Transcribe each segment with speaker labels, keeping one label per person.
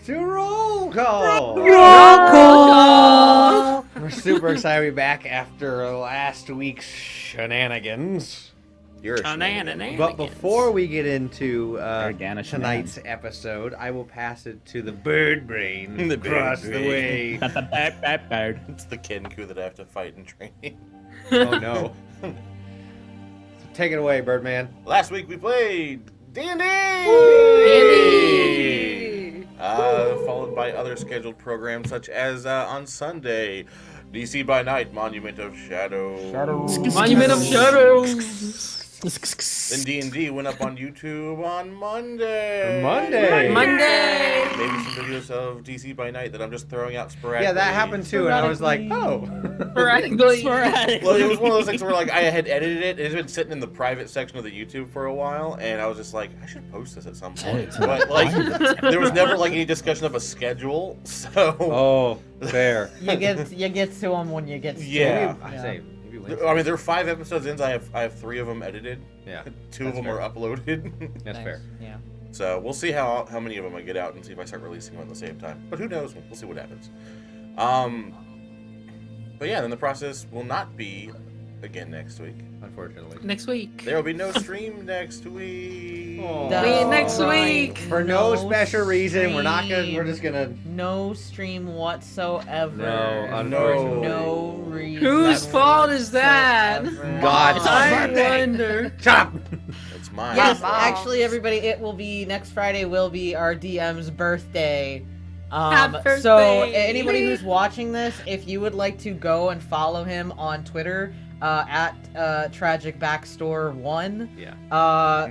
Speaker 1: to Roll Call. We're super excited to be back after last week's shenanigans. But before we get into tonight's episode, I will pass it to the bird brain across the way.
Speaker 2: It's the Kenku that I have to fight in training.
Speaker 1: Oh no. So take it away, Birdman.
Speaker 2: Last week we played D&D! Followed by other scheduled programs such as on Sunday, DC by Night, Monument of Shadows.
Speaker 3: Monument of Shadows.
Speaker 2: Then D&D went up on YouTube on Monday.
Speaker 1: Monday.
Speaker 2: Maybe some videos of DC by Night that I'm just throwing out sporadically.
Speaker 1: Yeah, that happened too, and I was like, oh.
Speaker 3: Sporadically.
Speaker 2: Well, it was one of those things where like I had edited it. It's been sitting in the private section of the YouTube for a while, and I was just like, I should post this at some point. But like, there was never like any discussion of a schedule. So.
Speaker 1: Oh, fair.
Speaker 4: You get to them when you get to
Speaker 2: Yeah.
Speaker 4: them.
Speaker 1: I say.
Speaker 2: I mean, there are 5 episodes in. I have 3 of them edited.
Speaker 1: Yeah.
Speaker 2: 2 of them are uploaded.
Speaker 1: That's fair.
Speaker 4: Yeah.
Speaker 2: So we'll see how many of them I get out and see if I start releasing them at the same time. But who knows? We'll see what happens. But yeah, then the process will not be again next week.
Speaker 1: Unfortunately.
Speaker 3: Next week.
Speaker 2: There will be no stream next week.
Speaker 3: Next week.
Speaker 1: For no special reason, we're just gonna.
Speaker 4: No stream whatsoever.
Speaker 1: No, unfortunately.
Speaker 4: No reason.
Speaker 3: Whose fault is that?
Speaker 1: God's
Speaker 3: I
Speaker 1: birthday.
Speaker 3: wonder.
Speaker 1: Chop.
Speaker 2: It's mine.
Speaker 4: Yes, actually, everybody, it will be next Friday. Will be our DM's birthday.
Speaker 3: Happy birthday.
Speaker 4: So anybody who's watching this, if you would like to go and follow him on Twitter. At Tragic Backstore 1.
Speaker 1: Yeah.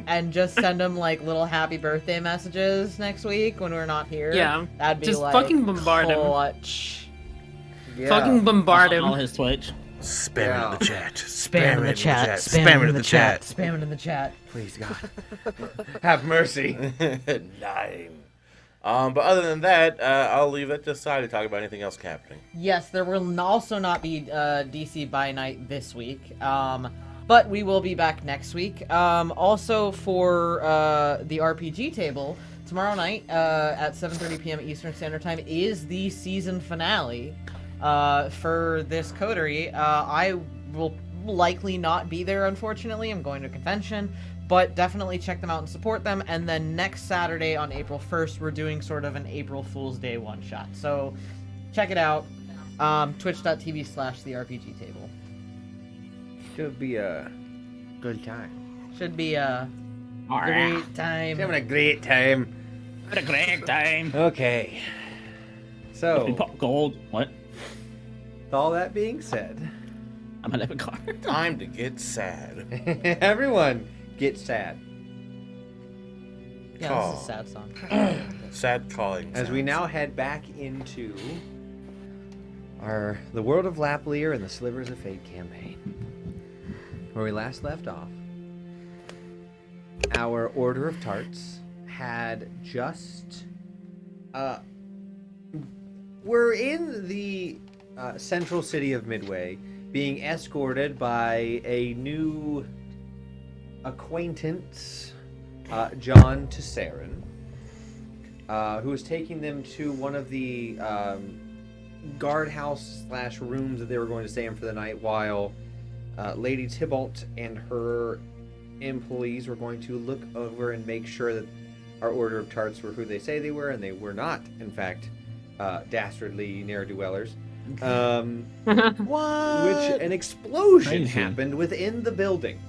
Speaker 4: And just send him like little happy birthday messages next week when we're not here.
Speaker 3: Yeah.
Speaker 4: That'd be
Speaker 3: Just
Speaker 4: like
Speaker 3: fucking bombard him.
Speaker 4: clutch.
Speaker 1: Yeah.
Speaker 3: Fucking bombard him.
Speaker 5: All his Twitch.
Speaker 2: Spam it in the chat.
Speaker 4: Spam it in the chat.
Speaker 2: Spam it in the chat.
Speaker 4: Spam it in the chat.
Speaker 1: Please, God. Have mercy.
Speaker 2: 9. But other than that, I'll leave that to Skye to talk about anything else happening.
Speaker 4: Yes, there will also not be DC by Night this week. But we will be back next week. Also for the RPG table, tomorrow night at 7:30 p.m. Eastern Standard Time is the season finale for this coterie. I will likely not be there, unfortunately. I'm going to a convention. But definitely check them out and support them. And then next Saturday on April 1st, we're doing sort of an April Fool's Day one-shot. So check it out. Twitch.tv/the RPG table.
Speaker 1: Should be a good time.
Speaker 4: Should be a great time.
Speaker 1: Having a great time.
Speaker 5: Had a great time.
Speaker 1: Okay. So,
Speaker 5: Pop gold. What?
Speaker 1: with all that being said,
Speaker 5: I'm gonna have a card.
Speaker 2: Time to get sad.
Speaker 1: everyone get sad.
Speaker 4: Yeah,
Speaker 2: Call.
Speaker 4: this is a sad song.
Speaker 2: Sad calling.
Speaker 1: As we
Speaker 2: sounds.
Speaker 1: now head back into the world of Lapleer and the Slivers of Fate campaign, where we last left off, our Order of Tarts had just we're in the central city of Midway, being escorted by a new acquaintance, John Tesserin, who is taking them to one of the guardhouse / rooms that they were going to stay in for the night, while Lady Tybalt and her employees were going to look over and make sure that our Order of Tarts were who they say they were, and they were not, in fact, dastardly ne'er-do-wellers.
Speaker 4: What?
Speaker 1: Which an explosion
Speaker 5: Crazy.
Speaker 1: happened within the building,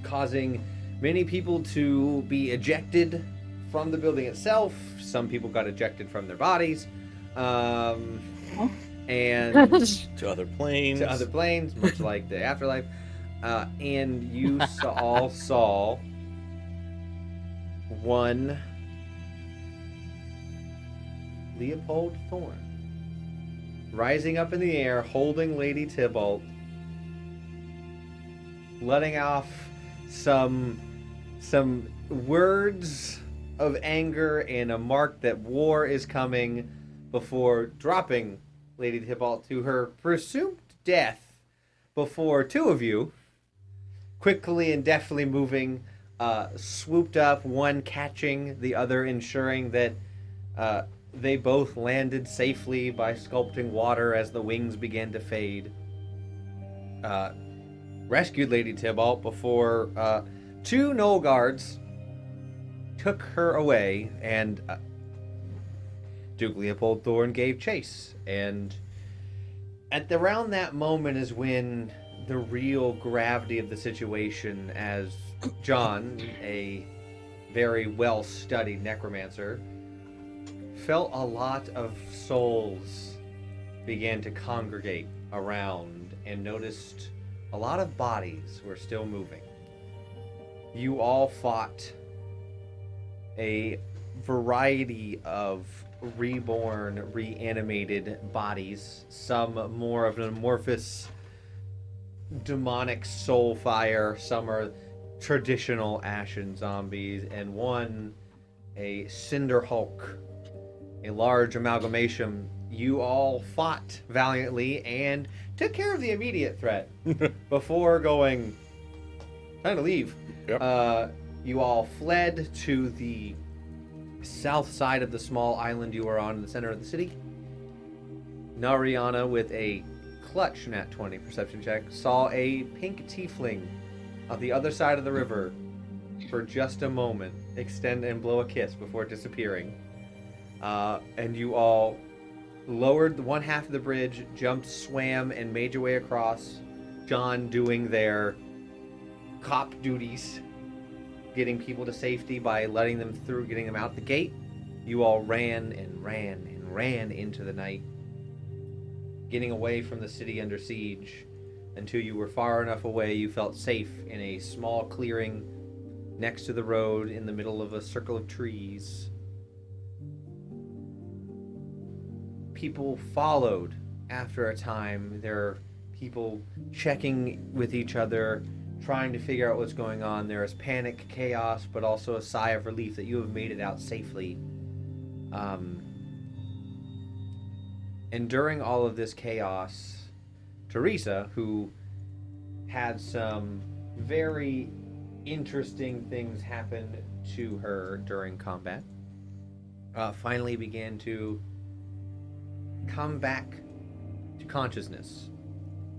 Speaker 1: causing many people to be ejected from the building itself. Some people got ejected from their bodies, and
Speaker 2: to other planes.
Speaker 1: much like the afterlife. And you all saw one Leopold Thorne rising up in the air, holding Lady Tybalt, letting off some words of anger and a mark that war is coming, before dropping Lady Tybalt to her presumed death before two of you, quickly and deftly moving, swooped up, one catching, the other ensuring that they both landed safely by sculpting water as the wings began to fade. Rescued Lady Tybalt before 2 Knoll guards took her away, and Duke Leopold Thorne gave chase. And around that moment is when the real gravity of the situation, as John, a very well-studied necromancer, felt a lot of souls began to congregate around and noticed a lot of bodies were still moving. You all fought a variety of reborn, reanimated bodies, some more of an amorphous demonic soul fire, some are traditional ashen zombies, and one a cinder hulk, a large amalgamation. You all fought valiantly and took care of the immediate threat before going, time to leave.
Speaker 2: Yep.
Speaker 1: You all fled to the south side of the small island you were on in the center of the city. Nariana, with a clutch nat 20 perception check, saw a pink tiefling on the other side of the river for just a moment extend and blow a kiss before disappearing. And you all lowered the one half of the bridge, jumped, swam, and made your way across. John doing their cop duties, getting people to safety by letting them through, getting them out the gate. You all ran and ran and ran into the night, getting away from the city under siege until you were far enough away you felt safe in a small clearing next to the road in the middle of a circle of trees. People followed after a time. There are people checking with each other, trying to figure out what's going on. There is panic, chaos, but also a sigh of relief that you have made it out safely. And during all of this chaos, Teresa, who had some very interesting things happen to her during combat, finally began to come back to consciousness.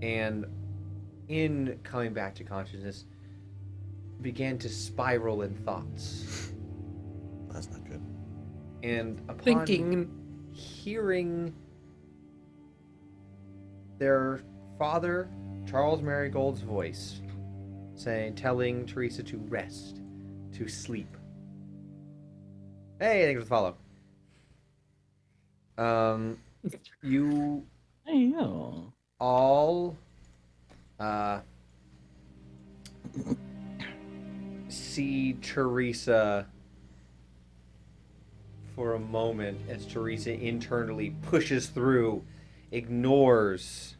Speaker 1: And in coming back to consciousness, began to spiral in thoughts.
Speaker 2: That's not good.
Speaker 1: And upon
Speaker 3: Thinking.
Speaker 1: hearing their father, Charles Marigold's voice, telling Teresa to rest, to sleep. Hey, thanks for the follow. You
Speaker 5: Hey, yo.
Speaker 1: all see Teresa for a moment as Teresa internally pushes through, ignores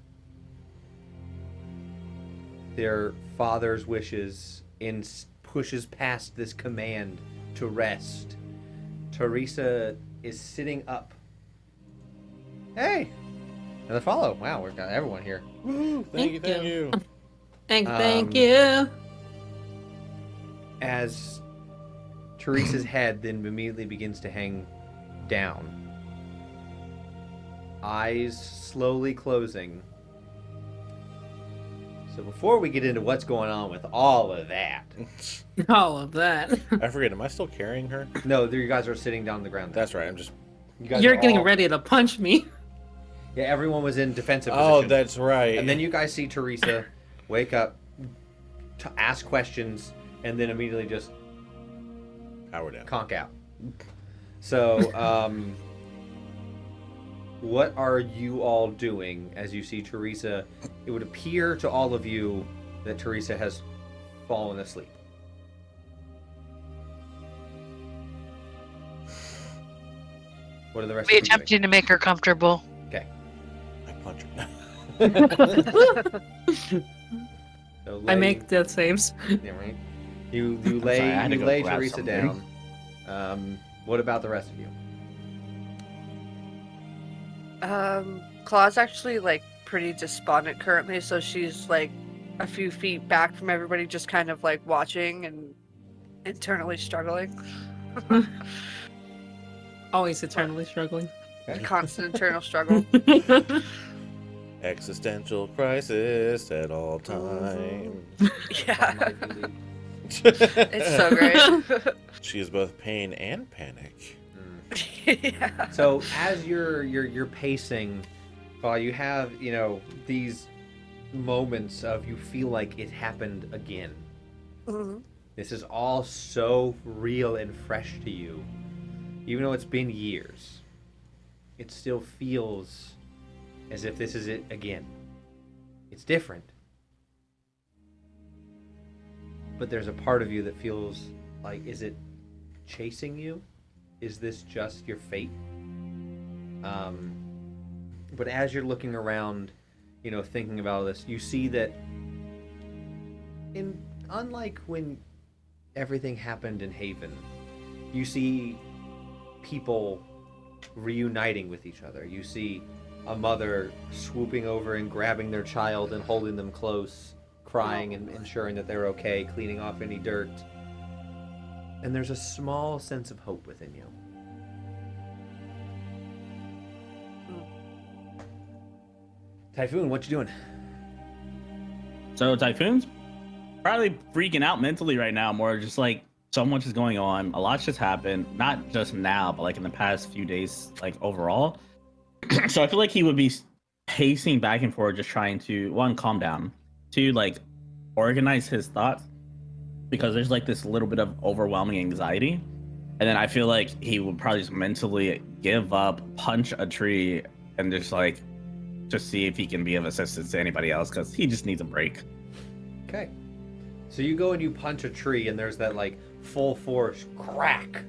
Speaker 1: their father's wishes, and pushes past this command to rest. Teresa is sitting up. Hey! Another follow. Wow, we've got everyone here.
Speaker 2: Woo! Thank you, thank you.
Speaker 3: Thank you.
Speaker 1: As Teresa's head then immediately begins to hang down. Eyes slowly closing. So before we get into what's going on with all of that...
Speaker 3: All of that.
Speaker 2: I forget, am I still carrying her?
Speaker 1: No, you guys are sitting down on the ground.
Speaker 2: That's right, I'm just...
Speaker 1: You guys
Speaker 3: You're
Speaker 1: are
Speaker 3: getting
Speaker 1: all-
Speaker 3: ready to punch me.
Speaker 1: Yeah, everyone was in defensive
Speaker 2: Oh,
Speaker 1: position.
Speaker 2: that's right.
Speaker 1: And then you guys see Teresa wake up, ask questions, and then immediately just
Speaker 2: Power down.
Speaker 1: conk out. So, what are you all doing as you see Teresa? It would appear to all of you that Teresa has fallen asleep. What are the rest
Speaker 6: We
Speaker 1: of you doing?
Speaker 6: attempting to make her comfortable.
Speaker 1: Okay.
Speaker 2: I punch her.
Speaker 1: So
Speaker 3: I make death saves.
Speaker 1: Yeah, right. You
Speaker 5: sorry, I had to go
Speaker 1: lay
Speaker 5: grab
Speaker 1: Teresa
Speaker 5: something.
Speaker 1: down. What about the rest of you?
Speaker 7: Claw's actually like pretty despondent currently, so she's like a few feet back from everybody, just kind of like watching and internally struggling.
Speaker 3: Always eternally struggling.
Speaker 7: Constant internal struggle.
Speaker 2: Existential crisis at all times.
Speaker 7: Yeah. It's so great.
Speaker 2: She is both pain and panic.
Speaker 7: Yeah.
Speaker 1: So as you're pacing, while you have these moments of you feel like it happened again.
Speaker 7: Mhm.
Speaker 1: This is all so real and fresh to you, even though it's been years. It still feels as if this is it again. It's different, but there's a part of you that feels like, is it chasing you? Is this just your fate? But as you're looking around, thinking about this, you see that unlike when everything happened in Haven, you see people reuniting with each other. You see a mother swooping over and grabbing their child and holding them close, crying and ensuring that they're okay, cleaning off any dirt. And there's a small sense of hope within you. Typhoon, what you doing?
Speaker 5: So Typhoon's probably freaking out mentally right now. More just like so much is going on. A lot's just happened, not just now, but like in the past few days, like overall. So I feel like he would be pacing back and forth, just trying to, one, calm down, two, like organize his thoughts, because there's like this little bit of overwhelming anxiety. And then I feel like he would probably just mentally give up, punch a tree, and just see if he can be of assistance to anybody else, because he just needs a break.
Speaker 1: Okay. So you go and you punch a tree, and there's that like full force crack.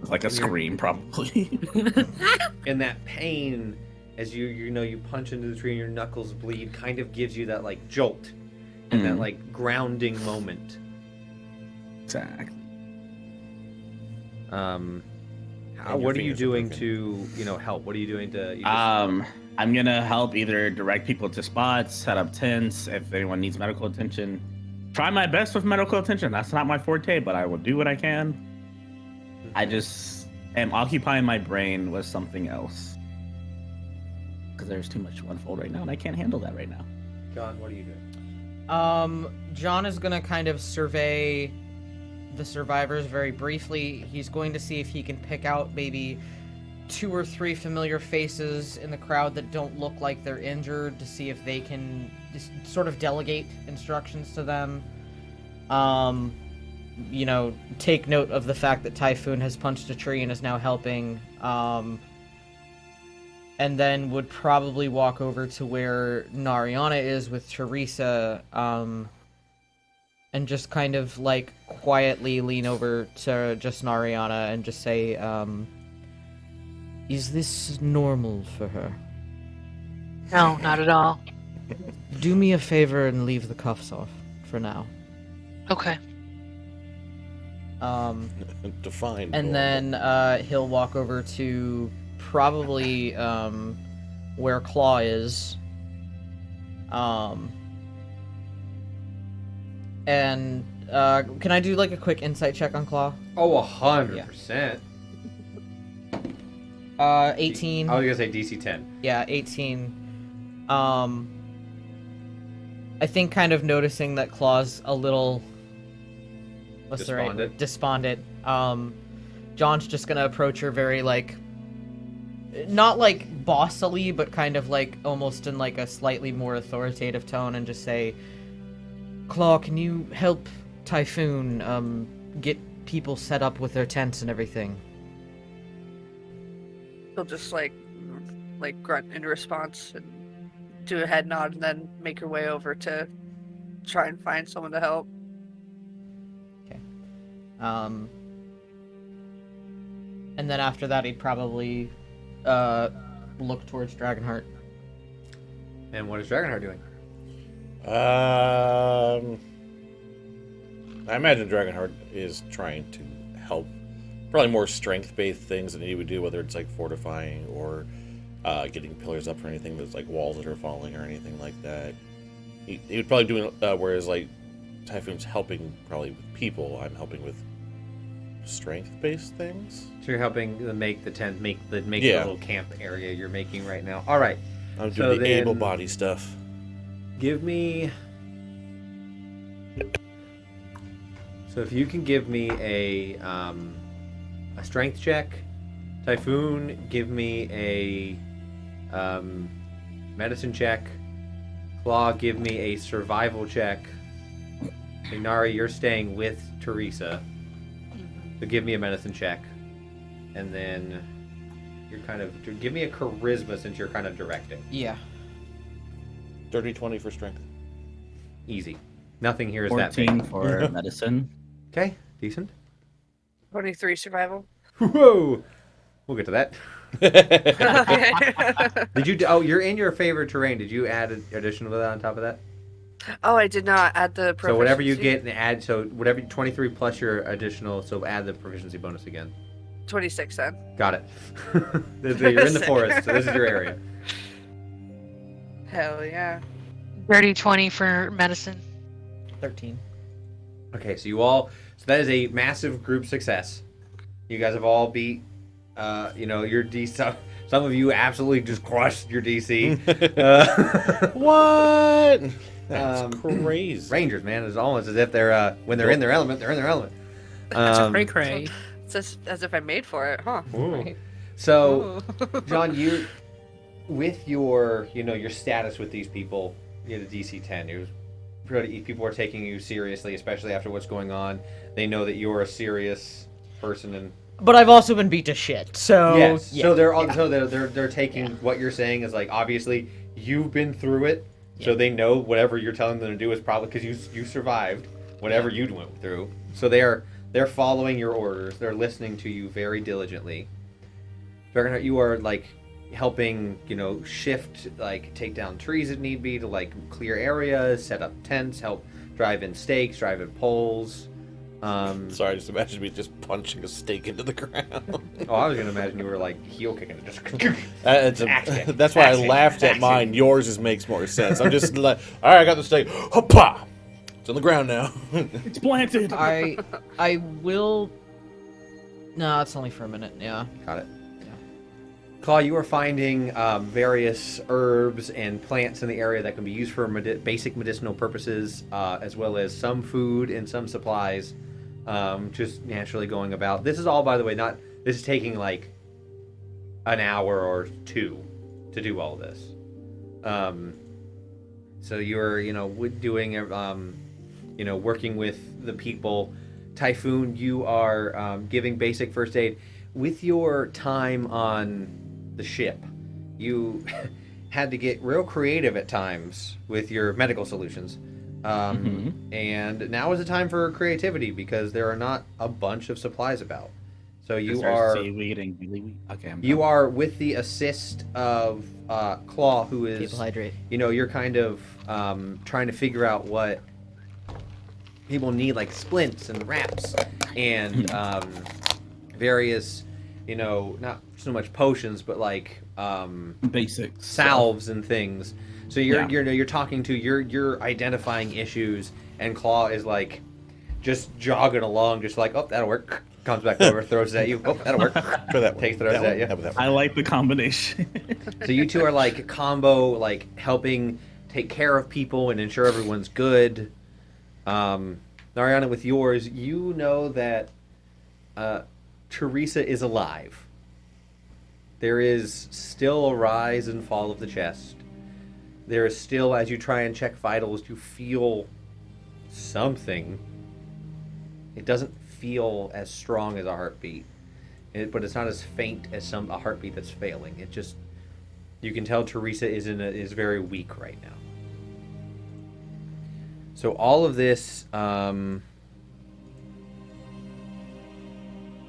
Speaker 5: Like a scream, probably.
Speaker 1: And that pain, as you punch into the tree and your knuckles bleed, kind of gives you that like jolt and that like grounding moment.
Speaker 5: Exactly.
Speaker 1: What are you doing to help? What are you doing to?
Speaker 5: I'm gonna help either direct people to spots, set up tents if anyone needs medical attention. Try my best with medical attention. That's not my forte, but I will do what I can. I just am occupying my brain with something else, because there's too much to unfold right now, and I can't handle that right now.
Speaker 1: John, what are you doing?
Speaker 4: John is gonna kind of survey the survivors very briefly. He's going to see if he can pick out maybe 2 or 3 familiar faces in the crowd that don't look like they're injured, to see if they can just sort of delegate instructions to them. Take note of the fact that Typhoon has punched a tree and is now helping. And then would probably walk over to where Nariana is with Teresa, and just kind of like quietly lean over to just Nariana and just say, is this normal for her?
Speaker 6: No, not at all.
Speaker 4: Do me a favor and leave the cuffs off for now.
Speaker 6: Okay.
Speaker 2: Define.
Speaker 4: And then he'll walk over to probably where Claw is. And can I do like a quick insight check on Claw?
Speaker 1: Oh, 100%.
Speaker 4: 18.
Speaker 1: I was gonna say DC 10.
Speaker 4: Yeah, 18. I think kind of noticing that Claw's a little... What's the right word? Despondent. John's just gonna approach her very like... Not like bossily, but kind of like almost in like a slightly more authoritative tone, and just say, Claw, can you help Typhoon get people set up with their tents and everything?
Speaker 7: He'll just like grunt in response and do a head nod, and then make her way over to try and find someone to help.
Speaker 4: Okay. And then after that, he'd probably look towards Dragonheart.
Speaker 1: And what is Dragonheart doing?
Speaker 2: I imagine Dragonheart is trying to help. Probably more strength-based things than he would do, whether it's like fortifying or getting pillars up or anything that's like walls that are falling or anything like that. He would probably do whereas like Typhoon's helping probably with people, I'm helping with strength-based things.
Speaker 1: So you're helping them make the tent, make the
Speaker 2: Yeah.
Speaker 1: little camp area you're making right now. All right.
Speaker 2: I'm
Speaker 1: So
Speaker 2: doing the
Speaker 1: then-
Speaker 2: able-body stuff.
Speaker 1: Give me. So if you can give me a strength check, Typhoon, give me a medicine check. Claw, give me a survival check. Ignari, you're staying with Teresa, so give me a medicine check, and then you're kind of give me a charisma since you're kind of directing.
Speaker 4: Yeah.
Speaker 2: Dirty 20 for strength.
Speaker 1: Easy. Nothing here is that
Speaker 5: 14
Speaker 1: big.
Speaker 5: for medicine.
Speaker 1: Okay, decent.
Speaker 7: 23 survival.
Speaker 1: Whoa! We'll get to that.
Speaker 7: Okay.
Speaker 1: Did you? Oh, you're in your favorite terrain. Did you add an additional to that on top of that?
Speaker 7: Oh, I did not add the proficiency.
Speaker 1: So whatever you get and add, so whatever 23 plus your additional, so add the proficiency bonus again.
Speaker 7: 26 then.
Speaker 1: Got it. You're in the forest, so this is your area.
Speaker 7: Hell yeah.
Speaker 6: Dirty 20 for medicine.
Speaker 4: 13.
Speaker 1: Okay, so that is a massive group success. You guys have all beat, your DC. Some of you absolutely just crushed your DC.
Speaker 2: What? That's crazy.
Speaker 1: Rangers, man, it's almost as if they're when they're in their element, they're in their element.
Speaker 3: Cray cray.
Speaker 7: It's just as if I made for it, huh?
Speaker 1: Ooh. So,
Speaker 7: Ooh.
Speaker 1: John, you, with your status with these people, you had a DC 10. People are taking you seriously, especially after what's going on. They know that you're a serious person, and
Speaker 4: But I've also been beat to shit, so
Speaker 1: yes.
Speaker 4: yeah,
Speaker 1: So they're
Speaker 4: yeah.
Speaker 1: so they're taking what you're saying as like obviously you've been through it, so
Speaker 4: Yeah.
Speaker 1: they know whatever you're telling them to do is probably because you survived whatever you went through. So they're following your orders. They're listening to you very diligently. You are like helping, shift, like take down trees if need be to like clear areas, set up tents, help drive in stakes, drive in poles.
Speaker 2: Sorry, just imagine me just punching a stake into the ground.
Speaker 1: Oh, I was gonna imagine you were like heel kicking it. Just
Speaker 2: That's why I laughed at mine. Yours just makes more sense. I'm just like, all right, I got the stake. Hoppa! It's on the ground now.
Speaker 5: It's planted.
Speaker 4: I will. No, it's only for a minute. Yeah.
Speaker 1: Got it. Claw, you are finding various herbs and plants in the area that can be used for basic medicinal purposes, as well as some food and some supplies, just naturally going about. This is all, by the way, this is taking like an hour or two to do all this. So you're, doing, working with the people. Typhoon, you are giving basic first aid. With your time on the ship, you had to get real creative at times with your medical solutions. And now is the time for creativity because there are not a bunch of supplies about. So you are
Speaker 5: seaweed and gillyweed. Okay,
Speaker 1: you are with the assist of Claw, who is
Speaker 4: People hydrate.
Speaker 1: you're kind of trying to figure out what people need, like splints and wraps and various, not so much potions, but like
Speaker 5: basics,
Speaker 1: salves and things. So you're
Speaker 5: Yeah.
Speaker 1: you're talking to you're identifying issues, and Claw is like just jogging along, just like, oh, that'll work. Comes back over, throws it at you. Oh, that'll work.
Speaker 2: Try that one.
Speaker 1: Takes throws
Speaker 2: That
Speaker 1: at
Speaker 2: one.
Speaker 1: you.
Speaker 2: How about that one?
Speaker 5: I like the combination.
Speaker 1: So you two are like combo, like helping take care of people and ensure everyone's good. Nariana, with yours, you know that Teresa is alive. There is still a rise and fall of the chest. There is still, as you try and check vitals, you feel something. It doesn't feel as strong as a heartbeat, but it's not as faint as a heartbeat that's failing. It just, you can tell Teresa is very weak right now. So all of this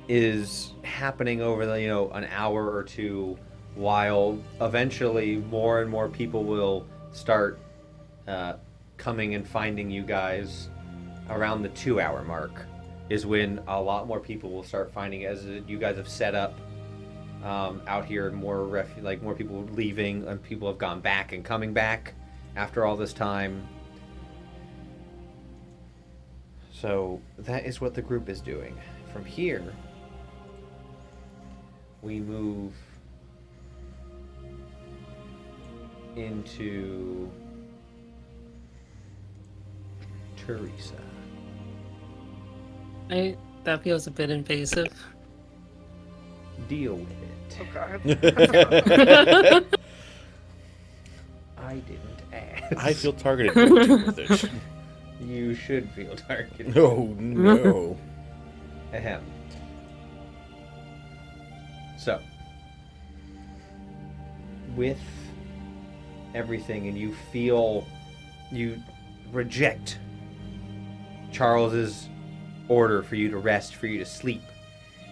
Speaker 1: is happening over the an hour or two, while eventually more and more people will start coming and finding you guys. Around the 2-hour mark is when a lot more people will start finding it, as you guys have set up out here. More more people leaving, and people have gone back and coming back after all this time. So that is what the group is doing from here, we move into Teresa.
Speaker 3: That feels a bit invasive.
Speaker 1: Deal with it.
Speaker 7: Oh god.
Speaker 1: I didn't ask.
Speaker 2: I feel targeted. Don't deal with it.
Speaker 1: You should feel targeted.
Speaker 2: No.
Speaker 1: Ahem. So, with everything, and you reject Charles's order for you to rest, for you to sleep.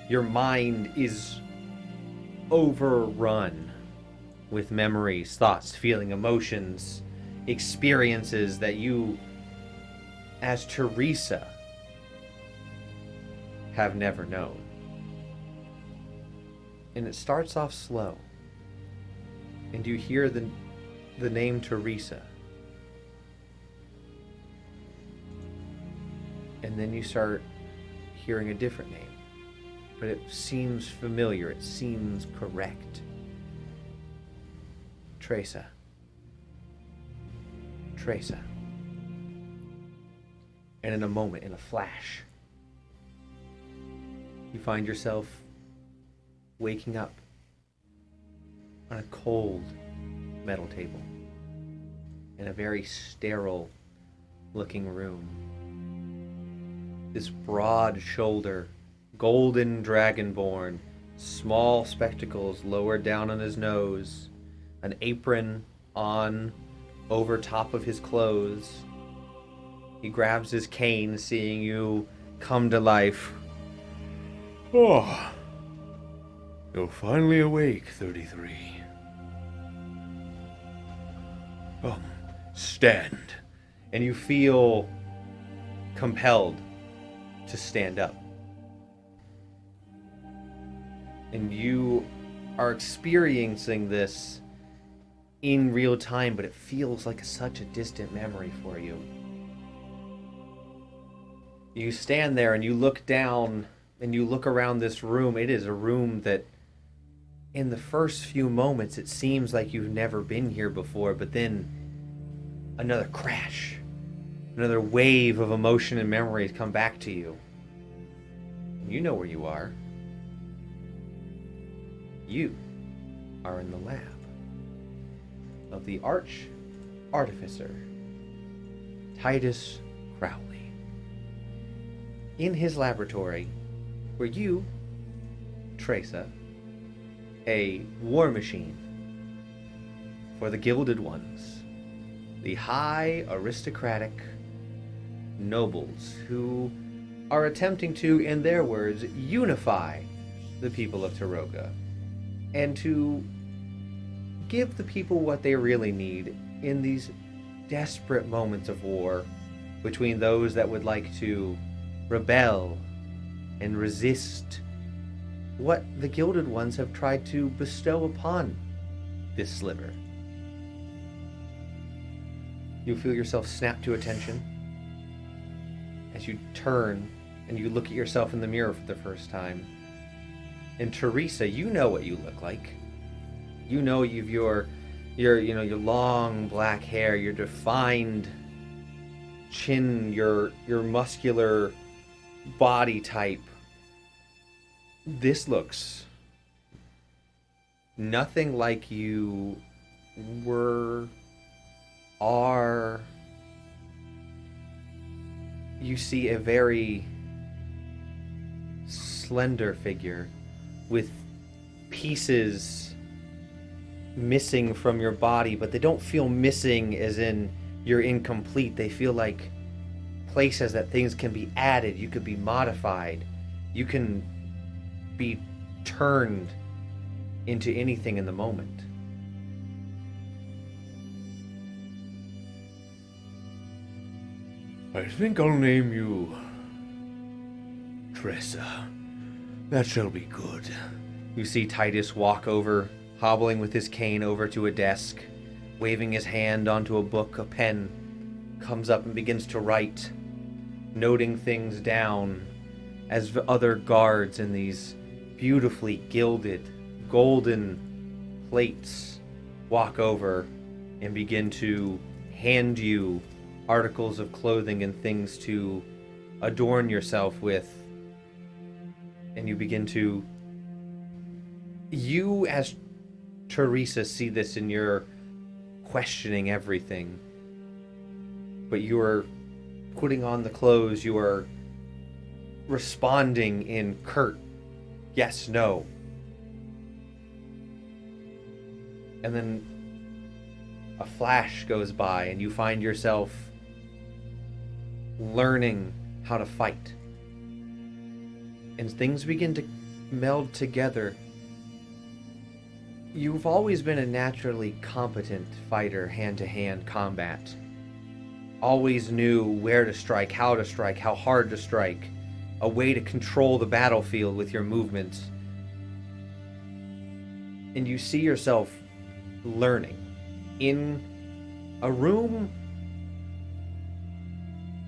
Speaker 1: Your mind is overrun with memories, thoughts, feeling, emotions, experiences that you, as Teresa, have never known. And it starts off slow. And you hear the name Teresa. And then you start hearing a different name. But it seems familiar. It seems correct. Teresa. Teresa. And in a moment, in a flash, you find yourself waking up on a cold metal table in a very sterile looking room. This broad shoulder, golden dragonborn, small spectacles lowered down on his nose, an apron on over top of his clothes. He grabs his cane, seeing you come to life. Oh, you're finally awake, 33. Stand. And you feel compelled to stand up. And you are experiencing this in real time, but it feels like such a distant memory for you. You stand there and you look down and you look around this room. It is a room that in the first few moments it seems like you've never been here before, but then another crash, another wave of emotion and memories come back to you. You know where you are. You are in the lab of the Arch Artificer, Titus Crowley. In his laboratory, where you, Teresa, a war machine for the Gilded Ones, the high aristocratic nobles who are attempting to, in their words, unify the people of Taroga and to give the people what they really need in these desperate moments of war between those that would like to rebel and resist what the Gilded Ones have tried to bestow upon this sliver. You feel yourself snap to attention as you turn and you look at yourself in the mirror for the first time. And Teresa, you know what you look like. You know you've your long black hair, your defined chin, your muscular body type. This looks nothing like you are. You see a very slender figure with pieces missing from your body, but they don't feel missing as in you're incomplete. They feel like places that things can be added, you could be modified, you can be turned into anything in the moment. I think I'll name you Tressa. That shall be good. You see Titus walk over, hobbling with his cane over to a desk, waving his hand onto a book, a pen, comes up and begins to write, noting things down as other guards in these beautifully gilded, golden plates walk over and begin to hand you articles of clothing and things to adorn yourself with. And you begin to... You, as Teresa, see this and you're questioning everything. But you are putting on the clothes, you are responding in curt yes, no. And then a flash goes by and you find yourself learning how to fight. And things begin to meld together. You've always been a naturally competent fighter, hand-to-hand combat. Always knew where to strike, how hard to strike, a way to control the battlefield with your movements. And you see yourself learning in a room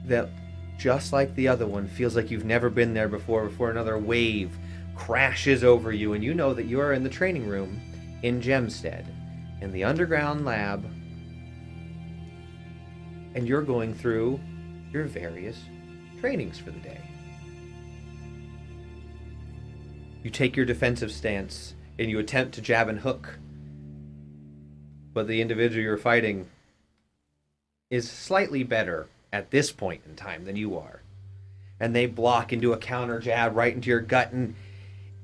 Speaker 1: that, just like the other one, feels like you've never been there before another wave crashes over you, and you know that you are in the training room in Gemstead, in the underground lab, and you're going through your various trainings for the day. You take your defensive stance, and you attempt to jab and hook, but the individual you're fighting is slightly better at this point in time than you are. And they block into a counter jab right into your gut, and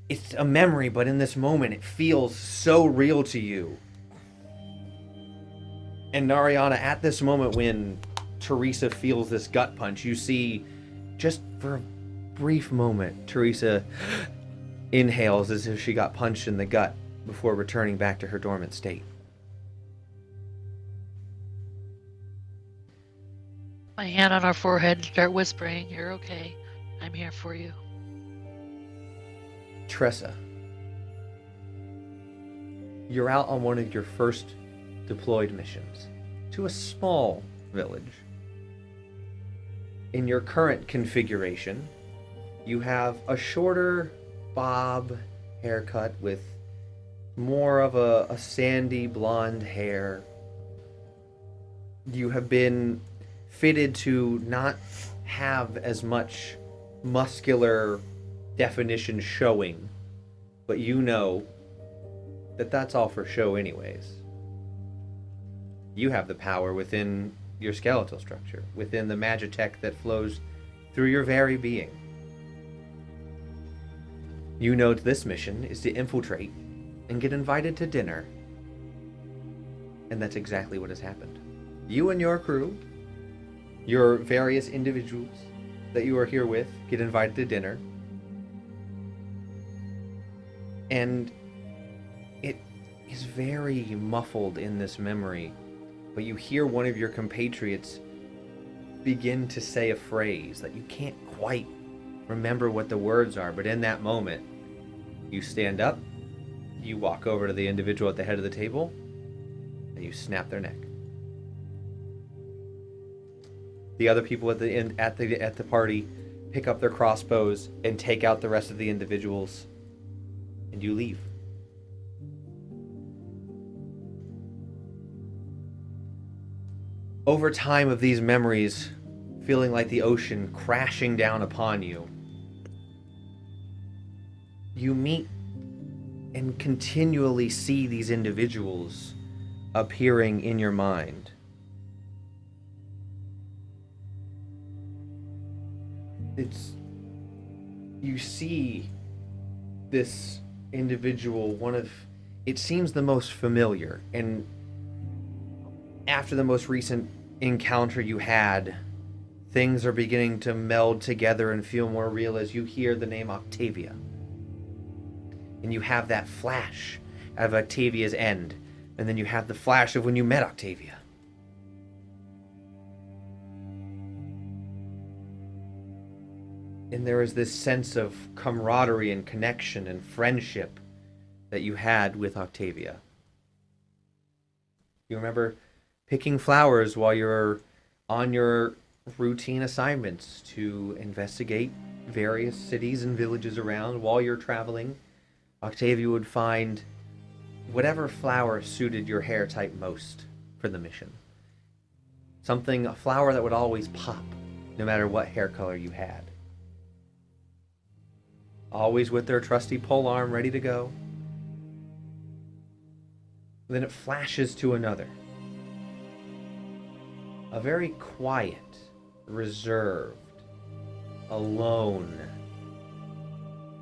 Speaker 1: it's a memory, but in this moment it feels so real to you. And Nariana, at this moment when Teresa feels this gut punch, you see, just for a brief moment, Teresa inhales as if she got punched in the gut before returning back to her dormant state.
Speaker 6: My hand on our forehead and start whispering, "You're okay. I'm here for you."
Speaker 1: Tressa, you're out on one of your first deployed missions to a small village. In your current configuration, you have a shorter bob haircut with more of a sandy blonde hair. You have been fitted to not have as much muscular definition showing, but you know that that's all for show anyways. You have the power within your skeletal structure, within the magitech that flows through your very being. You know this mission is to infiltrate and get invited to dinner. And that's exactly what has happened. You and your crew, your various individuals that you are here with, get invited to dinner. And it is very muffled in this memory, but you hear one of your compatriots begin to say a phrase that you can't quite remember what the words are, but in that moment, you stand up, you walk over to the individual at the head of the table, and you snap their neck. The other people at the party pick up their crossbows and take out the rest of the individuals, and you leave. Over time of these memories, feeling like the ocean crashing down upon you, you meet and continually see these individuals appearing in your mind. You see this individual, it seems the most familiar, and after the most recent encounter you had, things are beginning to meld together and feel more real as you hear the name Octavia. And you have that flash of Octavia's end, and then you have the flash of when you met Octavia. And there is this sense of camaraderie and connection and friendship that you had with Octavia. You remember picking flowers while you're on your routine assignments to investigate various cities and villages around. While you're traveling, Octavia would find whatever flower suited your hair type most for the mission. A flower that would always pop, no matter what hair color you had. Always with their trusty pole arm ready to go. Then it flashes to another. A very quiet, reserved, alone,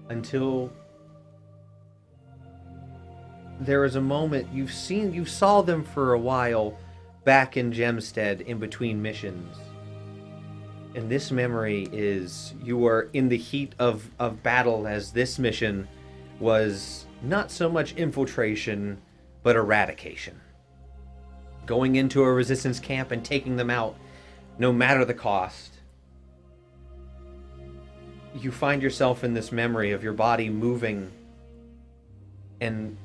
Speaker 1: until there is a moment you saw them for a while back in Gemstead in between missions. And this memory is you are in the heat of battle, as this mission was not so much infiltration but eradication. Going into a resistance camp and taking them out no matter the cost. You find yourself in this memory of your body moving and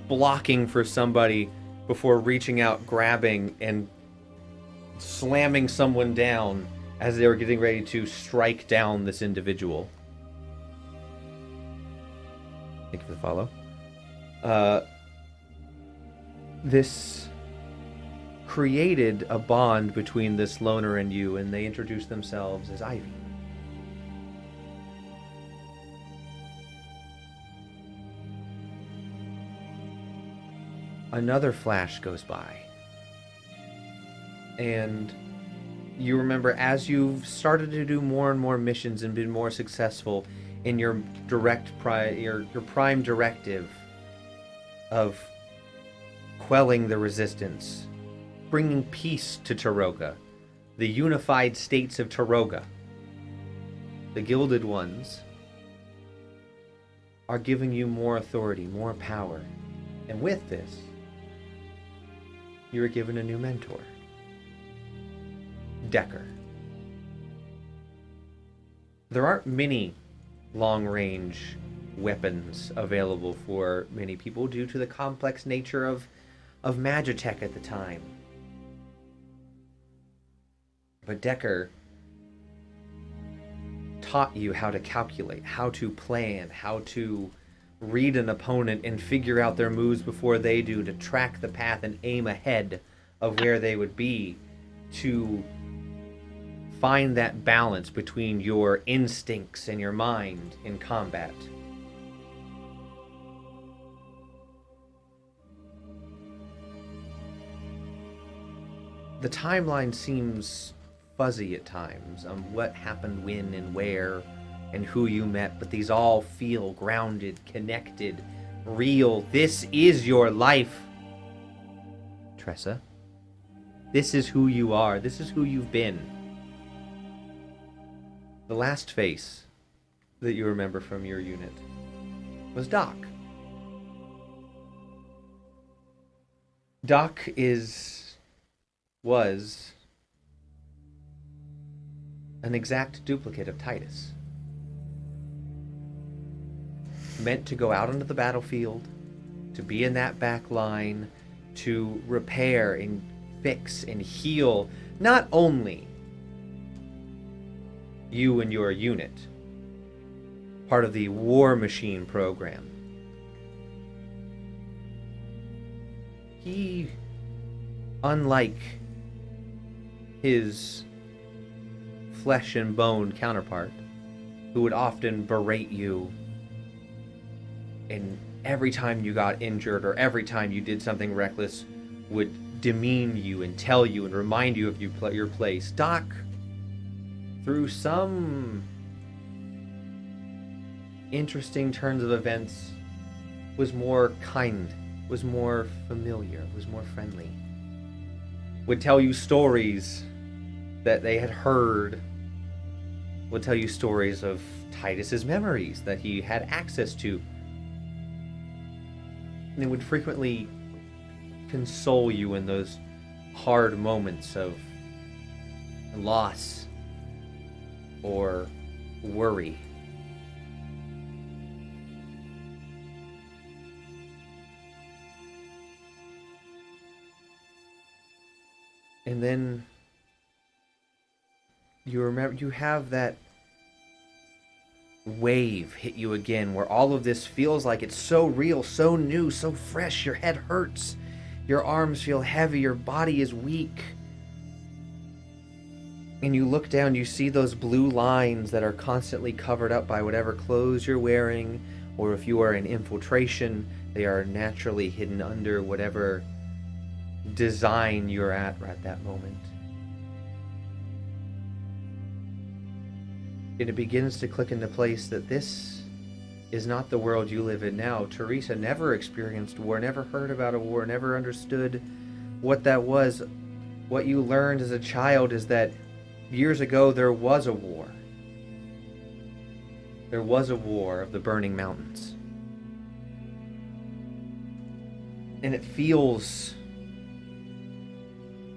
Speaker 1: blocking for somebody before reaching out, grabbing, and slamming someone down as they were getting ready to strike down this individual. Thank you for the follow. This created a bond between this loner and you, and they introduced themselves as Ivy. Another flash goes by. And you remember, as you've started to do more and more missions and been more successful in your your prime directive of quelling the resistance, bringing peace to Taroga, the unified states of Taroga, the Gilded Ones, are giving you more authority, more power. And with this, you are given a new mentor. Decker. There aren't many long-range weapons available for many people due to the complex nature of Magitech at the time. But Decker taught you how to calculate, how to plan, how to read an opponent and figure out their moves before they do, to track the path and aim ahead of where they would be, to find that balance between your instincts and your mind in combat. The timeline seems fuzzy at times on what happened when and where and who you met, but these all feel grounded, connected, real. This is your life, Tressa. This is who you are. This is who you've been. The last face that you remember from your unit was Doc. Doc was an exact duplicate of Titus. Meant to go out onto the battlefield, to be in that back line, to repair and fix and heal not only you and your unit, part of the War Machine program. He, unlike his flesh and bone counterpart, who would often berate you, and every time you got injured or every time you did something reckless would demean you and tell you and remind you of your place, Doc, through some interesting turns of events, was more kind, was more familiar, was more friendly. Would tell you stories that they had heard, would tell you stories of Titus's memories that he had access to. And it would frequently console you in those hard moments of loss or worry. And then you remember, you have that wave hit you again, where all of this feels like it's so real, so new, so fresh. Your head hurts, your arms feel heavy, your body is weak. And you look down, you see those blue lines that are constantly covered up by whatever clothes you're wearing, or if you are in infiltration, they are naturally hidden under whatever design you're at right that moment. And it begins to click into place that this is not the world you live in now. Teresa never experienced war, never heard about a war, never understood what that was. What you learned as a child is that years ago there was a war. There was a war of the Burning Mountains. And it feels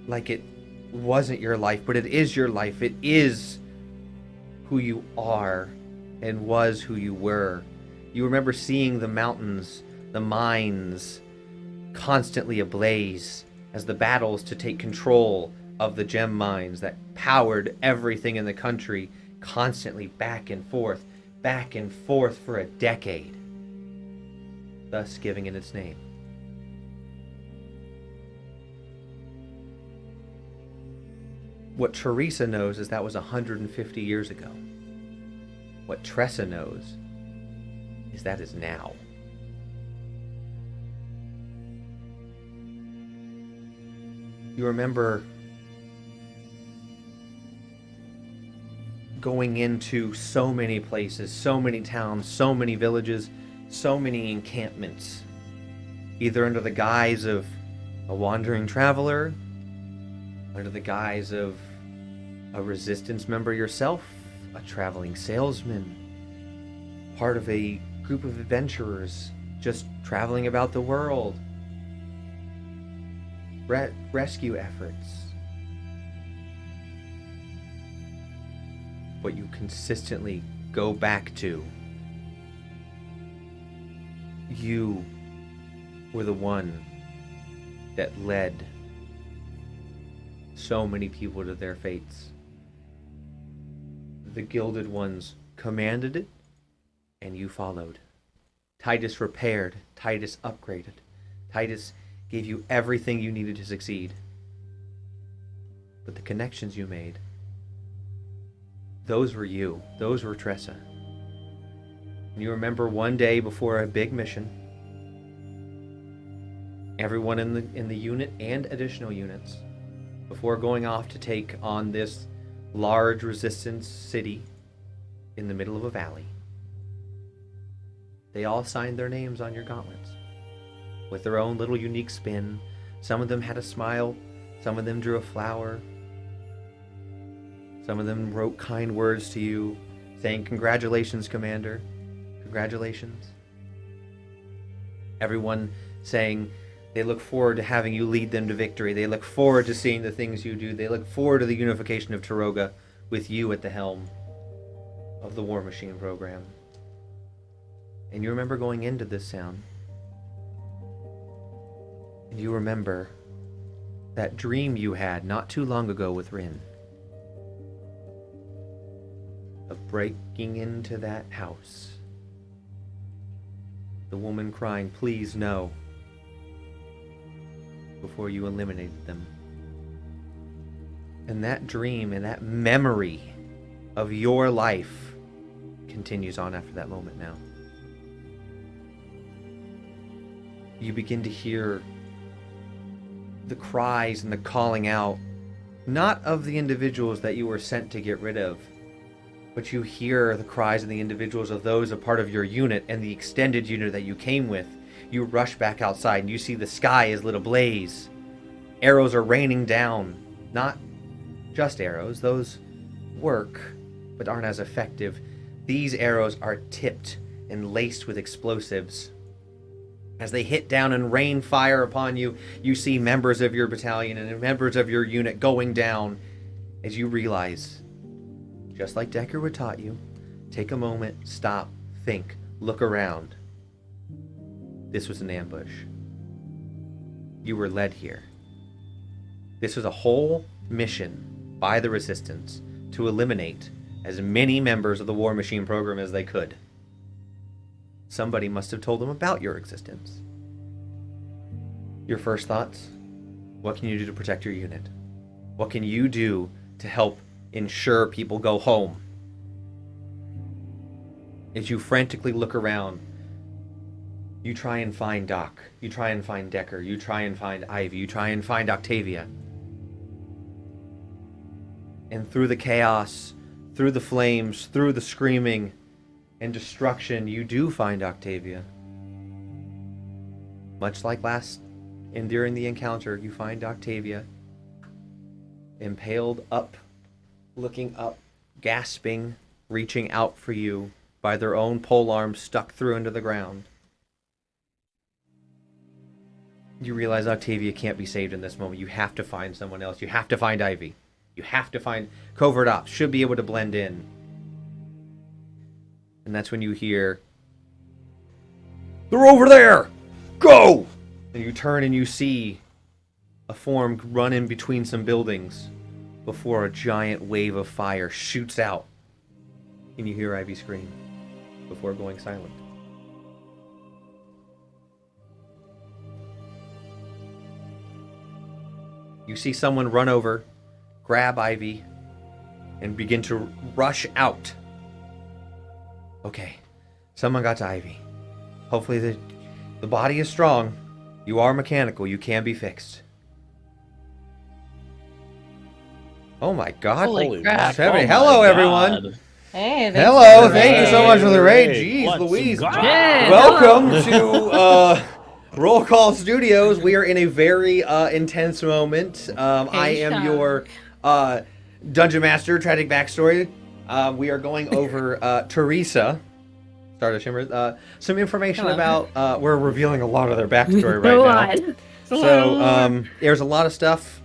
Speaker 1: like it wasn't your life, but it is your life. It is who you are and was who you were. You remember seeing the mountains, the mines, constantly ablaze as the battles to take control of the gem mines that powered everything in the country, constantly back and forth for a decade, thus giving it its name. What Teresa knows is that was 150 years ago. What Tressa knows is that is now. You remember going into so many places, so many towns, so many villages, so many encampments, either under the guise of a wandering traveler, under the guise of a resistance member yourself, a traveling salesman, part of a group of adventurers just traveling about the world, rescue efforts. What you consistently go back to, you were the one that led so many people to their fates. The Gilded Ones commanded it, and you followed. Titus repaired, Titus upgraded, Titus gave you everything you needed to succeed. But the connections you made, those were you, those were Tressa. And you remember one day before a big mission, everyone in the unit and additional units, before going off to take on this large resistance city in the middle of a valley, they all signed their names on your gauntlets with their own little unique spin. Some of them had a smile, some of them drew a flower, some of them wrote kind words to you saying, "Congratulations, Commander, congratulations." Everyone saying they look forward to having you lead them to victory. They look forward to seeing the things you do. They look forward to the unification of Tiroga with you at the helm of the War Machine program. And you remember going into this sound. And you remember that dream you had not too long ago with Rin. Of breaking into that house. The woman crying, "Please no," before you eliminated them. And that dream and that memory of your life continues on after that moment now. You begin to hear the cries and the calling out, not of the individuals that you were sent to get rid of, but you hear the cries of the individuals of those a part of your unit and the extended unit that you came with. You rush back outside and you see the sky is lit ablaze. Arrows are raining down. Not just arrows, those work, but aren't as effective. These arrows are tipped and laced with explosives. As they hit down and rain fire upon you, you see members of your battalion and members of your unit going down as you realize, just like Deckard taught you, take a moment, stop, think, look around. This was an ambush. You were led here. This was a whole mission by the Resistance to eliminate as many members of the War Machine program as they could. Somebody must have told them about your existence. Your first thoughts? What can you do to protect your unit? What can you do to help ensure people go home? As you frantically look around, you try and find Doc. You try and find Decker. You try and find Ivy. You try and find Octavia. And through the chaos, through the flames, through the screaming and destruction, you do find Octavia. Much like during the encounter, you find Octavia impaled up, looking up, gasping, reaching out for you by their own pole arms stuck through into the ground. You realize Octavia can't be saved in this moment. You have to find someone else. You have to find Ivy. You have to find covert ops. Should be able to blend in. And that's when you hear, "They're over there! Go!" And you turn and you see a form run in between some buildings before a giant wave of fire shoots out. And you hear Ivy scream before going silent. You see someone run over, grab Ivy, and begin to rush out. Okay, someone got to Ivy. Hopefully the body is strong. You are mechanical. You can be fixed. Oh my God.
Speaker 6: Holy crap.
Speaker 1: Hello, everyone.
Speaker 4: Hey, thanks
Speaker 1: Hello.
Speaker 4: for the
Speaker 1: Thank you
Speaker 4: raid.
Speaker 1: so much for the raid. Jeez,
Speaker 5: What's
Speaker 1: Louise.
Speaker 5: up?
Speaker 3: Yeah,
Speaker 1: Welcome to Roll Call Studios. We are in a very intense moment. I am
Speaker 3: Sean.
Speaker 1: your Dungeon Master, tragic backstory. We are going over Teresa, Stardust Shimmer, some information
Speaker 3: Hello.
Speaker 1: about, we're revealing a lot of their backstory right now. So there's a lot of stuff.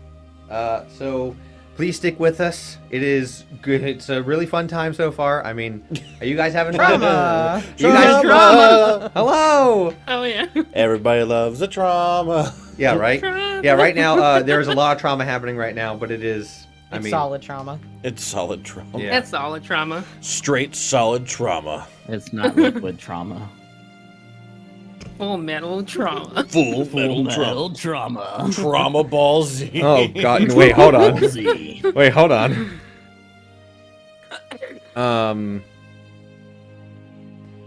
Speaker 1: So please stick with us. It is good. It's a really fun time so far. I mean, are you guys having fun?
Speaker 4: Drama.
Speaker 1: You guys
Speaker 2: Drama.
Speaker 1: Hello.
Speaker 3: Oh yeah.
Speaker 2: Everybody loves a trauma.
Speaker 1: Yeah, right. Yeah, right now there's a lot of trauma happening right now, but it is. I
Speaker 4: It's
Speaker 1: mean,
Speaker 4: solid trauma.
Speaker 2: It's solid trauma.
Speaker 1: Yeah.
Speaker 3: That's solid trauma.
Speaker 2: Straight solid trauma.
Speaker 5: It's not liquid trauma.
Speaker 3: Full metal trauma.
Speaker 2: Full
Speaker 5: Full
Speaker 2: metal trauma.
Speaker 5: metal trauma.
Speaker 2: Trauma ball Z.
Speaker 1: Oh God! Wait, hold on.
Speaker 5: Z.
Speaker 1: Wait, hold on.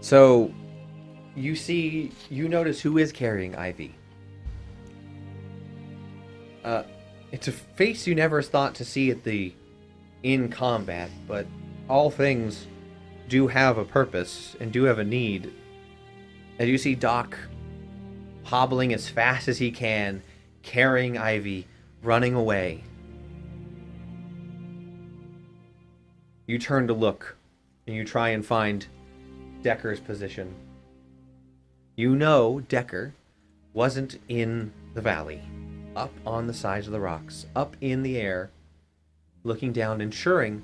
Speaker 1: So, you notice who is carrying Ivy. It's a face you never thought to see in combat, but all things do have a purpose and do have a need. And you see Doc hobbling as fast as he can, carrying Ivy, running away. You turn to look, and you try and find Decker's position. You know Decker wasn't in the valley, up on the sides of the rocks, up in the air, looking down, ensuring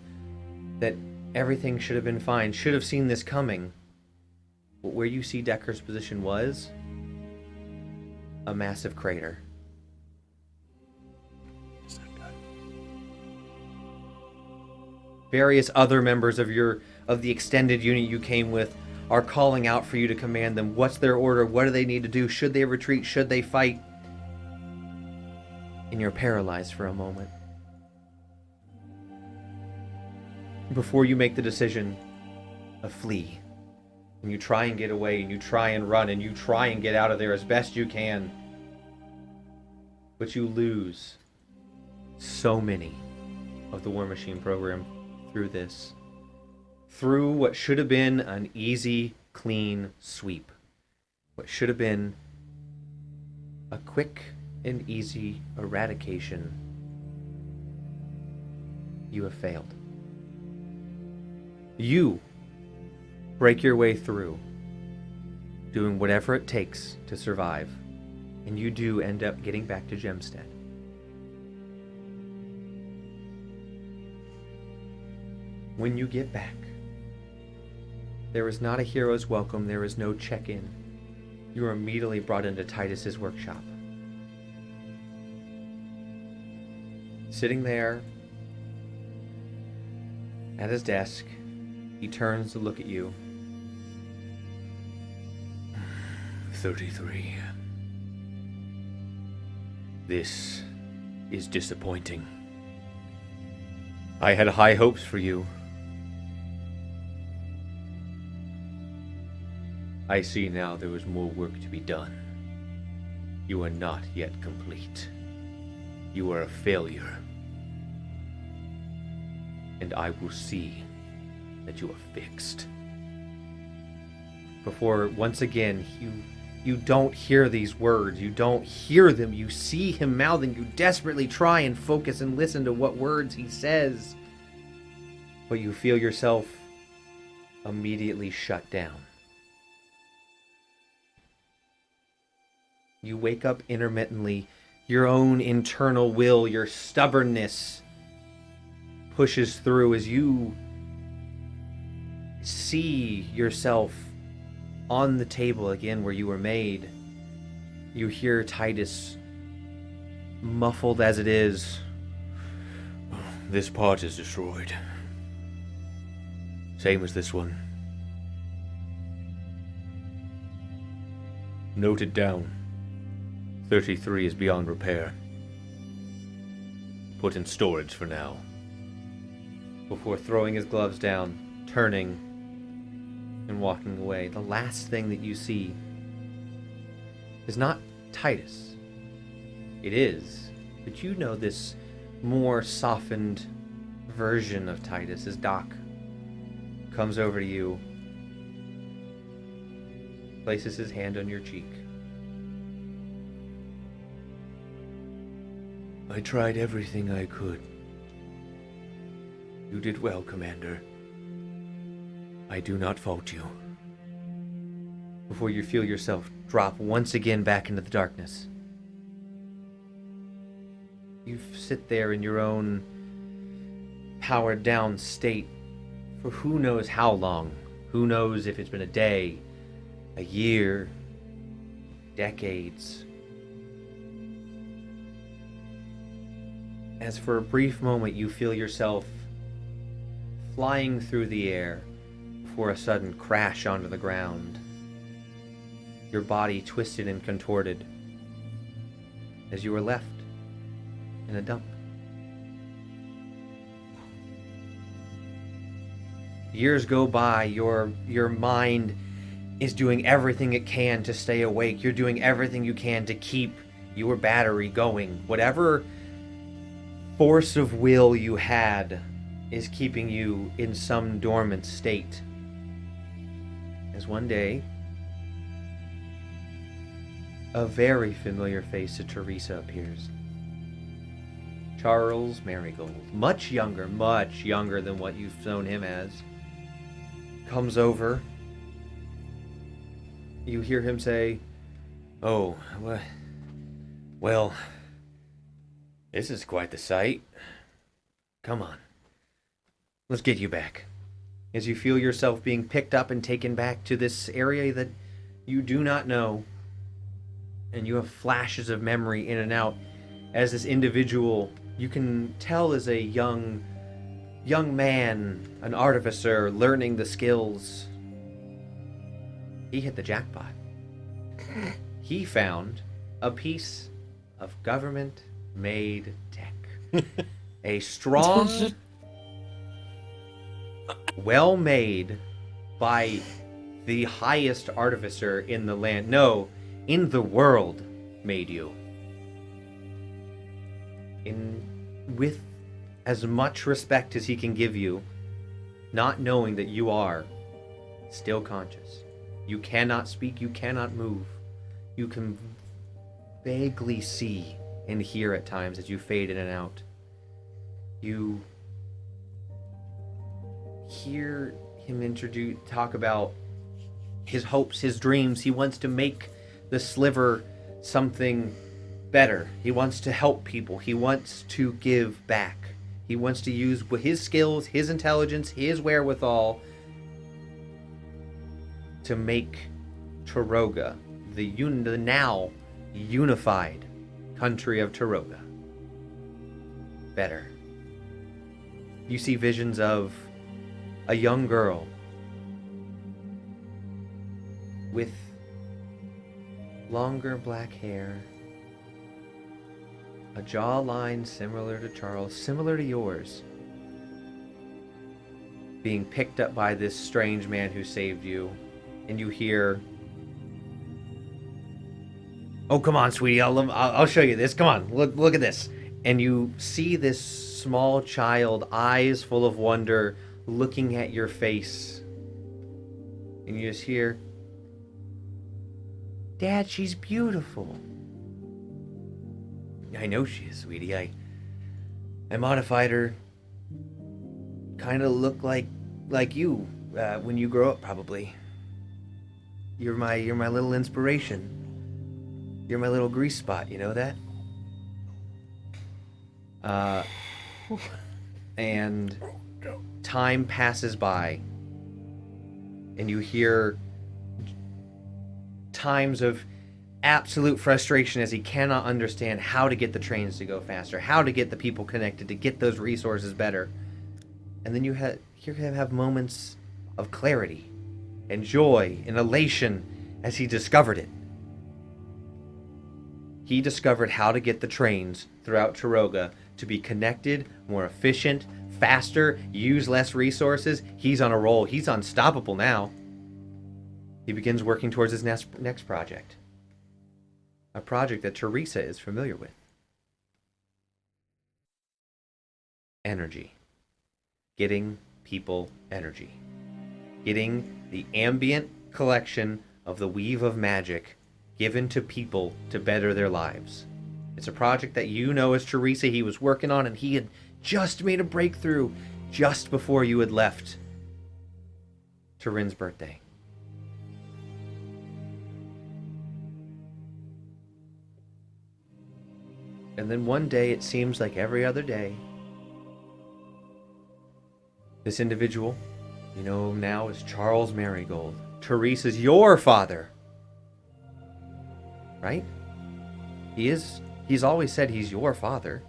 Speaker 1: that everything should have been fine, should have seen this coming. But where you see Decker's position was a massive crater. Various other members of the extended unit you came with are calling out for you to command them. What's their order? What do they need to do? Should they retreat? Should they fight? And you're paralyzed for a moment. Before you make the decision of flee. And you try and get away, and you try and run, and you try and get out of there as best you can. But you lose so many of the War Machine program through this. Through what should have been an easy, clean sweep. What should have been a quick and easy eradication. You have failed. You break your way through, doing whatever it takes to survive, and you do end up getting back to Gemstead. When you get back, there is not a hero's welcome, there is no check-in. You are immediately brought into Titus's workshop. Sitting there at his desk, He turns to look at you.
Speaker 8: 33. This is disappointing. I had high hopes for you. I see now there was more work to be done. You are not yet complete. You are a failure. And I will see that you are fixed.
Speaker 1: Before, once again, you don't hear these words. You don't hear them. You see him mouthing. You desperately try and focus and listen to what words he says. But you feel yourself immediately shut down. You wake up intermittently. Your own internal will, your stubbornness pushes through as you see yourself on the table again where you were made. You hear Titus, muffled as it is.
Speaker 8: This part is destroyed. Same as this one. Noted down. 33 is beyond repair. Put in storage for now.
Speaker 1: Before throwing his gloves down, turning, and walking away, the last thing that you see is not Titus. It is, but you know this more softened version of Titus as Doc comes over to you, places his hand on your cheek.
Speaker 8: I tried everything I could. You did well, Commander. I do not fault you.
Speaker 1: Before you feel yourself drop once again back into the darkness. You sit there in your own powered down state for who knows how long. Who knows if it's been a day, a year, decades. As for a brief moment you feel yourself flying through the air before a sudden crash onto the ground. Your body twisted and contorted as you were left in a dump. Years go by, your mind is doing everything it can to stay awake. You're doing everything you can to keep your battery going. Whatever force of will you had is keeping you in some dormant state. As one day, a very familiar face to Teresa appears. Charles Marigold, much younger than what you've known him as, comes over. You hear him say,
Speaker 8: "Oh, well, this is quite the sight. Come on. Let's get you back."
Speaker 1: as you feel yourself being picked up and taken back to this area that you do not know, and you have flashes of memory in and out as this individual you can tell is a young man, an artificer learning the skills. He hit the jackpot. He found a piece of government-made tech. A strong, well-made by the highest artificer in the land. No, in the world made you. With as much respect as he can give you, not knowing that you are still conscious. You cannot speak, you cannot move. You can vaguely see and hear at times as you fade in and out. You hear him talk about his hopes, his dreams. He wants to make the Sliver something better. He wants to help people. He wants to give back. He wants to use his skills, his intelligence, his wherewithal to make Taroga, the now unified country of Taroga, better. You see visions of a young girl with longer black hair, a jawline similar to Charles, similar to yours, being picked up by this strange man who saved you, and you hear, "Oh, come on, sweetie, I'll show you this. Come on, look at this." And you see this small child, eyes full of wonder, looking at your face, and you just hear, "Dad, she's beautiful." "I know she is, sweetie. I modified her. Kind of look like you when you grow up, probably. You're my little inspiration. You're my little grease spot. You know that?" And time passes by, and you hear times of absolute frustration as he cannot understand how to get the trains to go faster, how to get the people connected, to get those resources better. And then you hear him have moments of clarity and joy and elation as he discovered it. He discovered how to get the trains throughout Tiroga to be connected, more efficient, faster, use less resources. He's on a roll. He's unstoppable now. He begins working towards his next project. A project that Teresa is familiar with. Energy. Getting people energy. Getting the ambient collection of the weave of magic given to people to better their lives. It's a project that you know as Teresa he was working on, and he had just made a breakthrough just before you had left to Rin's birthday. And then one day, it seems like every other day, this individual, you know now as Charles Marigold, Teresa's your father. Right? He's always said he's your father.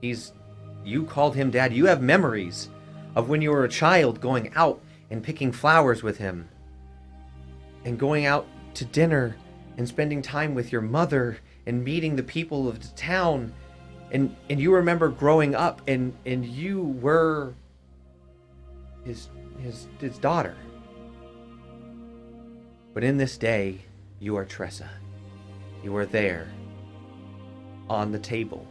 Speaker 1: You called him dad. You have memories of when you were a child going out and picking flowers with him, and going out to dinner and spending time with your mother and meeting the people of the town, and you remember growing up and you were his daughter. But in this day, you are Tressa. You are there on the table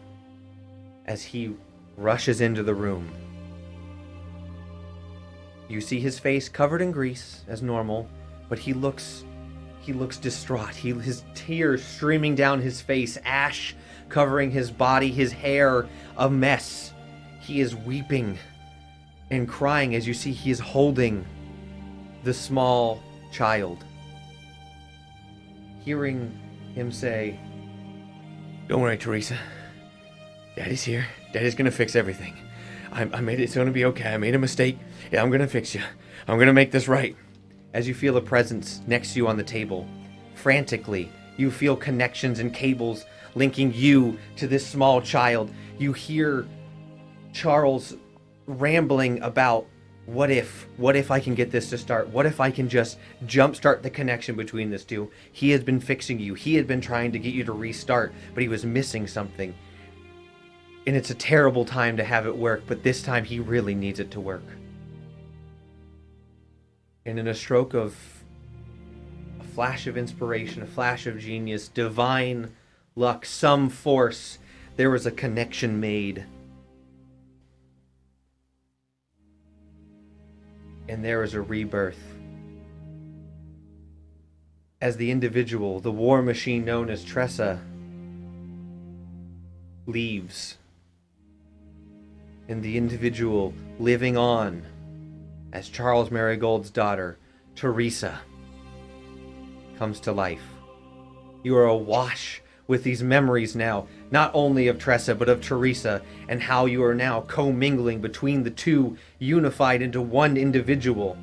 Speaker 1: as he rushes into the room. You see his face covered in grease as normal, but he looks distraught. His tears streaming down his face, ash covering his body, his hair a mess. He is weeping and crying as you see he is holding the small child. Hearing him say, "Don't worry, Teresa. Daddy's here. Daddy's gonna fix everything. I made it. It's gonna be okay. I made a mistake. Yeah, I'm gonna fix you. I'm gonna make this right." As you feel a presence next to you on the table, frantically, you feel connections and cables linking you to this small child. You hear Charles rambling about, what if I can get this to start? What if I can just jumpstart the connection between these two? He has been fixing you. He had been trying to get you to restart, but he was missing something. And it's a terrible time to have it work, but this time he really needs it to work. And in a stroke of a flash of inspiration, a flash of genius, divine luck, some force, there was a connection made. And there is a rebirth. As the individual, the war machine known as Tressa, leaves. And the individual living on as Charles Marigold's daughter, Teresa, comes to life. You are awash with these memories now, not only of Tressa, but of Teresa, and how you are now commingling between the two, unified into one individual.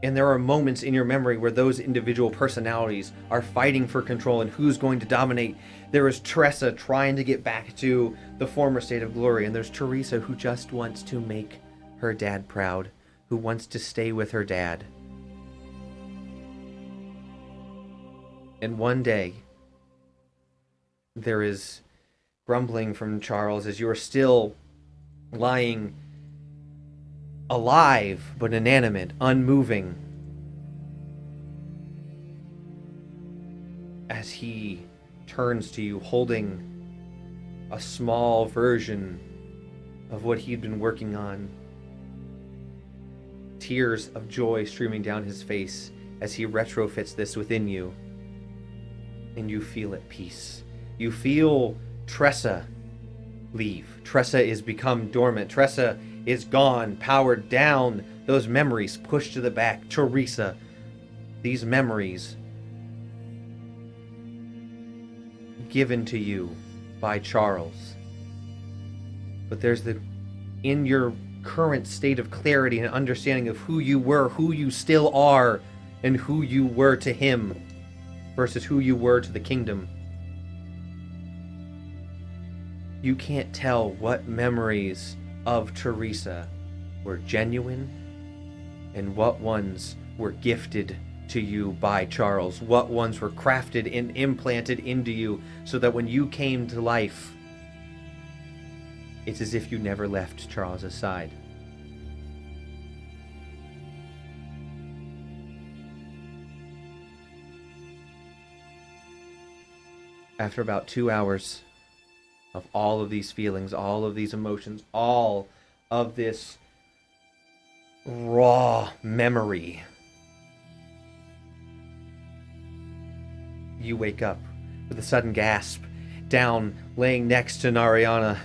Speaker 1: And there are moments in your memory where those individual personalities are fighting for control and who's going to dominate. There is Tressa trying to get back to the former state of glory, and there's Teresa who just wants to make her dad proud, who wants to stay with her dad. And one day, there is grumbling from Charles as you are still lying alive but inanimate, unmoving, as he turns to you holding a small version of what he'd been working on. Tears of joy streaming down his face as he retrofits this within you, and you feel at peace. You feel Tressa leave. Tressa is become dormant. Tressa is gone, powered down. Those memories pushed to the back. Teresa, these memories given to you by Charles. But there's in your current state of clarity and understanding of who you were, who you still are, and who you were to him versus who you were to the kingdom. You can't tell what memories of Teresa were genuine and what ones were gifted to you by Charles, what ones were crafted and implanted into you so that when you came to life, it's as if you never left Charles's side. After about 2 hours of all of these feelings, all of these emotions, all of this raw memory, you wake up with a sudden gasp, down, laying next to Nariana.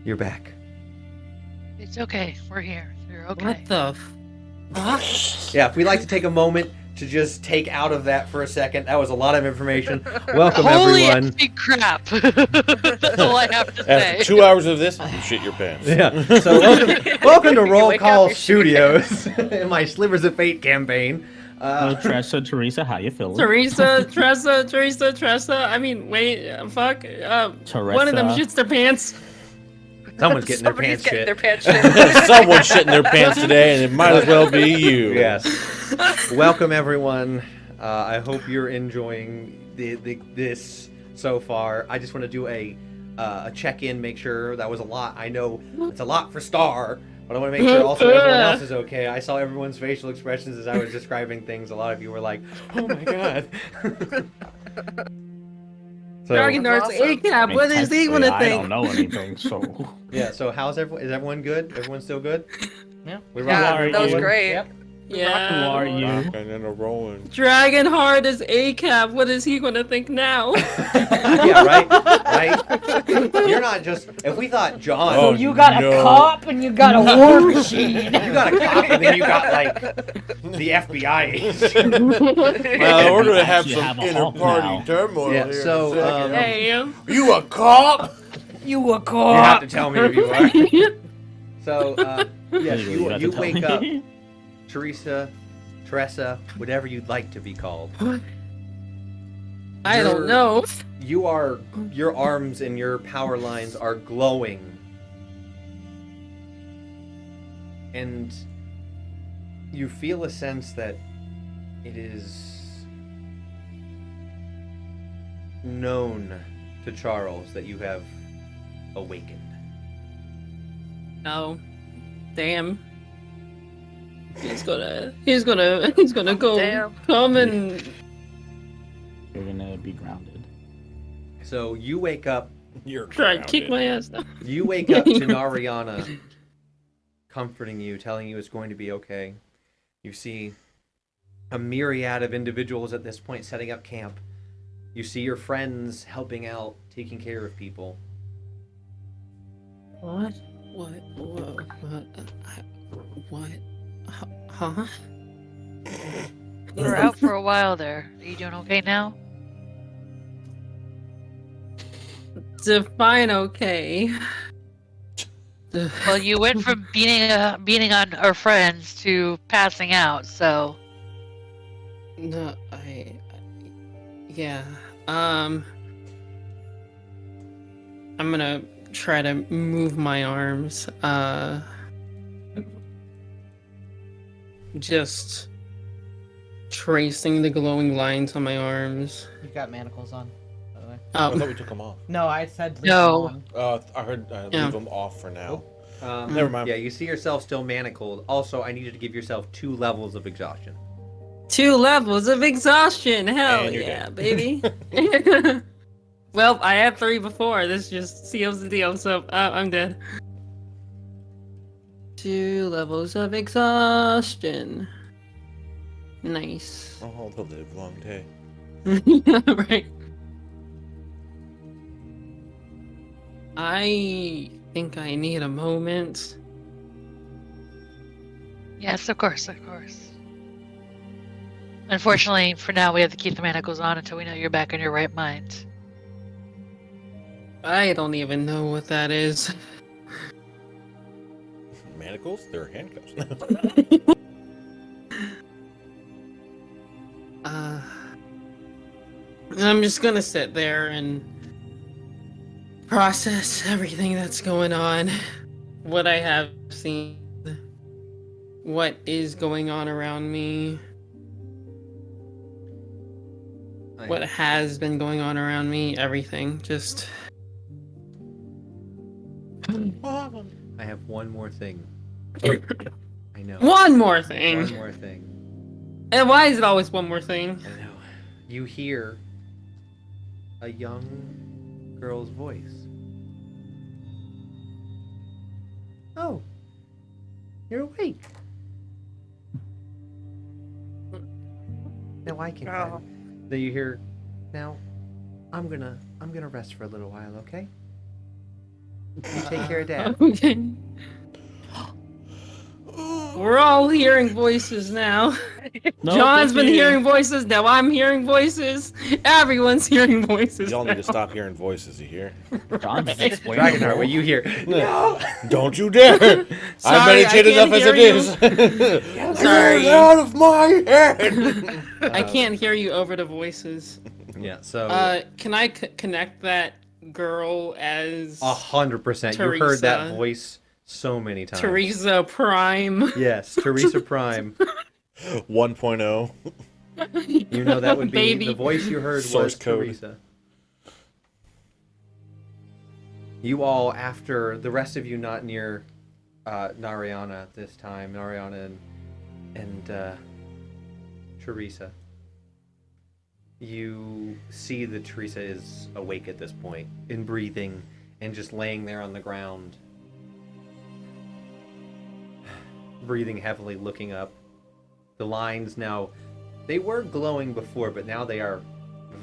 Speaker 1: You're back.
Speaker 6: It's okay. We're here. You're okay.
Speaker 3: What the fuck?
Speaker 1: Yeah, if we'd like to take a moment to just take out of that for a second. That was a lot of information. Welcome,
Speaker 6: Holy
Speaker 1: everyone.
Speaker 6: effing crap. That's all I have to say.
Speaker 2: After 2 hours of this, you shit your pants.
Speaker 1: Yeah. So welcome to Roll
Speaker 7: wake up,
Speaker 1: Call
Speaker 7: you're
Speaker 1: Studios in my Slivers of Fate campaign.
Speaker 5: Tressa, Teresa, how you feeling?
Speaker 3: Teresa, Tressa. I mean, wait, fuck. One of them
Speaker 5: Teresa.
Speaker 3: shits their pants.
Speaker 1: Someone's getting their
Speaker 7: Somebody's
Speaker 1: pants
Speaker 7: getting
Speaker 1: shit.
Speaker 7: their pants shit.
Speaker 2: Someone's shitting their pants today, and it might as well be you.
Speaker 1: Yes. Welcome, everyone. I hope you're enjoying this so far. I just want to do a check-in, make sure that was a lot. I know it's a lot for Star, but I want to make sure also everyone else is okay. I saw everyone's facial expressions as I was describing things. A lot of you were like, "Oh my god." So,
Speaker 3: Dragondar's
Speaker 7: Awesome.
Speaker 3: A-cap. What is he gonna
Speaker 5: I
Speaker 3: think?
Speaker 5: don't know anything, so...
Speaker 1: yeah. So how's everyone? Is everyone good? Everyone still good?
Speaker 4: Yeah.
Speaker 1: We
Speaker 7: Yeah,
Speaker 5: are
Speaker 7: that was
Speaker 5: you?
Speaker 7: great.
Speaker 4: Yep.
Speaker 3: Yeah.
Speaker 5: Who are you?
Speaker 2: And then a rolling.
Speaker 3: Dragonheart is A-cap. What is he gonna think now?
Speaker 1: Yeah. Right. You're not just. If we thought John.
Speaker 2: Oh,
Speaker 4: You got
Speaker 2: no.
Speaker 4: a cop and you got a war machine.
Speaker 1: You got a cop and then you got like the FBI.
Speaker 2: Well, we're gonna have
Speaker 5: Actually
Speaker 2: some
Speaker 5: have a
Speaker 2: inner
Speaker 5: Hulk
Speaker 2: party
Speaker 5: now.
Speaker 2: turmoil
Speaker 1: Yeah,
Speaker 2: here.
Speaker 1: so,
Speaker 2: in a second.
Speaker 3: Hey.
Speaker 2: You a cop?
Speaker 4: You a
Speaker 1: You have
Speaker 4: cop.
Speaker 1: to tell me if you are. So, yes,
Speaker 5: You have to
Speaker 1: you
Speaker 5: tell
Speaker 1: wake
Speaker 5: me.
Speaker 1: up, Teresa, Tressa, whatever you'd like to be called.
Speaker 3: I don't
Speaker 1: You're-
Speaker 3: know.
Speaker 1: You are, your arms and your power lines are glowing. And you feel a sense that it is known to Charles that you have awakened.
Speaker 3: No. Damn. He's gonna go
Speaker 7: Damn.
Speaker 3: come and
Speaker 5: You're gonna be grounded.
Speaker 1: So you wake up
Speaker 2: You're
Speaker 3: try and kick my ass down.
Speaker 1: You wake up to Nariana comforting you, telling you it's going to be okay. You see a myriad of individuals at this point setting up camp. You see your friends helping out, taking care of people.
Speaker 3: What? Huh?
Speaker 6: You were out for a while there. Are you doing okay now?
Speaker 3: Define okay.
Speaker 6: Well, you went from beating on our friends to passing out, so
Speaker 3: No, yeah. I'm gonna try to move my arms. Just tracing the glowing lines on my arms.
Speaker 4: You've got manacles on, by the way.
Speaker 2: I
Speaker 3: Oh,
Speaker 2: thought we took them off.
Speaker 4: No, I said leave
Speaker 6: No.
Speaker 4: them on.
Speaker 2: I heard
Speaker 3: Yeah.
Speaker 2: leave them off for now.
Speaker 1: Never
Speaker 2: mind.
Speaker 1: Yeah, you see yourself still manacled. Also, I need you to give yourself 2 levels of exhaustion.
Speaker 3: 2 levels of exhaustion. Hell
Speaker 2: And you're
Speaker 3: yeah,
Speaker 2: dead.
Speaker 3: baby. Well, I had 3 before. This just seals the deal. So I'm dead. 2 levels of exhaustion. Nice.
Speaker 2: Oh, the live long day.
Speaker 3: Right. I think I need a moment.
Speaker 6: yes, of course. Unfortunately, for now, we have to keep the manacles on until we know you're back in your right mind.
Speaker 3: I don't even know what that is.
Speaker 2: Manacles? They're handcuffs.
Speaker 3: I'm just gonna sit there and process everything that's going on. What I have seen. What is going on around me. What has been going on around me. Everything. Just...
Speaker 1: I have one more thing. I know.
Speaker 3: One more thing!
Speaker 1: One more thing.
Speaker 3: And why is it always one more thing?
Speaker 1: I know. You hear a young girl's voice. Oh, you're awake. Now I can.
Speaker 7: Oh.
Speaker 1: Then you hear, now, I'm gonna rest for a little while, okay? You take care of Dad.
Speaker 3: Okay. We're all hearing voices now.
Speaker 5: No,
Speaker 3: John's
Speaker 5: thank
Speaker 3: been
Speaker 5: you.
Speaker 3: hearing voices. Now I'm hearing voices. Everyone's hearing voices.
Speaker 2: Y'all need to
Speaker 3: now.
Speaker 2: stop hearing voices, you hear?
Speaker 5: John's explaining.
Speaker 1: Dragonheart, what you hear?
Speaker 2: No! Don't you dare!
Speaker 3: Sorry,
Speaker 2: I meditate
Speaker 3: I can't
Speaker 2: enough as it
Speaker 3: hear
Speaker 2: is.
Speaker 3: Sorry.
Speaker 2: Get out of my head!
Speaker 3: I can't hear you over the voices.
Speaker 1: Yeah, so
Speaker 3: Can I connect that girl as
Speaker 1: 100%. You heard that
Speaker 3: Teresa.
Speaker 1: voice so many times.
Speaker 3: Teresa Prime?
Speaker 1: Yes, Teresa Prime.
Speaker 2: 1.0.
Speaker 1: You know that would be
Speaker 3: Baby.
Speaker 1: the voice you heard
Speaker 2: Source
Speaker 1: was
Speaker 2: code.
Speaker 1: Teresa. You all, after the rest of you not near Nariana at this time, Nariana and Teresa, you see that Teresa is awake at this point, and breathing, and just laying there on the ground, breathing heavily, looking up. The lines now, they were glowing before, but now they are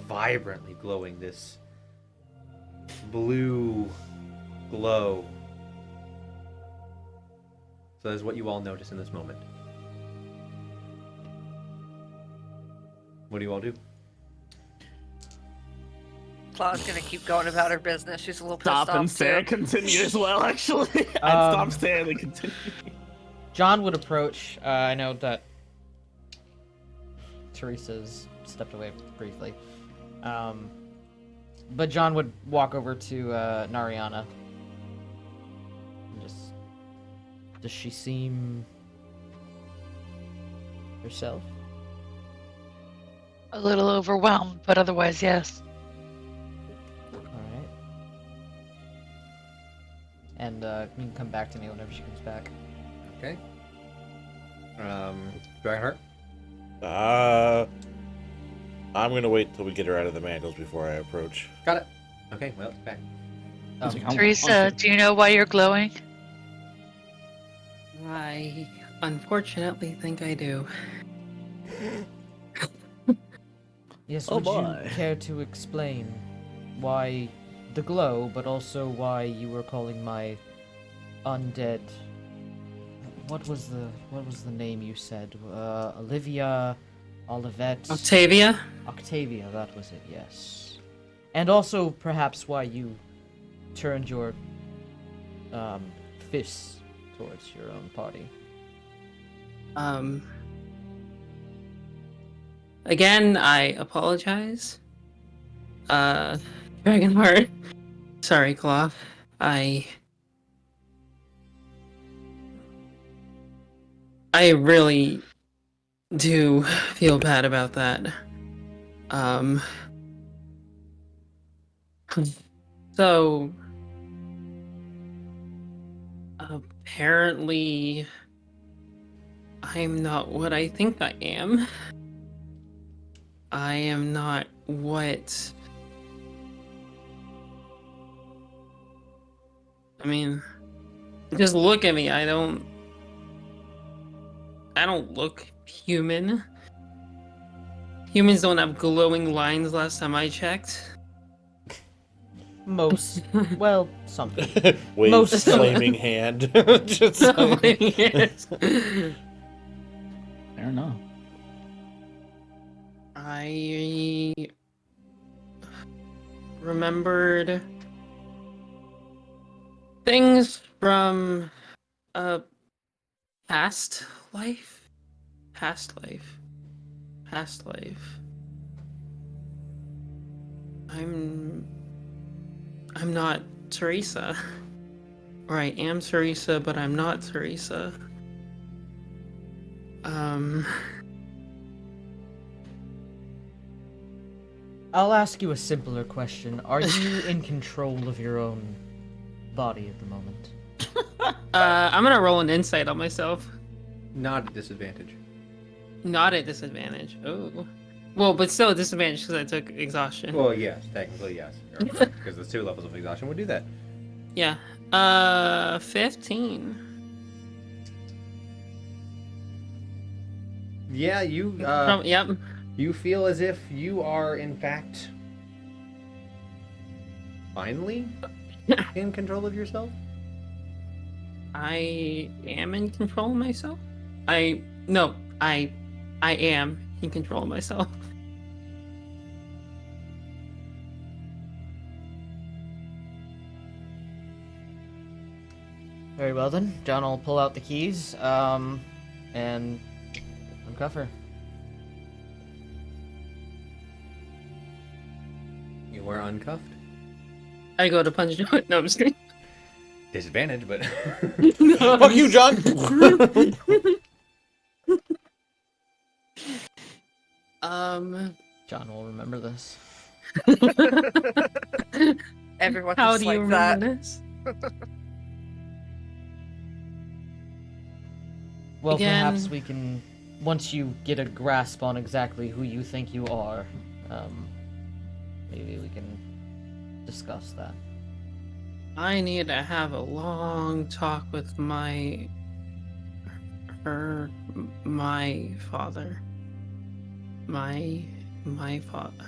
Speaker 1: vibrantly glowing, this blue glow. So that is what you all notice in this moment. What do you all do?
Speaker 7: Claw's gonna keep going about her business. She's a little pissed
Speaker 5: Stop
Speaker 7: off
Speaker 5: and stare,
Speaker 7: too.
Speaker 5: continue as well, actually. I'd stop
Speaker 4: Um,
Speaker 5: staring and continue.
Speaker 4: John would approach. I know that Teresa's stepped away briefly. But John would walk over to Nariana. And just... Does she seem... herself?
Speaker 6: A little overwhelmed, but otherwise, yes.
Speaker 4: Alright. And you can come back to me whenever she comes back.
Speaker 1: Okay. Dragonheart?
Speaker 2: I'm gonna wait till we get her out of the manacles before I approach.
Speaker 1: Got it. Okay, well, it's back.
Speaker 4: Oh.
Speaker 6: Teresa, do you know why you're glowing?
Speaker 3: I unfortunately think I do.
Speaker 4: Yes,
Speaker 5: Oh
Speaker 4: would
Speaker 5: boy.
Speaker 4: you care to explain why the glow, but also why you were calling my undead... What was the name you said? Olivia, Olivette...
Speaker 3: Octavia?
Speaker 4: Octavia, that was it, yes. And also, perhaps, why you turned your fists towards your own party.
Speaker 3: Again, I apologize. Dragonheart. Sorry, Claw. I really do feel bad about that. So apparently I'm not what I think I am. I am not what... I mean, just look at me. I don't look human. Humans don't have glowing lines last time I checked.
Speaker 4: Most, well, some.
Speaker 2: Waves
Speaker 4: Most-
Speaker 2: flaming hand. Just
Speaker 3: Yes.
Speaker 5: Fair enough.
Speaker 3: I remembered things from a past life. I'm not Teresa. Or I am Teresa, but I'm not Teresa.
Speaker 4: I'll ask you a simpler question. Are you in control of your own body at the moment?
Speaker 3: I'm gonna roll an insight on myself.
Speaker 1: Not at disadvantage.
Speaker 3: Not at disadvantage. Oh. Well, but still a disadvantage because I took exhaustion.
Speaker 1: Well, yes, technically yes, because the 2 levels of exhaustion would do that.
Speaker 3: Yeah. 15.
Speaker 1: Yeah, you
Speaker 3: Yep.
Speaker 1: you feel as if you are in fact finally in control of yourself.
Speaker 3: I am in control of myself. I am in control of myself.
Speaker 4: Very well then. John will pull out the keys, and uncuff her.
Speaker 1: You were uncuffed.
Speaker 3: I go to punch John. No, I'm just kidding.
Speaker 1: Disadvantage, but
Speaker 3: No,
Speaker 2: fuck you, John.
Speaker 4: John will remember this.
Speaker 7: Everyone
Speaker 3: How
Speaker 7: just
Speaker 3: do you
Speaker 7: like
Speaker 3: remember
Speaker 7: that.
Speaker 3: this?
Speaker 4: Well,
Speaker 3: Again-
Speaker 4: perhaps we can, once you get a grasp on exactly who you think you are, maybe we can discuss that.
Speaker 3: I need to have a long talk with my father.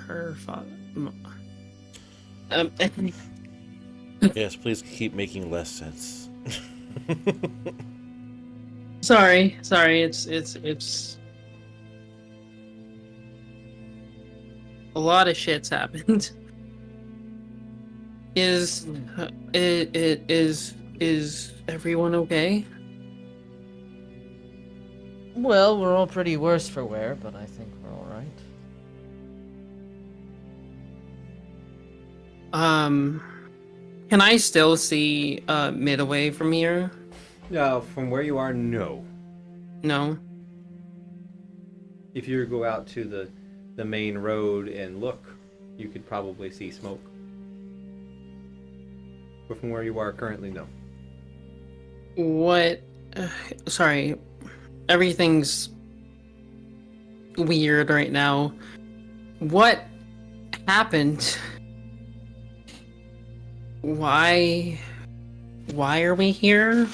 Speaker 3: Her father.
Speaker 2: Yes, please keep making less sense.
Speaker 3: Sorry. It's a lot of shit's happened. Is everyone okay?
Speaker 4: Well, we're all pretty worse for wear, but I think we're all right.
Speaker 3: Can I still see Midway from here?
Speaker 1: no, from where you are, no.
Speaker 3: No.
Speaker 1: If you go out to the main road and look, you could probably see smoke. But from where you are currently, no.
Speaker 3: What? Sorry. Everything's weird right now. What happened? Why are we here?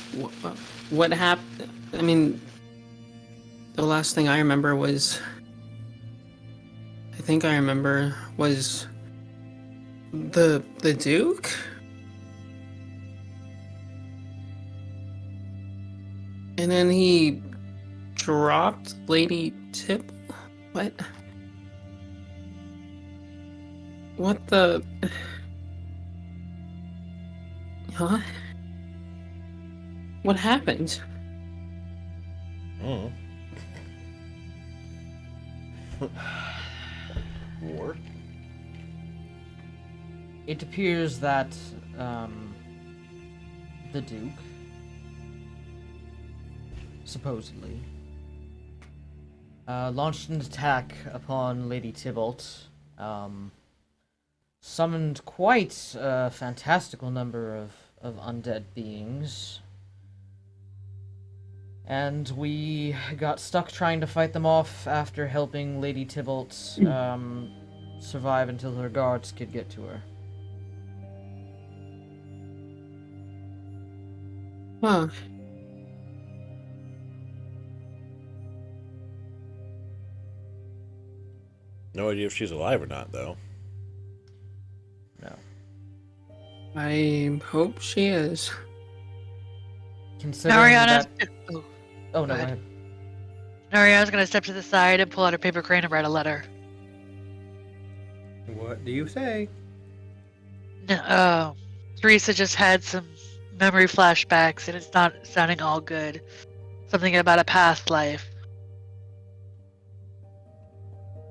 Speaker 3: What happened? I mean, the last thing I remember was... the Duke? And then he dropped Lady Tip? What? What the... Huh? What happened?
Speaker 2: Mm. War?
Speaker 4: It appears that the Duke, supposedly, launched an attack upon Lady Tybalt, summoned quite a fantastical number of undead beings, and we got stuck trying to fight them off after helping Lady Tybalt survive until her guards could get to her.
Speaker 3: Huh.
Speaker 2: No idea if she's alive or not, though.
Speaker 4: No.
Speaker 3: I hope she is.
Speaker 4: Considering
Speaker 6: Nariana's.
Speaker 4: that...
Speaker 6: Oh,
Speaker 4: Oh, no,
Speaker 6: go
Speaker 4: go
Speaker 6: ahead.
Speaker 4: ahead.
Speaker 6: Nariana's gonna step to the side and pull out her paper crane and write a letter.
Speaker 1: What do you say?
Speaker 6: No, Teresa just had some memory flashbacks and it's not sounding all good. Something about a past life.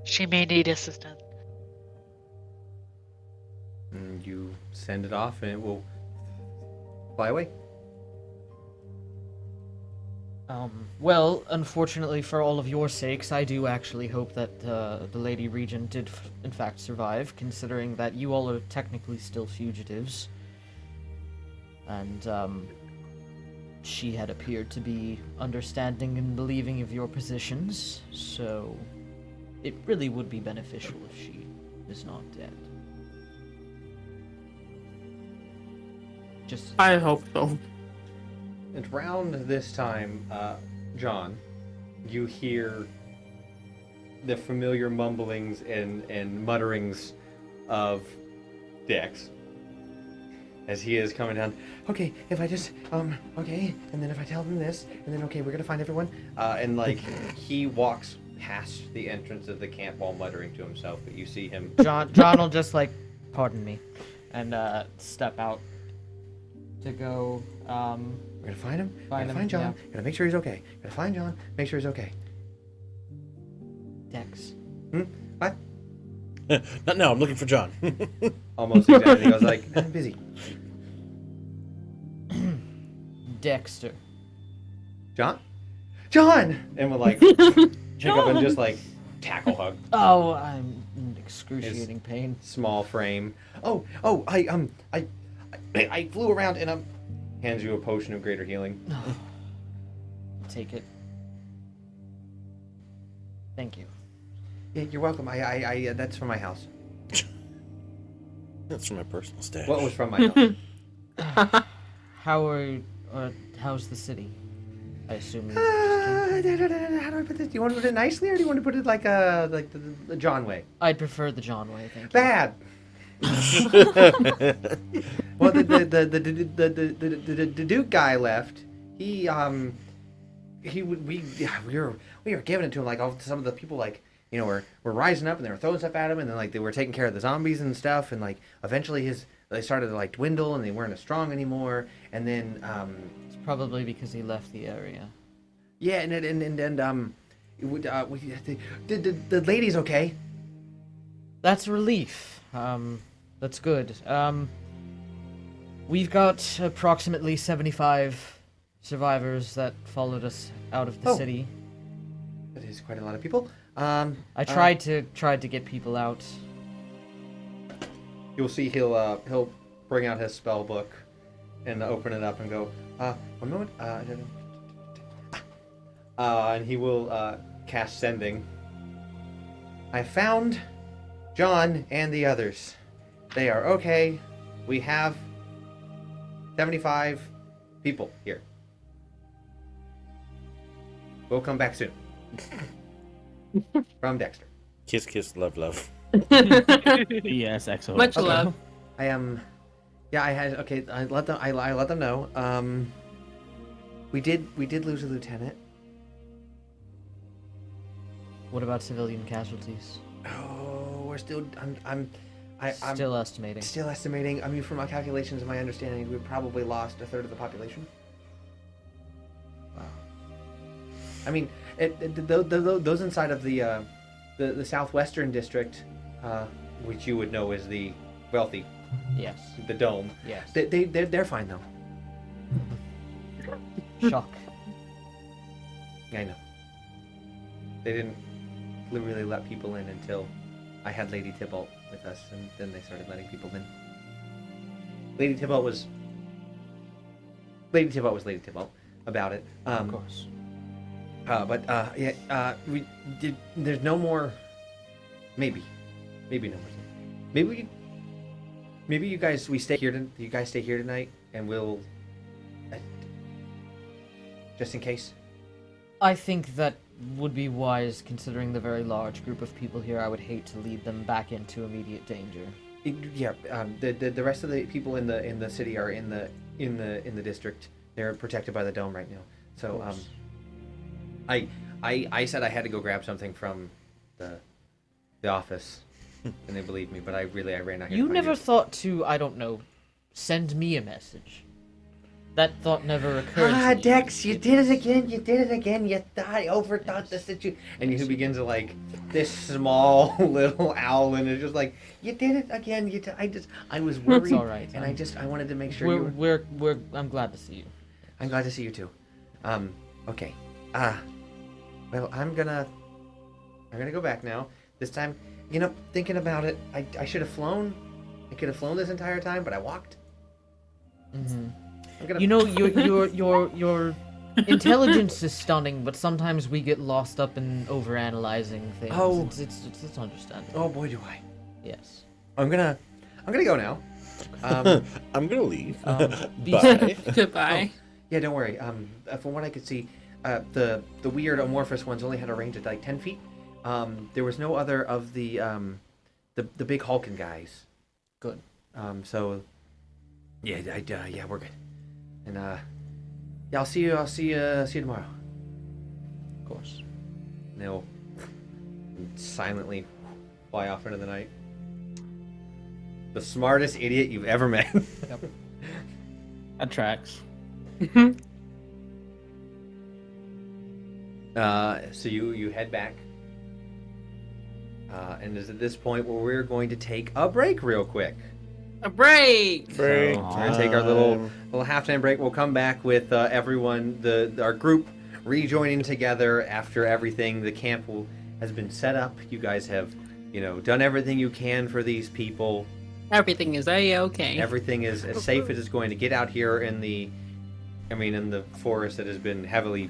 Speaker 6: She may need assistance.
Speaker 1: And you send it off, and it will fly away.
Speaker 4: Well, unfortunately for all of your sakes, I do actually hope that the Lady Regent did in fact survive, considering that you all are technically still fugitives. And, she had appeared to be understanding and believing of your positions, so it really would be beneficial if she is not dead. Just...
Speaker 3: I hope so.
Speaker 1: And around this time, John, you hear the familiar mumblings and mutterings of Dex as he is coming down. Okay, if I just, okay, and then if I tell them this, and then, okay, we're gonna find everyone. And, like, he walks past the entrance of the camp while muttering to himself, but you see him.
Speaker 4: John will just, like, pardon me, and, step out to go,
Speaker 1: We're gonna find him.
Speaker 4: Find
Speaker 1: We're gonna
Speaker 4: him,
Speaker 1: find John.
Speaker 4: yeah.
Speaker 1: Gonna make sure he's okay. Gonna find John. Make sure he's okay.
Speaker 4: Dex.
Speaker 1: What?
Speaker 2: Not now. I'm looking for John.
Speaker 1: Almost exactly. I was like, I'm busy.
Speaker 4: Dexter.
Speaker 1: John? John! And we'll like pick up and just like tackle hug.
Speaker 4: Oh, I'm in excruciating pain.
Speaker 1: Small frame. I flew around and hands you a potion of greater healing.
Speaker 4: Take it. Thank you.
Speaker 1: Yeah, you're welcome. I that's from my house.
Speaker 2: That's from my personal stash.
Speaker 1: What was from my house?
Speaker 4: How's the city? I assume you
Speaker 1: How do I put this? Do you want to put it nicely, or do you want to put it like the John way?
Speaker 4: I'd prefer the John way, thank you.
Speaker 1: Bad. Well, the Duke guy left. We were giving it to him, like all some of the people, like, you know, were rising up and they were throwing stuff at him, and then like they were taking care of the zombies and stuff, and like eventually they started to like dwindle and they weren't as strong anymore, and then
Speaker 4: It's probably because he left the area.
Speaker 1: yeah, and the lady's okay.
Speaker 4: That's a relief. That's good. We've got approximately 75 survivors that followed us out of the
Speaker 1: Oh.
Speaker 4: city.
Speaker 1: That is quite a lot of people.
Speaker 4: I tried to get people out.
Speaker 1: You'll see he'll bring out his spell book and open it up and go, 1 moment. And he will cast Sending. I found John and the others. They are okay. We have 75 people here. We'll come back soon. From Dexter.
Speaker 2: Kiss, kiss, love, love.
Speaker 5: Yes, excellent.
Speaker 3: Much
Speaker 1: Okay.
Speaker 3: love.
Speaker 1: I am. Yeah, I had. Okay, I let them know. We did lose a lieutenant.
Speaker 4: What about civilian casualties?
Speaker 1: Oh, we're still. I'm
Speaker 4: Still estimating.
Speaker 1: still estimating. I mean, from my calculations and my understanding, we probably lost a third of the population. I mean, those inside of the southwestern district, which you would know as the wealthy,
Speaker 4: Yes.
Speaker 1: the dome.
Speaker 4: Yes.
Speaker 1: They're fine though.
Speaker 4: Shock.
Speaker 1: I know. They didn't really let people in until I had Lady Tybalt with us, and then they started letting people in. Lady Tybalt was Lady Tybalt about it.
Speaker 4: Of course.
Speaker 1: We did. There's no more. Maybe no more. Maybe you guys stay here. You guys stay here tonight, and we'll just in case.
Speaker 4: I think that would be wise, considering the very large group of people here. I would hate to lead them back into immediate danger.
Speaker 1: The rest of the people in the city are in the district. They're protected by the dome right now. So I said I had to go grab something from the office, and they believed me. But I ran out here.
Speaker 4: You
Speaker 1: to find
Speaker 4: never thought to, I don't know, send me a message. That thought never occurred to me.
Speaker 1: Dex, you did it again. You overthought the situation. And he begins to like this small little owl, and it's just like, you did it again. I was worried.
Speaker 4: It's all right.
Speaker 1: And I wanted to make sure you
Speaker 4: were. I'm glad to see you.
Speaker 1: I'm glad to see you too. Okay. Well, I'm gonna go back now. This time, thinking about it, I should have flown. I could have flown this entire time, but I walked.
Speaker 4: Mm-hmm. Your intelligence is stunning, but sometimes we get lost up in overanalyzing things.
Speaker 1: Oh.
Speaker 4: It's understandable.
Speaker 1: Oh boy, do I.
Speaker 4: Yes.
Speaker 1: I'm gonna go now.
Speaker 2: I'm gonna leave.
Speaker 4: Be
Speaker 2: Bye.
Speaker 3: Goodbye.
Speaker 1: Yeah, don't worry. From what I could see, the weird amorphous ones only had a range of like 10 feet. There was no other of the big hulking guys.
Speaker 4: Good.
Speaker 1: So yeah, we're good. And I'll see you tomorrow.
Speaker 4: Of course.
Speaker 1: And they'll silently fly off into the night. The smartest idiot you've ever met.
Speaker 4: Yep.
Speaker 5: That tracks.
Speaker 1: So you head back. And it's at this point where we're going to take a break real quick.
Speaker 3: A break.
Speaker 1: So we're gonna take our little halftime break. We'll come back with everyone, our group, rejoining together after everything. The camp has been set up. You guys have, done everything you can for these people.
Speaker 3: Everything is okay.
Speaker 1: Everything is as safe as it's going to get out here in the forest that has been heavily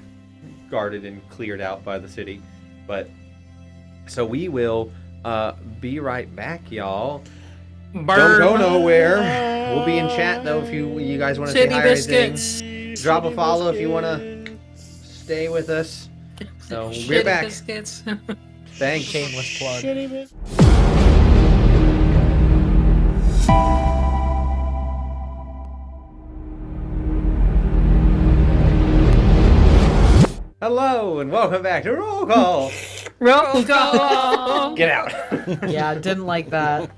Speaker 1: guarded and cleared out by the city. But so we will be right back, y'all. Don't go nowhere. We'll be in chat though if you guys want to say hi or anything. Drop a follow if you want to stay with us. So we'll be back.
Speaker 3: Biscuits.
Speaker 1: Thanks.
Speaker 4: Shameless plug.
Speaker 1: Hello and welcome back to Roll Call.
Speaker 3: Roll call.
Speaker 1: Get out.
Speaker 4: Yeah, didn't like that.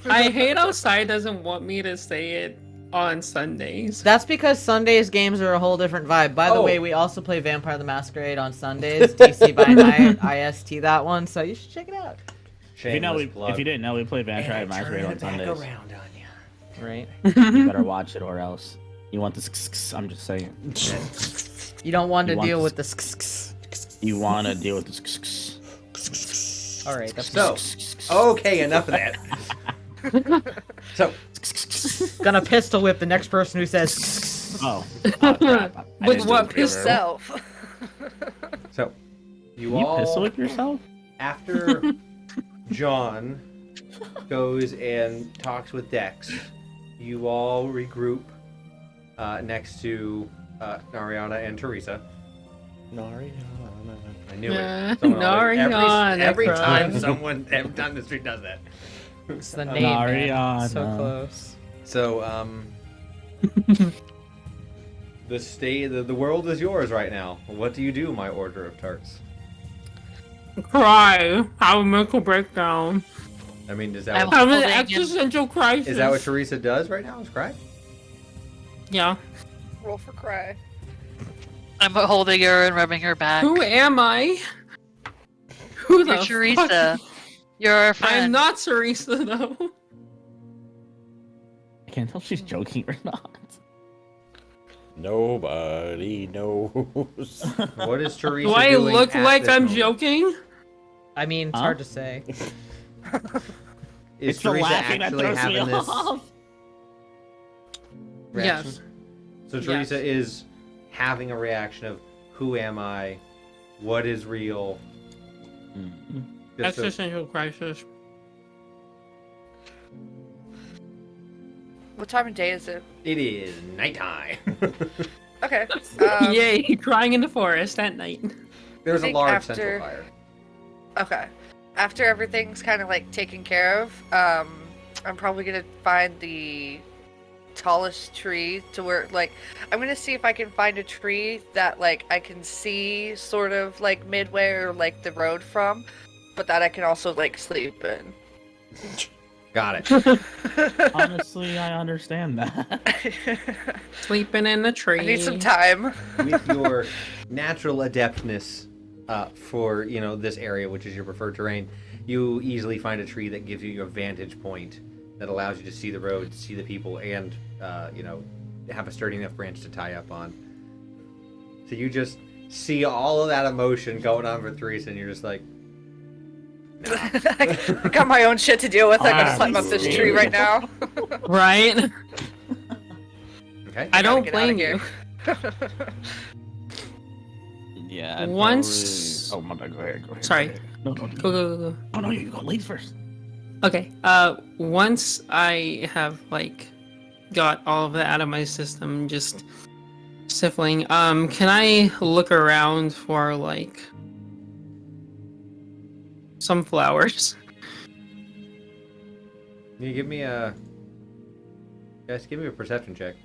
Speaker 3: I hate how Sai doesn't want me to say it on Sundays.
Speaker 4: That's because Sundays games are a whole different vibe. By the
Speaker 1: Oh.
Speaker 4: way, we also play Vampire the Masquerade on Sundays. DC by Night, IST that one, so you should check it out.
Speaker 5: If you didn't know, we play Vampire the Masquerade on Sundays.
Speaker 1: Around on you.
Speaker 4: Right?
Speaker 5: You better watch it or else. You want this? I'm just saying.
Speaker 4: You don't want to
Speaker 5: You want
Speaker 4: deal
Speaker 5: this-
Speaker 4: with the
Speaker 5: You want to deal with this?
Speaker 4: Alright, that's
Speaker 1: So, okay, enough of that. So,
Speaker 4: gonna pistol whip the next person who says
Speaker 5: Oh.
Speaker 3: With what pistol?
Speaker 7: Yourself.
Speaker 1: so you
Speaker 5: You
Speaker 1: all
Speaker 5: pistol whip yourself?
Speaker 1: after John goes and talks with Dex, you all regroup next to Nariana and Teresa. I knew it. Someone always-
Speaker 3: Nariana,
Speaker 1: every time
Speaker 3: crap.
Speaker 1: every time the street does that.
Speaker 4: it's the name. Man.
Speaker 5: Nariana.
Speaker 4: So close.
Speaker 1: So the world is yours right now. What do you do, my order of tarts?
Speaker 3: Cry. Have a mental breakdown.
Speaker 1: I mean, is
Speaker 6: I
Speaker 1: that
Speaker 6: will-
Speaker 3: Have an
Speaker 6: Hold on,
Speaker 3: existential crisis.
Speaker 1: is that what Teresa does right now? Is cry?
Speaker 3: Yeah.
Speaker 7: Roll for cry.
Speaker 6: I'm holding her and rubbing her back.
Speaker 3: Who am I? Who
Speaker 6: You're
Speaker 3: the fuck?
Speaker 6: Teresa. You're our friend.
Speaker 3: I'm not Teresa though.
Speaker 5: I can't tell if she's joking or not.
Speaker 2: Nobody knows.
Speaker 1: What is Teresa
Speaker 3: Do I
Speaker 1: doing
Speaker 3: look
Speaker 1: at
Speaker 3: like
Speaker 1: this
Speaker 3: I'm
Speaker 1: moment?
Speaker 3: joking?
Speaker 4: I mean, it's
Speaker 5: Huh?
Speaker 4: hard to say.
Speaker 1: Is
Speaker 5: It's the
Speaker 1: Teresa
Speaker 5: laughing that
Speaker 1: actually
Speaker 5: throws me
Speaker 1: having this
Speaker 5: off.
Speaker 1: reaction?
Speaker 3: Yes.
Speaker 1: So Teresa is having a reaction of who am I? What is real?
Speaker 5: Mm.
Speaker 1: Just so-
Speaker 3: Existential crisis.
Speaker 7: What time of day is it?
Speaker 1: It is nighttime.
Speaker 7: Okay.
Speaker 3: Yay, crying in the forest at night.
Speaker 1: There's a
Speaker 7: think
Speaker 1: large
Speaker 7: after-
Speaker 1: central fire.
Speaker 7: Okay. After everything's kind of like taken care of, I'm probably gonna find the tallest tree to where, like, I'm gonna see if I can find a tree that, like, I can see sort of like midway or like the road from, but that I can also like sleep in.
Speaker 1: Got it.
Speaker 5: Honestly, I understand that.
Speaker 3: Sleeping in the tree.
Speaker 7: I need some time.
Speaker 1: With your natural adeptness for this area, which is your preferred terrain, you easily find a tree that gives you a vantage point that allows you to see the road, see the people, and have a sturdy enough branch to tie up on. So you just see all of that emotion going on for Teresa, and you're just like,
Speaker 7: I got my own shit to deal with. I gotta climb up this tree right now.
Speaker 3: Right?
Speaker 1: okay.
Speaker 3: I don't
Speaker 7: get outta
Speaker 3: blame
Speaker 7: here.
Speaker 3: you.
Speaker 5: Yeah. I'd
Speaker 3: Once-
Speaker 5: probably- Oh my bad. Go ahead. Go ahead.
Speaker 3: Sorry.
Speaker 5: Go ahead. No.
Speaker 3: Go.
Speaker 5: Oh no, you go. Ladies first.
Speaker 3: Okay. Once I have like got all of that out of my system, just sniffling. Can I look around for like some flowers?
Speaker 1: Can you give me a perception check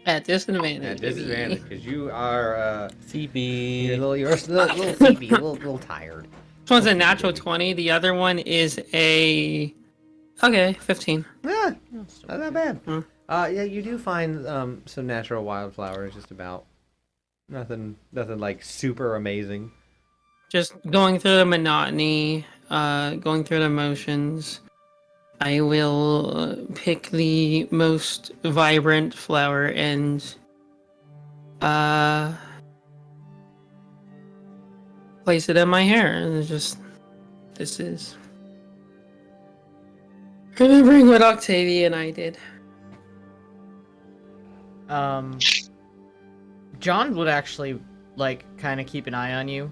Speaker 3: At disadvantage.
Speaker 1: at disadvantage because you are
Speaker 2: CB.
Speaker 1: you're a little sleepy, a little tired.
Speaker 3: This one's a natural 20. The other one is a 15.
Speaker 1: Yeah, not bad.
Speaker 3: Hmm.
Speaker 1: Yeah, you do find some natural wildflowers, just about. Nothing like super amazing.
Speaker 3: Just going through the monotony, going through the motions. I will pick the most vibrant flower and place it in my hair. And it's just, this is remembering what Octavia and I did.
Speaker 4: John would actually like kind of keep an eye on you.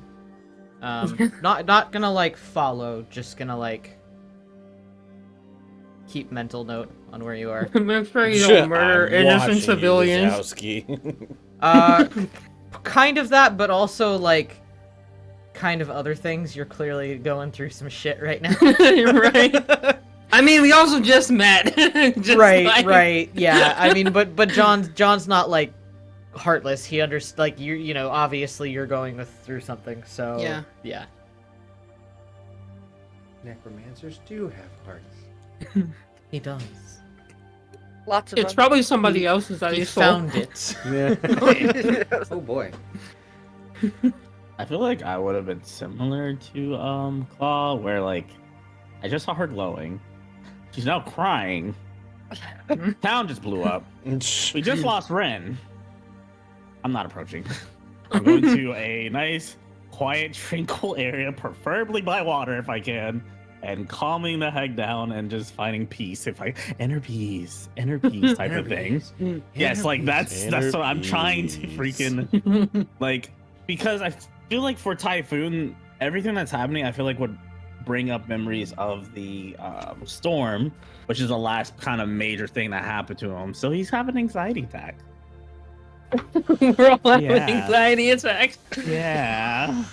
Speaker 4: Not gonna like follow, just gonna like keep mental note on where you are.
Speaker 3: Make sure you don't murder innocent civilians.
Speaker 4: Kind of that, but also like kind of other things. You're clearly going through some shit right now.
Speaker 3: Right. I mean, we also just met. Just
Speaker 4: right. Yeah. I mean, but John's not like heartless. He like you know, obviously you're going through something. So yeah.
Speaker 1: Necromancers do have hearts.
Speaker 4: He does.
Speaker 7: Lots of
Speaker 3: It's
Speaker 7: them.
Speaker 3: probably somebody else's that
Speaker 4: He
Speaker 3: he stole.
Speaker 4: found it.
Speaker 1: Yeah. Oh boy.
Speaker 5: I feel like I would have been similar to Claw, where like I just saw her glowing. She's now crying. Town just blew up. We just lost Ren. I'm not approaching. I'm going to a nice, quiet, tranquil area, preferably by water if I can, and calming the heck down and just finding peace. Inner peace type of thing. Yes, like that's what I'm trying to freaking like, because I feel like for Typhoon, everything that's happening, I feel like would bring up memories of the storm, which is the last kind of major thing that happened to him. So he's having an anxiety attack.
Speaker 3: We're all having
Speaker 5: Yeah.
Speaker 3: anxiety attacks.
Speaker 5: Yeah.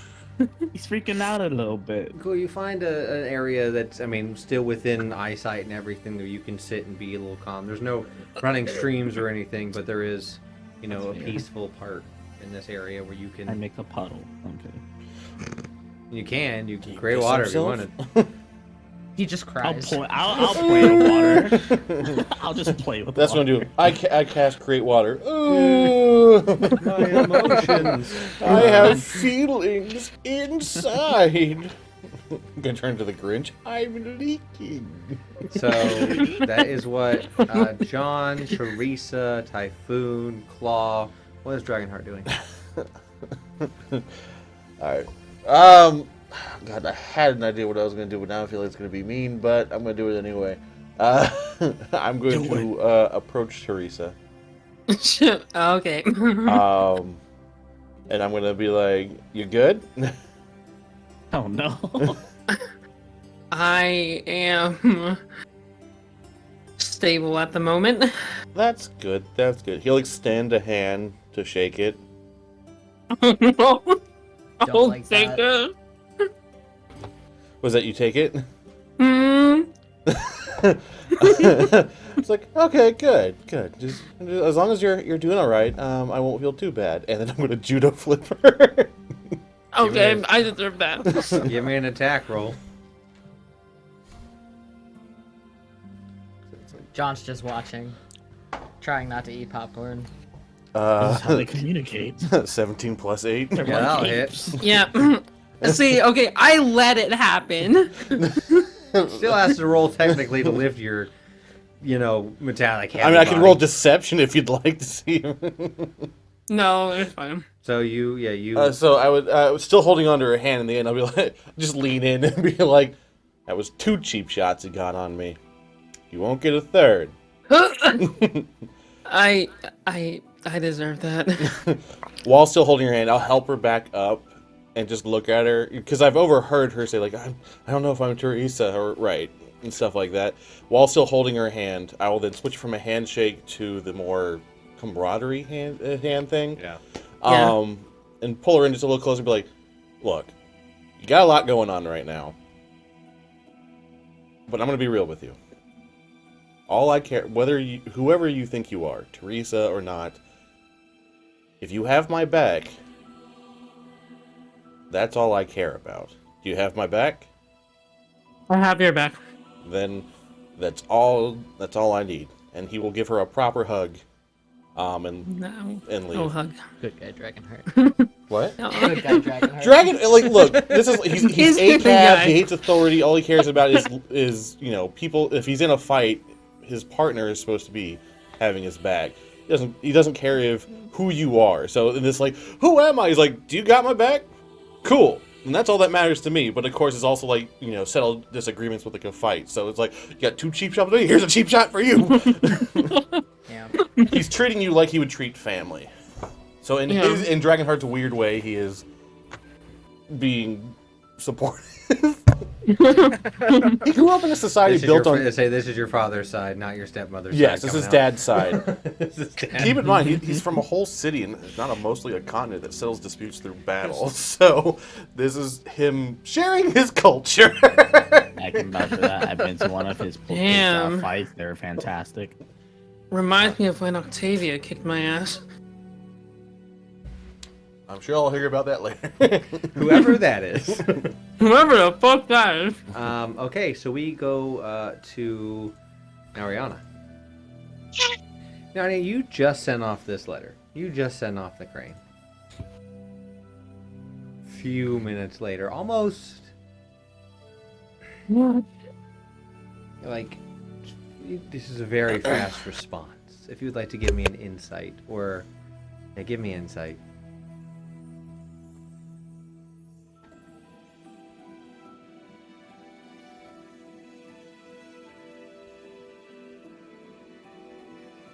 Speaker 5: He's freaking out a little bit.
Speaker 1: Cool. You find an area that's, I mean, still within eyesight and everything, where you can sit and be a little calm. There's no running streams or anything, but there is, a peaceful part in this area where you
Speaker 5: I
Speaker 1: can.
Speaker 5: make a puddle. Okay.
Speaker 1: You can
Speaker 2: He
Speaker 1: create
Speaker 2: piss
Speaker 1: water if you
Speaker 2: himself?
Speaker 1: wanted.
Speaker 4: He just cries.
Speaker 5: I'll play with water. I'll just play with
Speaker 2: That's what
Speaker 5: water.
Speaker 2: I'm doing. I cast create water. Ooh,
Speaker 1: My emotions.
Speaker 2: I have feelings inside. I'm gonna turn to the Grinch. I'm leaking.
Speaker 1: So that is what John, Teresa, Typhoon, Claw. What is Dragonheart doing?
Speaker 2: Alright. God, I had an idea what I was gonna do, but now I feel like it's gonna be mean, but I'm gonna do it anyway. I'm going to approach Teresa.
Speaker 3: Okay.
Speaker 2: And I'm gonna be like, "You good?"
Speaker 5: Oh no.
Speaker 3: I am stable at the moment.
Speaker 2: That's good. That's good. He'll extend a hand to shake it.
Speaker 3: No. I'll
Speaker 4: like
Speaker 3: take
Speaker 4: that.
Speaker 3: it.
Speaker 2: Was that you take it?
Speaker 3: Hmm.
Speaker 2: It's like, okay, good. Just as long as you're doing all right, I won't feel too bad. And then I'm gonna judo flip her.
Speaker 3: Okay, I deserve that.
Speaker 1: Give me an attack roll.
Speaker 4: John's just watching, trying not to eat popcorn.
Speaker 5: This is how they communicate.
Speaker 2: 17 plus 8.
Speaker 5: They're
Speaker 1: Yeah,
Speaker 5: like
Speaker 1: that'll
Speaker 5: apes.
Speaker 1: hit.
Speaker 3: Yeah. See, okay, I let it happen.
Speaker 1: Still has to roll technically to lift your, metallic heavy
Speaker 2: I mean, I can
Speaker 1: body.
Speaker 2: roll deception if you'd like to see him.
Speaker 3: No, it's fine.
Speaker 1: So you.
Speaker 2: So I was still holding onto her hand in the end. I'll be like, just lean in and be like, "That was 2 cheap shots you got on me. You won't get a third."
Speaker 3: I deserve that.
Speaker 2: While still holding her hand, I'll help her back up and just look at her because I've overheard her say like, I don't know if I'm Teresa or right and stuff like that." While still holding her hand, I will then switch from a handshake to the more camaraderie hand thing.
Speaker 1: Yeah.
Speaker 2: And pull her in just a little closer and be like, "Look, you got a lot going on right now, but I'm gonna be real with you. All I care, whoever you think you are, Teresa or not, if you have my back, that's all I care about. Do you have my back?
Speaker 3: I have your back.
Speaker 2: Then that's all I need." And he will give her a proper hug, and
Speaker 3: No.
Speaker 2: leave.
Speaker 3: Oh, hug.
Speaker 4: Good guy, Dragonheart.
Speaker 2: What?
Speaker 4: Good guy, Dragonheart.
Speaker 2: Dragon, like, look, this is he's
Speaker 3: He's
Speaker 2: a
Speaker 3: the
Speaker 2: cab.
Speaker 3: guy.
Speaker 2: He hates authority. All he cares about is people. If he's in a fight, his partner is supposed to be having his back. He doesn't care if who you are. So in this, like, who am I? He's like, do you got my back? Cool. And that's all that matters to me. But of course, it's also like, settled disagreements with like a fight. So it's like, you got 2 cheap shots. Here's a cheap shot for you.
Speaker 4: Yeah.
Speaker 2: He's treating you like he would treat family. So in Dragonheart's weird way, he is being supportive. He grew up in a society built on.
Speaker 1: Say this is your father's side, not your stepmother's side.
Speaker 2: Yes, this is
Speaker 1: coming out.
Speaker 2: Dad's side.
Speaker 1: This is dad.
Speaker 2: Keep in mind, he's from a whole city and not mostly a continent that settles disputes through battle. So this is him sharing his culture.
Speaker 5: I can vouch for that. I've been to one of his
Speaker 3: Damn.
Speaker 5: fights. They're fantastic.
Speaker 3: Reminds me of when Octavia kicked my ass.
Speaker 2: I'm sure I'll hear about that later.
Speaker 1: Whoever that is.
Speaker 3: Whoever the fuck that is.
Speaker 1: Okay, so we go to Ariana. Now, you just sent off this letter. You just sent off the crane. Few minutes later, almost.
Speaker 3: What?
Speaker 1: Like, this is a very fast response. If you would like to give me an insight, or give me insight.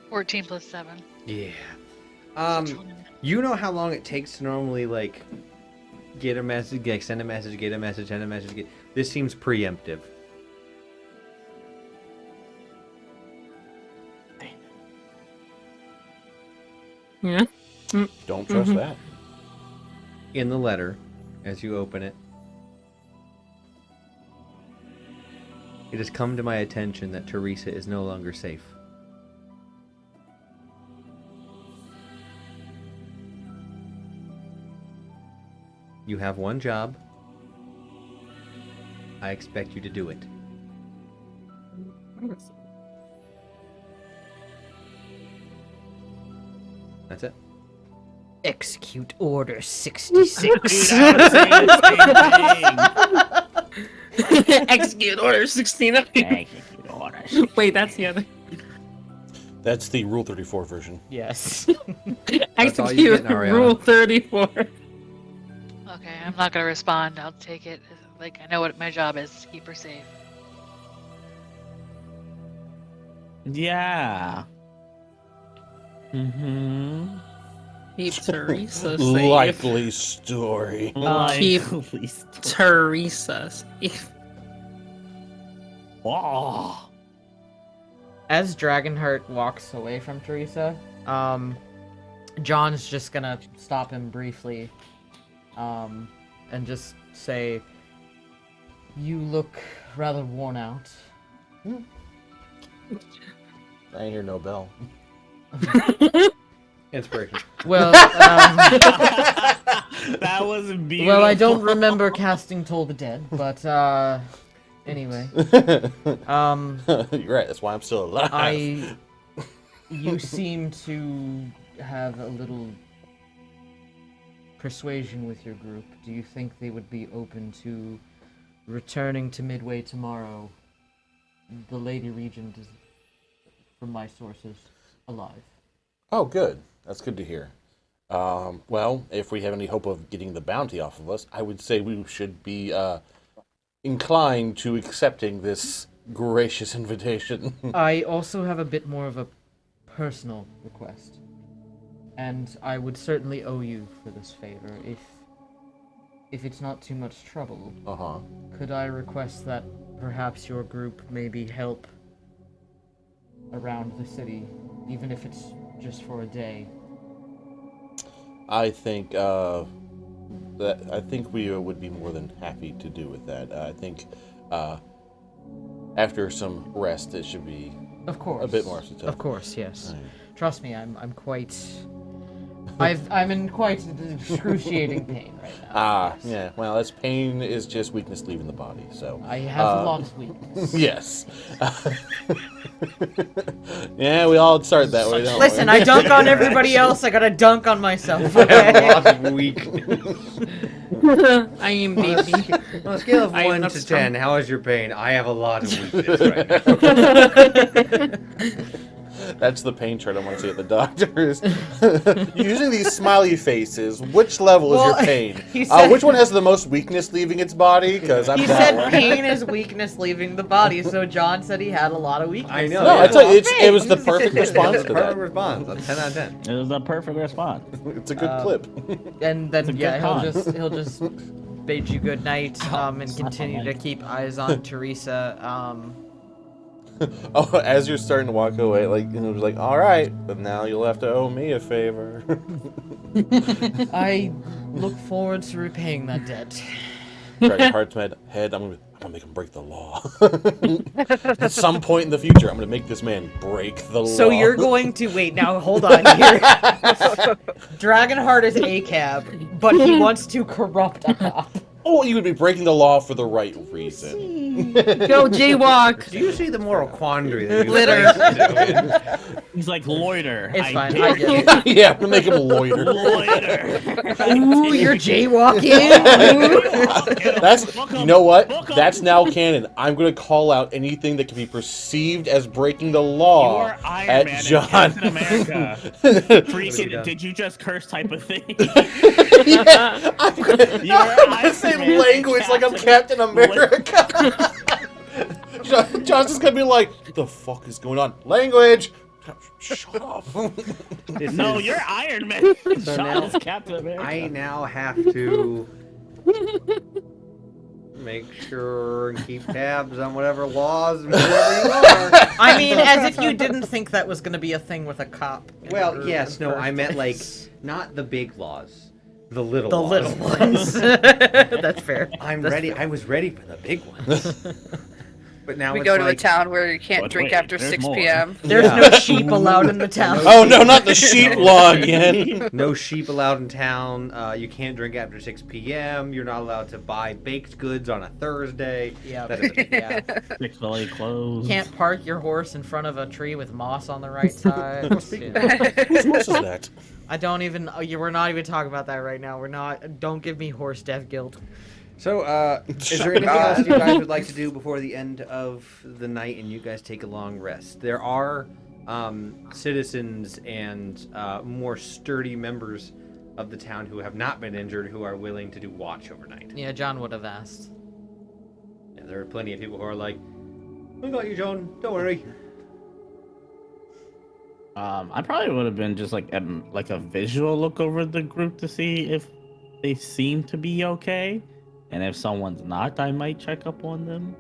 Speaker 6: Fourteen plus 7.
Speaker 1: Yeah. You know how long it takes to normally get a message, send a message, get a message, send a message. This seems preemptive.
Speaker 3: Yeah.
Speaker 2: Don't trust that.
Speaker 1: In the letter, as you open it, it has come to my attention that Teresa is no longer safe. You have one job. I expect you to do it. That's it.
Speaker 4: Execute Order 66.
Speaker 3: Execute Order 69.
Speaker 5: Execute Order.
Speaker 3: Wait, that's the other.
Speaker 2: That's the Rule 34 version.
Speaker 4: Yes.
Speaker 1: That's all you
Speaker 3: Execute
Speaker 1: get, Ariana.
Speaker 3: Rule 34.
Speaker 6: Okay, I'm not gonna respond. I'll take it. Like, I know what my job is to keep her safe.
Speaker 5: Yeah. Mm-hmm.
Speaker 3: Keep Teresa safe.
Speaker 2: Likely story.
Speaker 3: Keep Teresa safe.
Speaker 5: Whoa.
Speaker 4: As Dragonheart walks away from Teresa, John's just gonna stop him briefly, and just say, "You look rather worn out."
Speaker 2: I ain't hear no bell.
Speaker 1: Inspiration.
Speaker 4: Well,
Speaker 5: That was beautiful.
Speaker 4: well, I don't remember casting Toll the Dead, but anyway,
Speaker 2: You're right. That's why I'm still alive.
Speaker 4: you seem to have a little persuasion with your group. Do you think they would be open to returning to Midway tomorrow? The Lady Regent is, from my sources, alive.
Speaker 2: Oh, good. That's good to hear. Well, if we have any hope of getting the bounty off of us, I would say we should be inclined to accepting this gracious invitation.
Speaker 4: I also have a bit more of a personal request, and I would certainly owe you for this favor. If it's not too much trouble, could I request that perhaps your group maybe help around the city, even if it's just for a day?
Speaker 2: I think we would be more than happy to do with that. I think after some rest, it should be
Speaker 4: Of course.
Speaker 2: a bit more successful.
Speaker 4: Of course, yes.
Speaker 2: Right.
Speaker 4: Trust me, I'm quite. I'm in quite excruciating pain right now. Yes.
Speaker 2: Yeah. Well, that's pain is just weakness leaving the body. So
Speaker 4: I have a lot of weakness.
Speaker 2: yes. Yeah, we all start that way, don't
Speaker 4: Listen,
Speaker 2: we?
Speaker 4: I dunk on everybody else. I gotta dunk on myself.
Speaker 1: I have
Speaker 4: Okay?
Speaker 1: a lot of weakness.
Speaker 3: I am baby.
Speaker 1: On a scale of
Speaker 3: I am
Speaker 1: 1
Speaker 3: not
Speaker 1: to
Speaker 3: strong.
Speaker 1: 10, how is your pain? I have a lot of weakness right now.
Speaker 2: That's the pain chart I want to see at the doctors. Using these smiley faces, which level is
Speaker 4: Well,
Speaker 2: your pain?
Speaker 4: he said-
Speaker 2: Which one has the most weakness leaving its body? Because I'm
Speaker 4: He
Speaker 2: that
Speaker 4: said
Speaker 2: one.
Speaker 4: pain is weakness leaving the body, so John said he had a lot of weakness.
Speaker 1: I know.
Speaker 2: No,
Speaker 1: Yeah.
Speaker 2: I tell you, it was the perfect response to
Speaker 1: Perfect
Speaker 2: that.
Speaker 1: response. A 10 out of 10.
Speaker 5: It was a perfect response.
Speaker 2: It's a good clip.
Speaker 4: And
Speaker 5: It's a
Speaker 4: then
Speaker 5: good
Speaker 4: yeah,
Speaker 5: con.
Speaker 4: he'll just bid you good night, and
Speaker 5: it's not
Speaker 4: continue to
Speaker 5: fun.
Speaker 4: keep eyes on Teresa.
Speaker 2: Oh, as you're starting to walk away, like, you know, just like, all right, but now you'll have to owe me a favor.
Speaker 4: I look forward to repaying that debt.
Speaker 2: Dragon Heart's head, I'm gonna make him break the law. At some point in the future, I'm gonna make this man break the law.
Speaker 4: So you're going to wait now. Hold on here. Dragonheart is a cab, but he wants to corrupt a cop.
Speaker 2: Oh, you would be breaking the law for the right reason.
Speaker 3: Go jaywalk.
Speaker 1: Do you see the moral quandary that you
Speaker 3: Litter.
Speaker 5: He's like loiter.
Speaker 4: It's fine.
Speaker 5: dare
Speaker 4: I get it.
Speaker 2: Yeah, I'm gonna make him loiter.
Speaker 5: Loiter.
Speaker 4: Ooh, you're jaywalking.
Speaker 2: That's,
Speaker 5: Book
Speaker 2: you
Speaker 5: 'em.
Speaker 2: know what?
Speaker 5: Book 'em.
Speaker 2: That's now canon. I'm gonna call out anything that can be perceived as breaking the
Speaker 5: You
Speaker 2: law
Speaker 5: are Iron
Speaker 2: at
Speaker 5: Man
Speaker 2: John.
Speaker 5: and Captain America. Freaking, did you just curse type of thing?
Speaker 2: Yeah, I'm gonna,
Speaker 5: You are
Speaker 2: I'm gonna
Speaker 5: Iron
Speaker 2: say
Speaker 5: Man and
Speaker 2: language like I'm Captain America. John's just gonna be like, the fuck is going on? Language! Shut up.
Speaker 1: This
Speaker 5: No,
Speaker 1: is-
Speaker 5: you're Iron Man.
Speaker 1: So now,
Speaker 5: Sean's Captain America.
Speaker 1: I now have to make sure and keep tabs on whatever laws and whatever you are.
Speaker 4: I mean, as if you didn't think that was going to be a thing with a cop. in the
Speaker 1: Well,
Speaker 4: group
Speaker 1: yes,
Speaker 4: in the
Speaker 1: no,
Speaker 4: first
Speaker 1: I meant like
Speaker 4: place.
Speaker 1: not the big laws, the little
Speaker 4: The
Speaker 1: laws.
Speaker 4: little ones. That's fair.
Speaker 1: I'm
Speaker 4: That's
Speaker 1: ready.
Speaker 4: fair.
Speaker 1: I was ready for the big ones. But now
Speaker 7: We
Speaker 1: it's
Speaker 7: go to
Speaker 1: like,
Speaker 7: a town where you can't
Speaker 5: But
Speaker 7: drink
Speaker 5: wait,
Speaker 7: after
Speaker 5: there's
Speaker 7: 6
Speaker 5: more.
Speaker 7: p.m.
Speaker 4: There's
Speaker 1: Yeah.
Speaker 4: no sheep allowed in the town.
Speaker 2: Oh no, not the sheep law again.
Speaker 1: no sheep allowed in town. You can't drink after 6 p.m. You're not allowed to buy baked goods on a Thursday.
Speaker 4: Yeah.
Speaker 1: Da-da-da-da.
Speaker 4: Yeah.
Speaker 5: Chick-fil-A closed.
Speaker 4: Can't park your horse in front of a tree with moss on the right side.
Speaker 2: Speaking
Speaker 4: Yeah.
Speaker 2: Whose horse is that?
Speaker 4: I don't even. We're not even talking about that right now. We're not. Don't give me horse death guilt.
Speaker 1: So, is there anything else you guys would like to do before the end of the night and you guys take a long rest? There are citizens and more sturdy members of the town who have not been injured who are willing to do watch overnight.
Speaker 4: Yeah, John would have asked.
Speaker 1: Yeah, there are plenty of people who are like, I got you, John. Don't worry.
Speaker 5: I probably would have been just like a visual look over the group to see if they seem to be okay, and if someone's not, I might check up on them.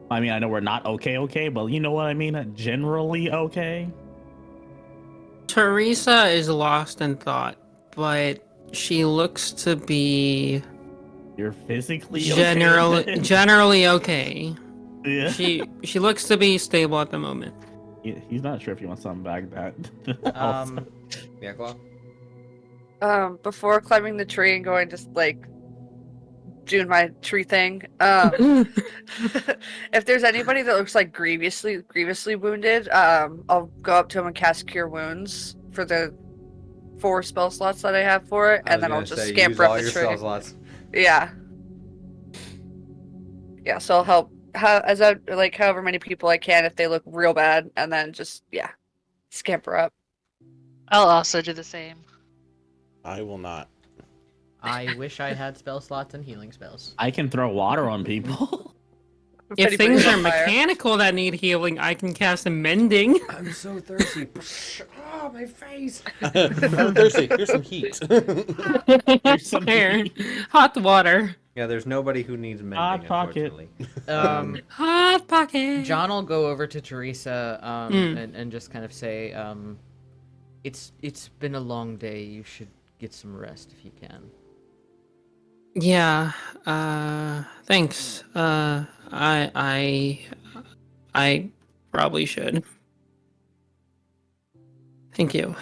Speaker 5: I mean, I know we're not okay, but you know what I mean? Generally okay.
Speaker 3: Teresa is lost in thought, but she looks to be
Speaker 5: You're physically
Speaker 3: generally
Speaker 5: okay.
Speaker 3: okay.
Speaker 5: Yeah.
Speaker 3: She looks to be stable at the moment.
Speaker 5: He's not sure if he wants something back that.
Speaker 1: Yeah, Claw?
Speaker 7: Before climbing the tree and going just like doing my tree thing, if there's anybody that looks like grievously wounded, I'll go up to him and cast Cure Wounds for the 4 spell slots that I have for it, and then I'll just scamper up the tree.
Speaker 1: Spell slots.
Speaker 7: Yeah. Yeah, so I'll help however many people I can if they look real bad, and then just scamper up.
Speaker 6: I'll also do the same.
Speaker 2: I will not.
Speaker 4: I wish I had spell slots and healing spells.
Speaker 5: I can throw water on people.
Speaker 3: If
Speaker 7: anybody's
Speaker 3: things are
Speaker 7: on fire.
Speaker 3: mechanical that need healing, I can cast a mending.
Speaker 1: I'm so thirsty. Oh, my face.
Speaker 2: I'm thirsty. Here's some heat.
Speaker 5: Here's some
Speaker 3: Fire. Hot water.
Speaker 1: Yeah, there's nobody who needs mending,
Speaker 5: Hot pocket.
Speaker 1: unfortunately.
Speaker 3: Hot pocket.
Speaker 4: John will go over to Teresa and just kind of say, it's been a long day. You should get some rest if you can.
Speaker 3: Yeah. Thanks. I probably should. Thank you.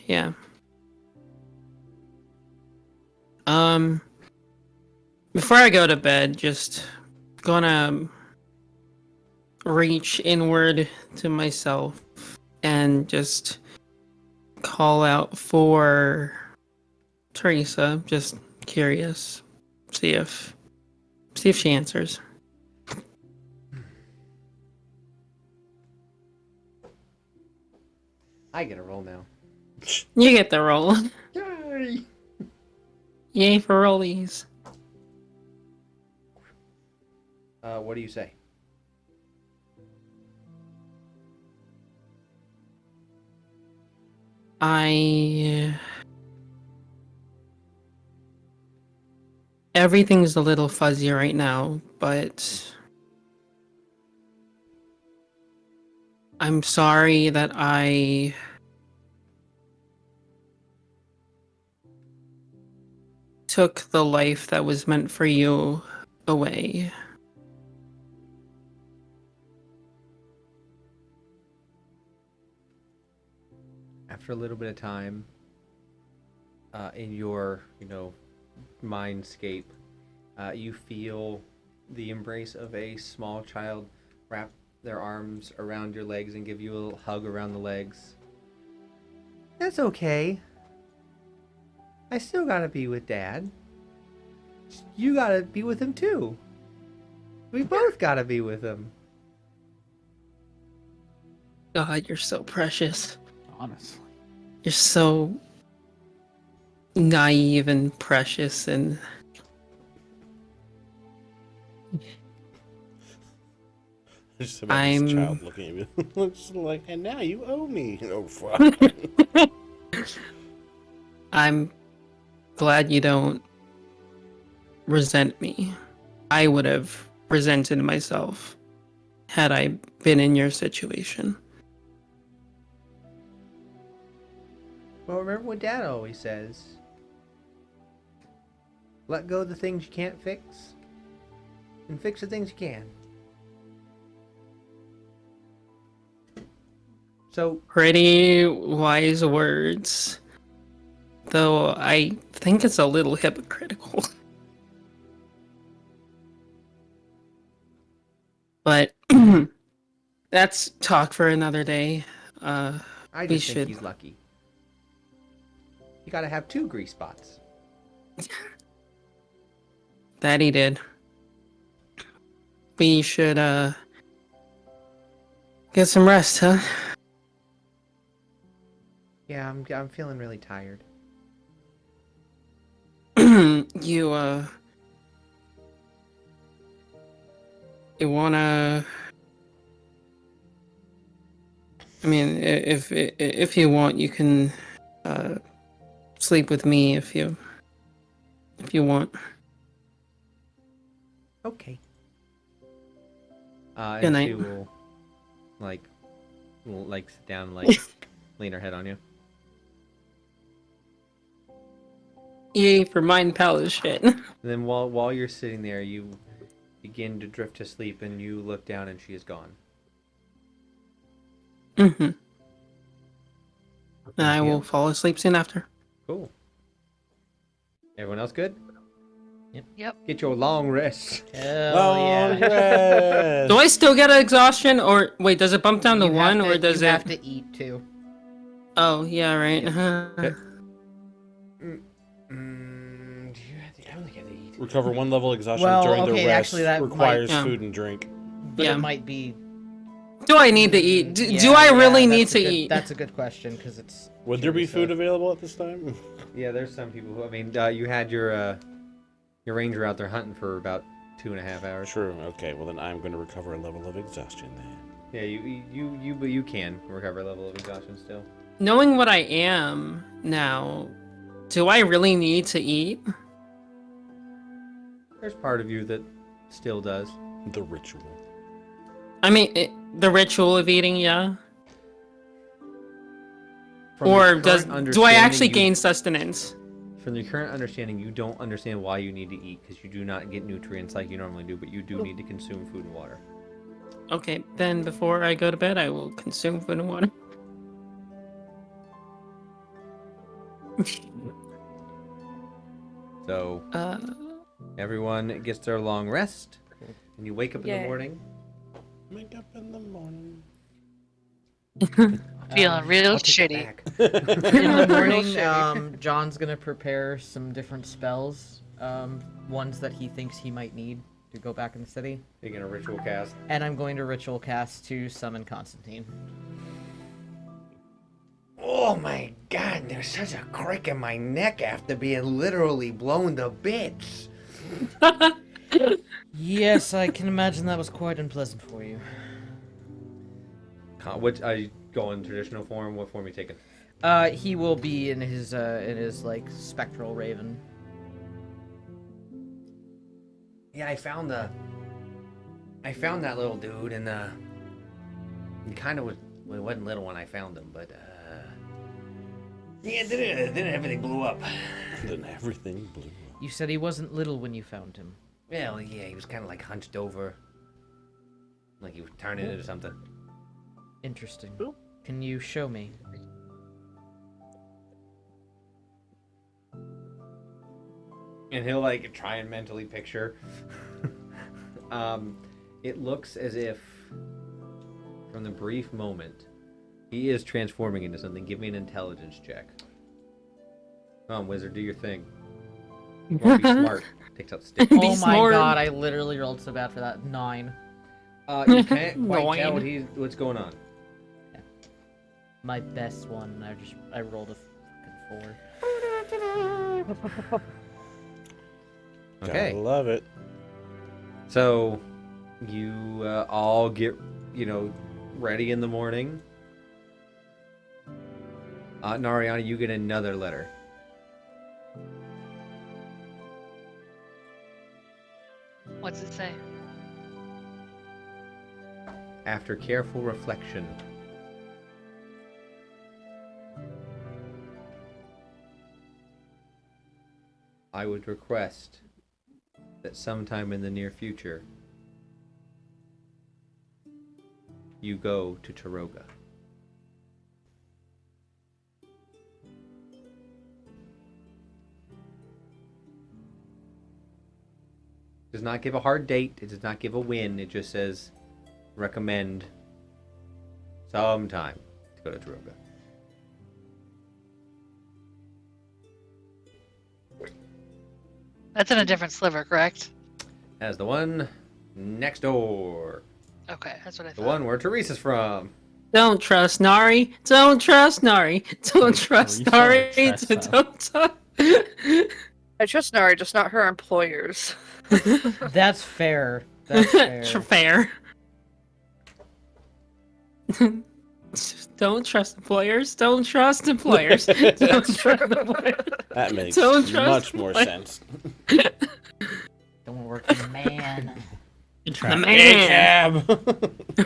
Speaker 3: Yeah. Before I go to bed, just gonna reach inward to myself and just call out for Teresa. Just curious. See if she answers.
Speaker 1: I get a roll now.
Speaker 3: You get the roll.
Speaker 1: Yay!
Speaker 3: Yay for rollies.
Speaker 1: What do you say?
Speaker 3: Everything's a little fuzzy right now, but I'm sorry that I took the life that was meant for you away.
Speaker 1: After a little bit of time, in your, mindscape, you feel the embrace of a small child wrap their arms around your legs and give you a little hug around the legs. That's okay. I still gotta be with Dad. You gotta be with him too. We both gotta be with him.
Speaker 3: God, you're so precious.
Speaker 5: Honestly.
Speaker 3: You're so naive and precious, and
Speaker 2: Just imagine this
Speaker 3: I'm-
Speaker 2: child looking at me. Looks like, and now you owe me. Oh, fuck.
Speaker 3: I'm glad you don't resent me. I would have resented myself had I been in your situation.
Speaker 1: Well, remember what Dad always says. let go of the things you can't fix, and fix the things you can. So,
Speaker 3: Pretty wise words. Though I think it's a little hypocritical. But that's talk for another day.
Speaker 1: I
Speaker 3: We
Speaker 1: just think
Speaker 3: should-
Speaker 1: he's lucky. You gotta have 2 grease spots.
Speaker 3: That he did. We should get some rest, huh?
Speaker 1: Yeah, I'm feeling really tired.
Speaker 3: You wanna? I mean, if you want, you can sleep with me if you want.
Speaker 1: Okay.
Speaker 3: Good
Speaker 1: And
Speaker 3: night.
Speaker 1: she will sit down and like lean her head on you.
Speaker 3: Yay for mind palace shit.
Speaker 1: And then while you're sitting there, you begin to drift to sleep, and you look down, and she is gone.
Speaker 3: Mm-hmm. And I
Speaker 1: Yeah.
Speaker 3: will fall asleep soon after.
Speaker 1: Cool. Everyone else good?
Speaker 6: Yep.
Speaker 1: Get your long rest.
Speaker 4: Hell yeah.
Speaker 5: yes.
Speaker 3: Do I still get an exhaustion, or wait? Does it bump down to
Speaker 4: You have
Speaker 3: 1, or does
Speaker 4: you
Speaker 3: it?
Speaker 4: have to eat too.
Speaker 3: Oh yeah, right.
Speaker 1: Okay. I don't think I need.
Speaker 9: Recover 1 level exhaustion
Speaker 4: Well,
Speaker 9: during
Speaker 4: okay,
Speaker 9: the rest.
Speaker 4: actually, that
Speaker 9: requires
Speaker 3: might-
Speaker 9: food and drink.
Speaker 4: But
Speaker 3: Yeah.
Speaker 4: it might be.
Speaker 3: Do I need to eat? Do
Speaker 4: Yeah,
Speaker 3: I
Speaker 4: yeah,
Speaker 3: really need
Speaker 4: that's
Speaker 3: to
Speaker 4: a good-
Speaker 3: eat?
Speaker 4: That's a good question because it's.
Speaker 9: Would there be
Speaker 4: curious,
Speaker 9: food available at this time?
Speaker 1: Yeah, there's some people who. I mean, you had your ranger out there hunting for about 2.5 hours.
Speaker 9: True. Okay. Well, then I'm going to recover a level of exhaustion then.
Speaker 1: Yeah, you can recover a level of exhaustion still.
Speaker 3: Knowing what I am now, do I really need to eat?
Speaker 1: There's part of you that still does.
Speaker 9: The ritual.
Speaker 3: I mean, the ritual of eating, yeah.
Speaker 1: From
Speaker 3: Or
Speaker 1: your
Speaker 3: do
Speaker 1: current
Speaker 3: I actually
Speaker 1: understanding,
Speaker 3: gain sustenance?
Speaker 1: From your current understanding, you don't understand why you need to eat because you do not get nutrients like you normally do, but you do need to consume food and water.
Speaker 3: Okay, then before I go to bed, I will consume food and water.
Speaker 1: So
Speaker 3: Uh,
Speaker 1: everyone gets their long rest, and you wake up in the
Speaker 7: Yay.
Speaker 1: morning.
Speaker 9: Wake up in the morning.
Speaker 6: Feeling real
Speaker 1: I'll take
Speaker 6: shitty.
Speaker 1: that back.
Speaker 4: In the morning,
Speaker 7: shitty.
Speaker 4: John's gonna prepare some different spells, ones that he thinks he might need to go back in the city,
Speaker 1: You're gonna ritual cast.
Speaker 4: and I'm going to ritual cast to summon Constantine.
Speaker 1: Oh my god, there's such a crick in my neck after being literally blown to bits.
Speaker 4: Yes, I can imagine that was quite unpleasant for you.
Speaker 1: Which are you going traditional form? What form are you taking?
Speaker 4: He will be in his like spectral raven.
Speaker 1: Yeah, I found that little dude, and he kind of was. Well, he wasn't little when I found him, but yeah, then everything blew up.
Speaker 9: Then everything blew up.
Speaker 4: You said he wasn't little when you found him.
Speaker 1: Well, yeah, he was kind of like hunched over, like he was turning into something.
Speaker 4: Interesting. Can you show me?
Speaker 1: And he'll like try and mentally picture. It looks as if, from the brief moment, he is transforming into something. Give me an intelligence check. Come on, wizard, do your thing. You won't be smart. Takes out stick.
Speaker 3: Be
Speaker 4: Oh my
Speaker 3: smart.
Speaker 4: god, I literally rolled so bad for that. 9.
Speaker 1: You can't quite tell
Speaker 3: Annoying.
Speaker 1: what's going on.
Speaker 4: My best one. I rolled a fucking 4.
Speaker 1: Okay.
Speaker 9: Gotta love it.
Speaker 1: So, you all get, ready in the morning. Nariana, you get another letter.
Speaker 6: What's it say?
Speaker 1: After careful reflection. I would request that sometime in the near future you go to Taroga. It does not give a hard date. It does not give a win. It just says recommend sometime to go to Taroga.
Speaker 6: That's in a different sliver, correct?
Speaker 1: As the one next door.
Speaker 6: Okay, that's what I
Speaker 1: The
Speaker 6: thought.
Speaker 1: one where Teresa's from.
Speaker 3: Don't trust Nari. Don't trust Nari. Don't trust
Speaker 5: Teresa
Speaker 3: Nari.
Speaker 5: or Tressa?
Speaker 3: Don't.
Speaker 7: I trust Nari, just not her employers.
Speaker 4: That's fair. That's fair.
Speaker 3: Fair. Don't trust employers. Don't trust employers. Don't trust employers.
Speaker 9: That makes
Speaker 3: Don't trust
Speaker 9: much more
Speaker 3: my-
Speaker 9: sense.
Speaker 4: Don't work in man.
Speaker 3: The man.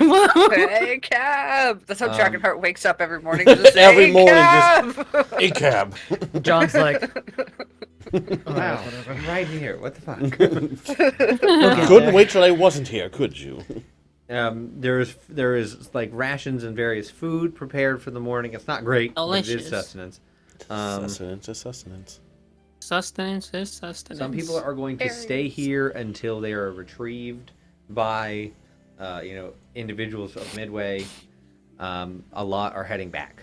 Speaker 3: Whoa.
Speaker 7: Hey, cab! That's how
Speaker 1: Um,
Speaker 7: Dragonheart wakes up every morning. Just,
Speaker 9: Every
Speaker 7: hey,
Speaker 9: morning,
Speaker 7: cab!
Speaker 9: A cab.
Speaker 4: John's like,
Speaker 1: Wow. I'm right here. What the fuck?
Speaker 9: Couldn't wait till I wasn't here, could you?
Speaker 1: There is like rations and various food prepared for the morning. It's not great, but it
Speaker 3: Delicious.
Speaker 1: is sustenance.
Speaker 9: Sustenance is sustenance.
Speaker 3: Sustenance is sustenance.
Speaker 1: Some people are going to stay
Speaker 7: Berries.
Speaker 1: here until they are retrieved by, individuals of Midway. A lot are heading back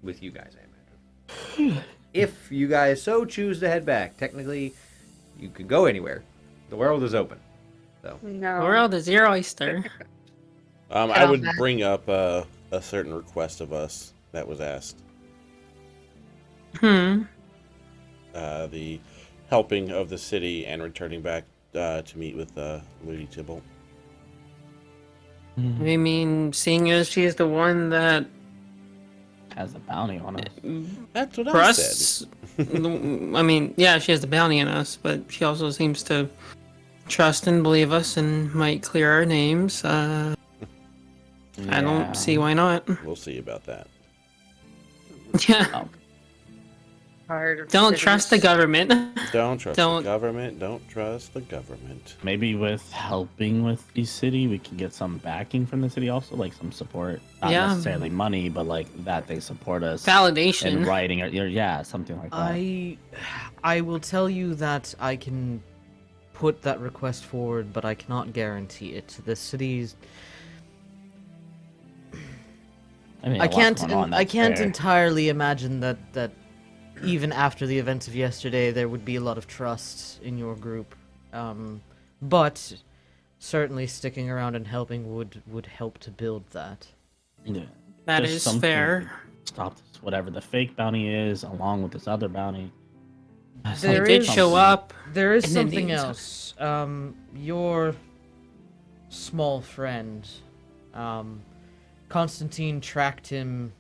Speaker 1: with you guys, I imagine. If you guys so choose to head back, technically, you can go anywhere. The world is open. So
Speaker 7: No.
Speaker 3: The world is your oyster.
Speaker 9: I would bring up a certain request of us that was asked. The helping of the city and returning back to meet with Lady Tybalt.
Speaker 3: I mean, seeing as she is the one that
Speaker 5: Has a bounty on us.
Speaker 9: That's what I said.
Speaker 3: trusts. I mean, yeah, she has the bounty on us, but she also seems to trust and believe us and might clear our names. I
Speaker 5: Yeah.
Speaker 3: don't see why not.
Speaker 9: We'll see about that.
Speaker 3: Yeah.
Speaker 7: Tired of
Speaker 3: Don't
Speaker 7: cities.
Speaker 3: trust the government.
Speaker 9: Don't trust
Speaker 3: Don't-
Speaker 9: the government. Don't trust the government.
Speaker 5: Maybe with helping with the city, we can get some backing from the city also, like some support. Not
Speaker 3: Yeah.
Speaker 5: necessarily money, but like that they support us in
Speaker 3: Validation.
Speaker 5: writing or yeah, something like that.
Speaker 4: I will tell you that I can put that request forward, but I cannot guarantee it. The city's
Speaker 5: I mean,
Speaker 4: I
Speaker 5: a lot
Speaker 4: can't
Speaker 5: going on,
Speaker 4: I
Speaker 5: that's
Speaker 4: can't
Speaker 5: fair.
Speaker 4: entirely imagine that even after the events of yesterday there would be a lot of trust in your group. But certainly sticking around and helping would help to build that.
Speaker 5: Yeah.
Speaker 3: That
Speaker 5: Just
Speaker 3: is
Speaker 5: something
Speaker 3: fair.
Speaker 5: to Stop this, whatever the fake bounty is, along with this other bounty.
Speaker 3: They
Speaker 4: There
Speaker 3: did
Speaker 4: is-
Speaker 3: show up.
Speaker 4: There is
Speaker 3: And then
Speaker 4: something
Speaker 3: these-
Speaker 4: else. Your small friend, Constantine tracked him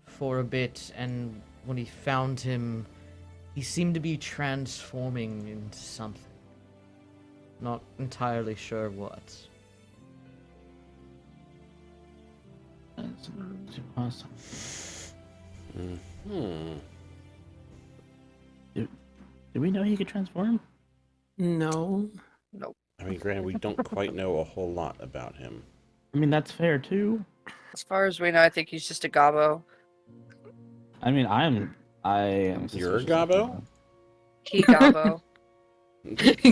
Speaker 4: for a bit, and when he found him, he seemed to be transforming into something. Not entirely sure what.
Speaker 5: That's awesome. Did we know he could transform?
Speaker 3: No.
Speaker 9: I mean, granted, we don't quite know a whole lot about him.
Speaker 5: I mean, that's fair too.
Speaker 7: As far as we know, I think he's just a gobbo.
Speaker 5: I mean, I am.
Speaker 9: You're a
Speaker 5: suspicious of
Speaker 9: gobbo?
Speaker 5: him.
Speaker 7: He gobbo.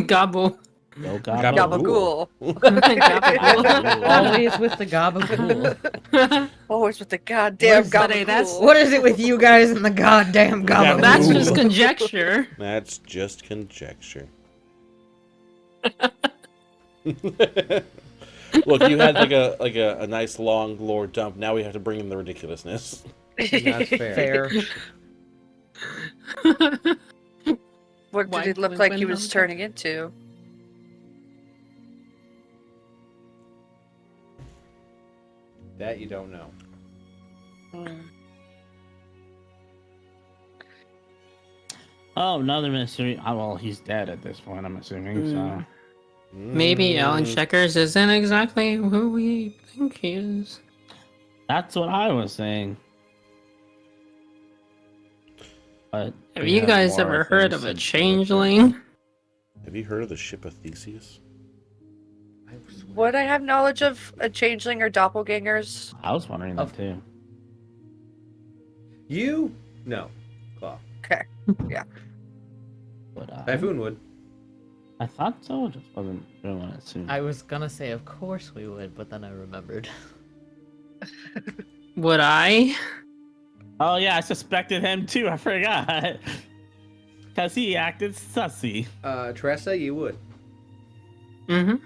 Speaker 3: Gobble.
Speaker 5: No gobbo.
Speaker 7: Gabagool.
Speaker 3: Gobble.
Speaker 4: Always with the gabagool.
Speaker 7: Always with the goddamn
Speaker 3: Buddy,
Speaker 7: gabagool.
Speaker 3: that's-
Speaker 4: What is it with you guys and the goddamn gabagool?
Speaker 3: That's just conjecture.
Speaker 9: That's just conjecture. Look, you had like a nice long lore dump. Now we have to bring in the ridiculousness.
Speaker 1: That's fair.
Speaker 4: Fair.
Speaker 7: What did
Speaker 3: Why
Speaker 7: he look
Speaker 3: we
Speaker 7: like
Speaker 3: went
Speaker 7: he
Speaker 3: on
Speaker 7: was
Speaker 3: that?
Speaker 7: turning into?
Speaker 1: That you don't know.
Speaker 5: Oh, another mystery. Oh, well, he's dead at this point, I'm assuming. So
Speaker 3: Maybe Alan Checkers isn't exactly who we think he is.
Speaker 5: that's what I was saying. But
Speaker 3: Have
Speaker 5: we
Speaker 3: you
Speaker 5: have
Speaker 3: guys
Speaker 5: more
Speaker 3: ever heard
Speaker 5: things
Speaker 3: of a
Speaker 5: to do with it.
Speaker 3: changeling?
Speaker 9: Have you heard of the ship of Theseus?
Speaker 7: Would I have knowledge of a changeling or doppelgangers?
Speaker 5: I was wondering that too.
Speaker 1: You? No. Claw.
Speaker 7: Okay. Yeah.
Speaker 5: But
Speaker 1: Typhoon would.
Speaker 5: I thought so. Just wasn't really want to assume.
Speaker 4: I was gonna say, of course we would, but then I remembered.
Speaker 3: Would I?
Speaker 5: Oh yeah, I suspected him too. I forgot. Cause he acted sussy.
Speaker 1: Tressa, you would.
Speaker 3: Mm-hmm.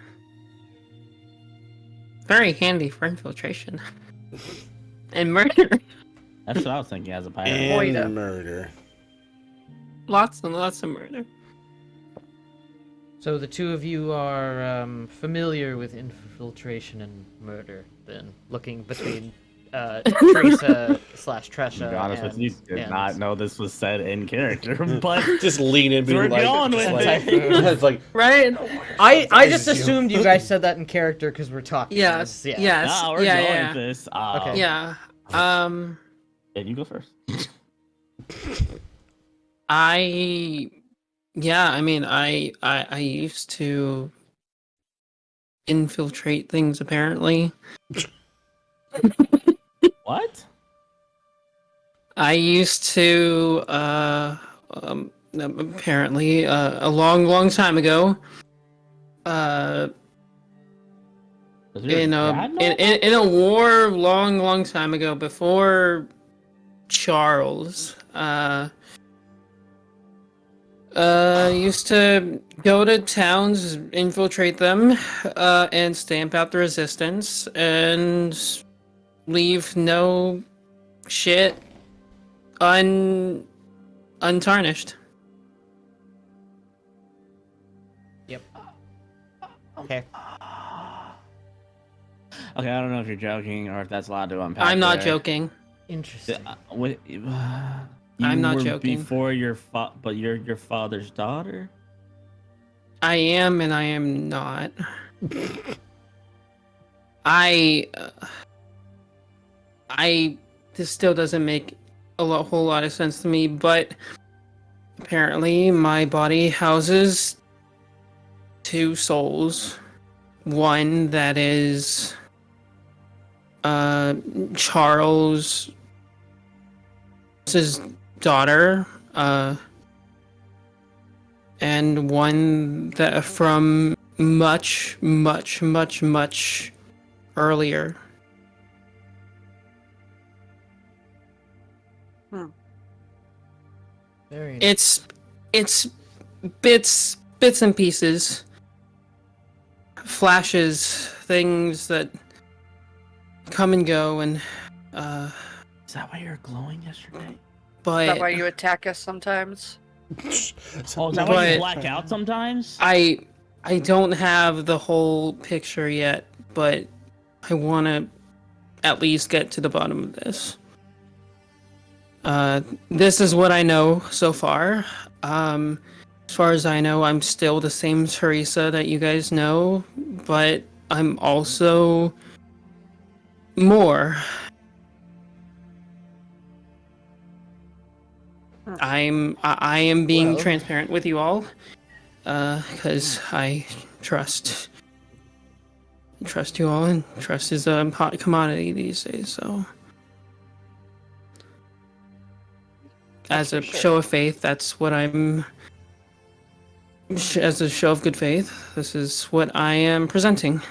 Speaker 3: Very handy for infiltration. And murder.
Speaker 5: That's what I was thinking as a pirate.
Speaker 9: And
Speaker 7: Moira.
Speaker 9: murder.
Speaker 3: Lots and lots of murder.
Speaker 4: So the two of you are familiar with infiltration and murder, then, looking between Teresa / Tresha.
Speaker 5: To be honest with you, did
Speaker 4: and-
Speaker 5: not know this was said in character, but
Speaker 9: Just lean in, being
Speaker 5: we're
Speaker 9: like,
Speaker 5: going
Speaker 9: just
Speaker 5: with
Speaker 9: like,
Speaker 5: it.
Speaker 9: it's like,
Speaker 3: Right?
Speaker 4: I just assumed you guys said that in character because we're talking.
Speaker 3: Yes.
Speaker 4: Yeah.
Speaker 3: Yes.
Speaker 5: No, we're
Speaker 3: yeah.
Speaker 5: going
Speaker 3: Yeah.
Speaker 5: with this.
Speaker 4: Okay.
Speaker 3: Yeah.
Speaker 5: Yeah, you go first.
Speaker 3: I mean, I used to infiltrate things apparently.
Speaker 5: What?
Speaker 3: I used to apparently a long time ago
Speaker 5: Was your
Speaker 3: in
Speaker 5: dad know about
Speaker 3: in a war long time ago before Charles used to go to towns, infiltrate them, and stamp out the resistance and leave no shit untarnished.
Speaker 4: Okay.
Speaker 5: Okay, I don't know if you're joking or if that's allowed to unpack.
Speaker 3: I'm not
Speaker 5: there.
Speaker 3: joking.
Speaker 4: Interesting.
Speaker 3: I'm not
Speaker 5: were
Speaker 3: joking.
Speaker 5: Before but you're your father's daughter.
Speaker 3: I am and I am not. I this still doesn't make whole lot of sense to me, but apparently my body houses two souls. One that is Charles's daughter, and one that from much earlier.
Speaker 4: Very.
Speaker 3: It's bits and pieces, flashes, things that come and go, and
Speaker 5: Is that why you were glowing yesterday?
Speaker 7: Is
Speaker 3: but
Speaker 7: that why you attack us sometimes?
Speaker 5: Oh, is that why
Speaker 3: But-
Speaker 5: you black out sometimes?
Speaker 3: I don't have the whole picture yet, but I want to at least get to the bottom of this. This is what I know so far. As far as I know, I'm still the same Teresa that you guys know, but I'm also more. I am being
Speaker 4: Well-
Speaker 3: transparent with you all, because I trust you all, and trust is a hot commodity these days. So, as a show of faith, that's what I'm. As a show of good faith, this is what I am presenting.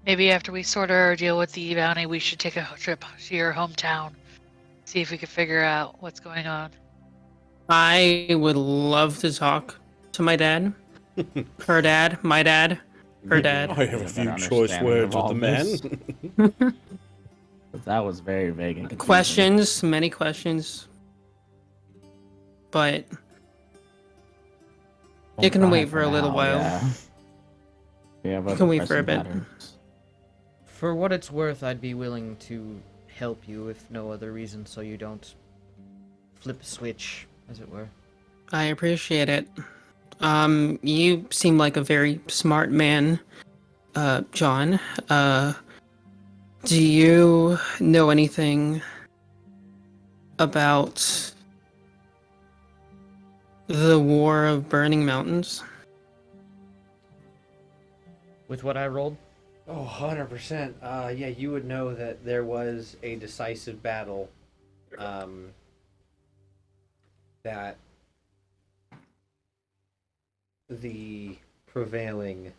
Speaker 6: Maybe after we sort our deal with the bounty, we should take a trip to your hometown. See if we can figure out what's going on.
Speaker 3: I would love to talk to my dad, her dad, my dad, her dad.
Speaker 9: I have a
Speaker 5: Yeah,
Speaker 9: few
Speaker 5: better
Speaker 9: choice
Speaker 5: understanding
Speaker 9: words
Speaker 5: of
Speaker 9: with the
Speaker 5: all
Speaker 9: man.
Speaker 5: this. But that was very vague and confusing.
Speaker 3: Questions, many questions, but it can
Speaker 5: Well,
Speaker 3: wait
Speaker 5: bye
Speaker 3: for a little
Speaker 5: now,
Speaker 3: while.
Speaker 5: Yeah. We have
Speaker 3: Can
Speaker 5: other
Speaker 3: wait for a
Speaker 5: pressing
Speaker 3: bit.
Speaker 5: matters.
Speaker 4: For what it's worth, I'd be willing to help you if no other reason, so you don't flip a switch, as it were.
Speaker 3: I appreciate it. You seem like a very smart man, John. Do you know anything about the War of Burning Mountains?
Speaker 4: With what I rolled?
Speaker 1: Oh, 100%. Yeah, you would know that there was a decisive battle that the prevailing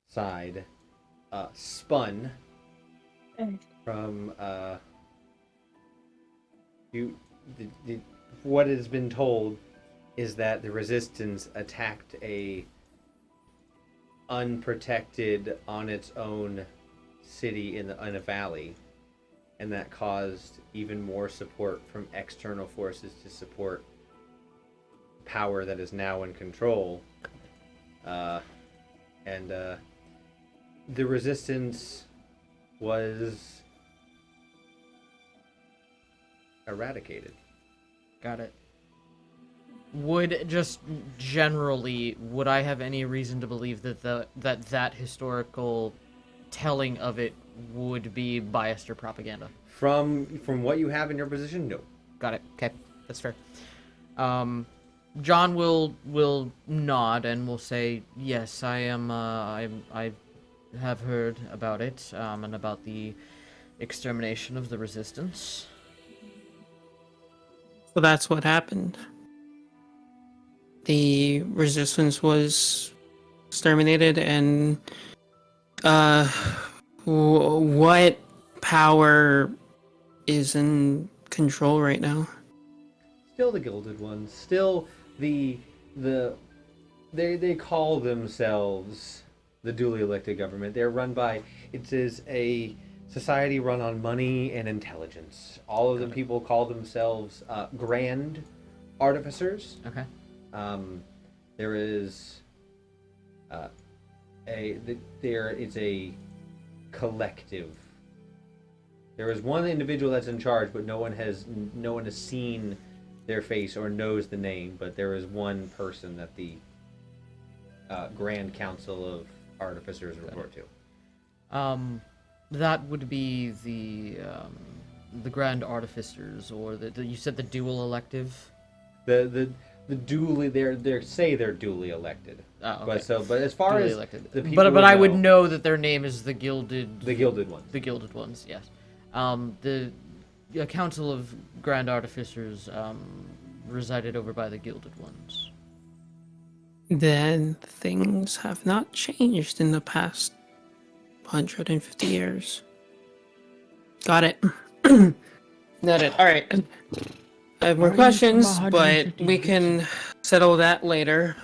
Speaker 1: side spun from what has been told is that the resistance attacked a unprotected on its own city in a valley, and that caused even more support from external forces to support power that is now in control. And the resistance was eradicated.
Speaker 4: Got it. Would just generally, would I have any reason to believe that that historical telling of it would be biased or propaganda?
Speaker 1: From what you have in your position, no.
Speaker 4: Got it. Okay, that's fair. John will nod and will say, "Yes, I am. I have heard about it, and about the extermination of the resistance."
Speaker 3: So that's what happened. The resistance was exterminated, and what power is in control right now?
Speaker 1: Still the Gilded Ones. Still they call themselves the duly elected government. They're run by, it is a society run on money and intelligence. All of the people call themselves Grand Artificers.
Speaker 4: Okay.
Speaker 1: There is there is a collective. There is one individual that's in charge, but no one has seen their face or knows the name. But there is one person that the Grand Council of Artificers report to.
Speaker 4: That would be the Grand Artificers, or you said the dual elective.
Speaker 1: The duly they say they're duly elected.
Speaker 4: Oh, okay.
Speaker 1: But as far
Speaker 4: Duly
Speaker 1: as
Speaker 4: elected.
Speaker 1: the people
Speaker 4: but I would
Speaker 1: know,
Speaker 4: know that their name is the Gilded.
Speaker 1: the Gilded Ones.
Speaker 4: The Gilded Ones, yes. The Council of Grand Artificers resided over by the Gilded Ones.
Speaker 3: Then things have not changed in the past 150 years. Got it. Noted. All right. I have more questions, but we can settle that later.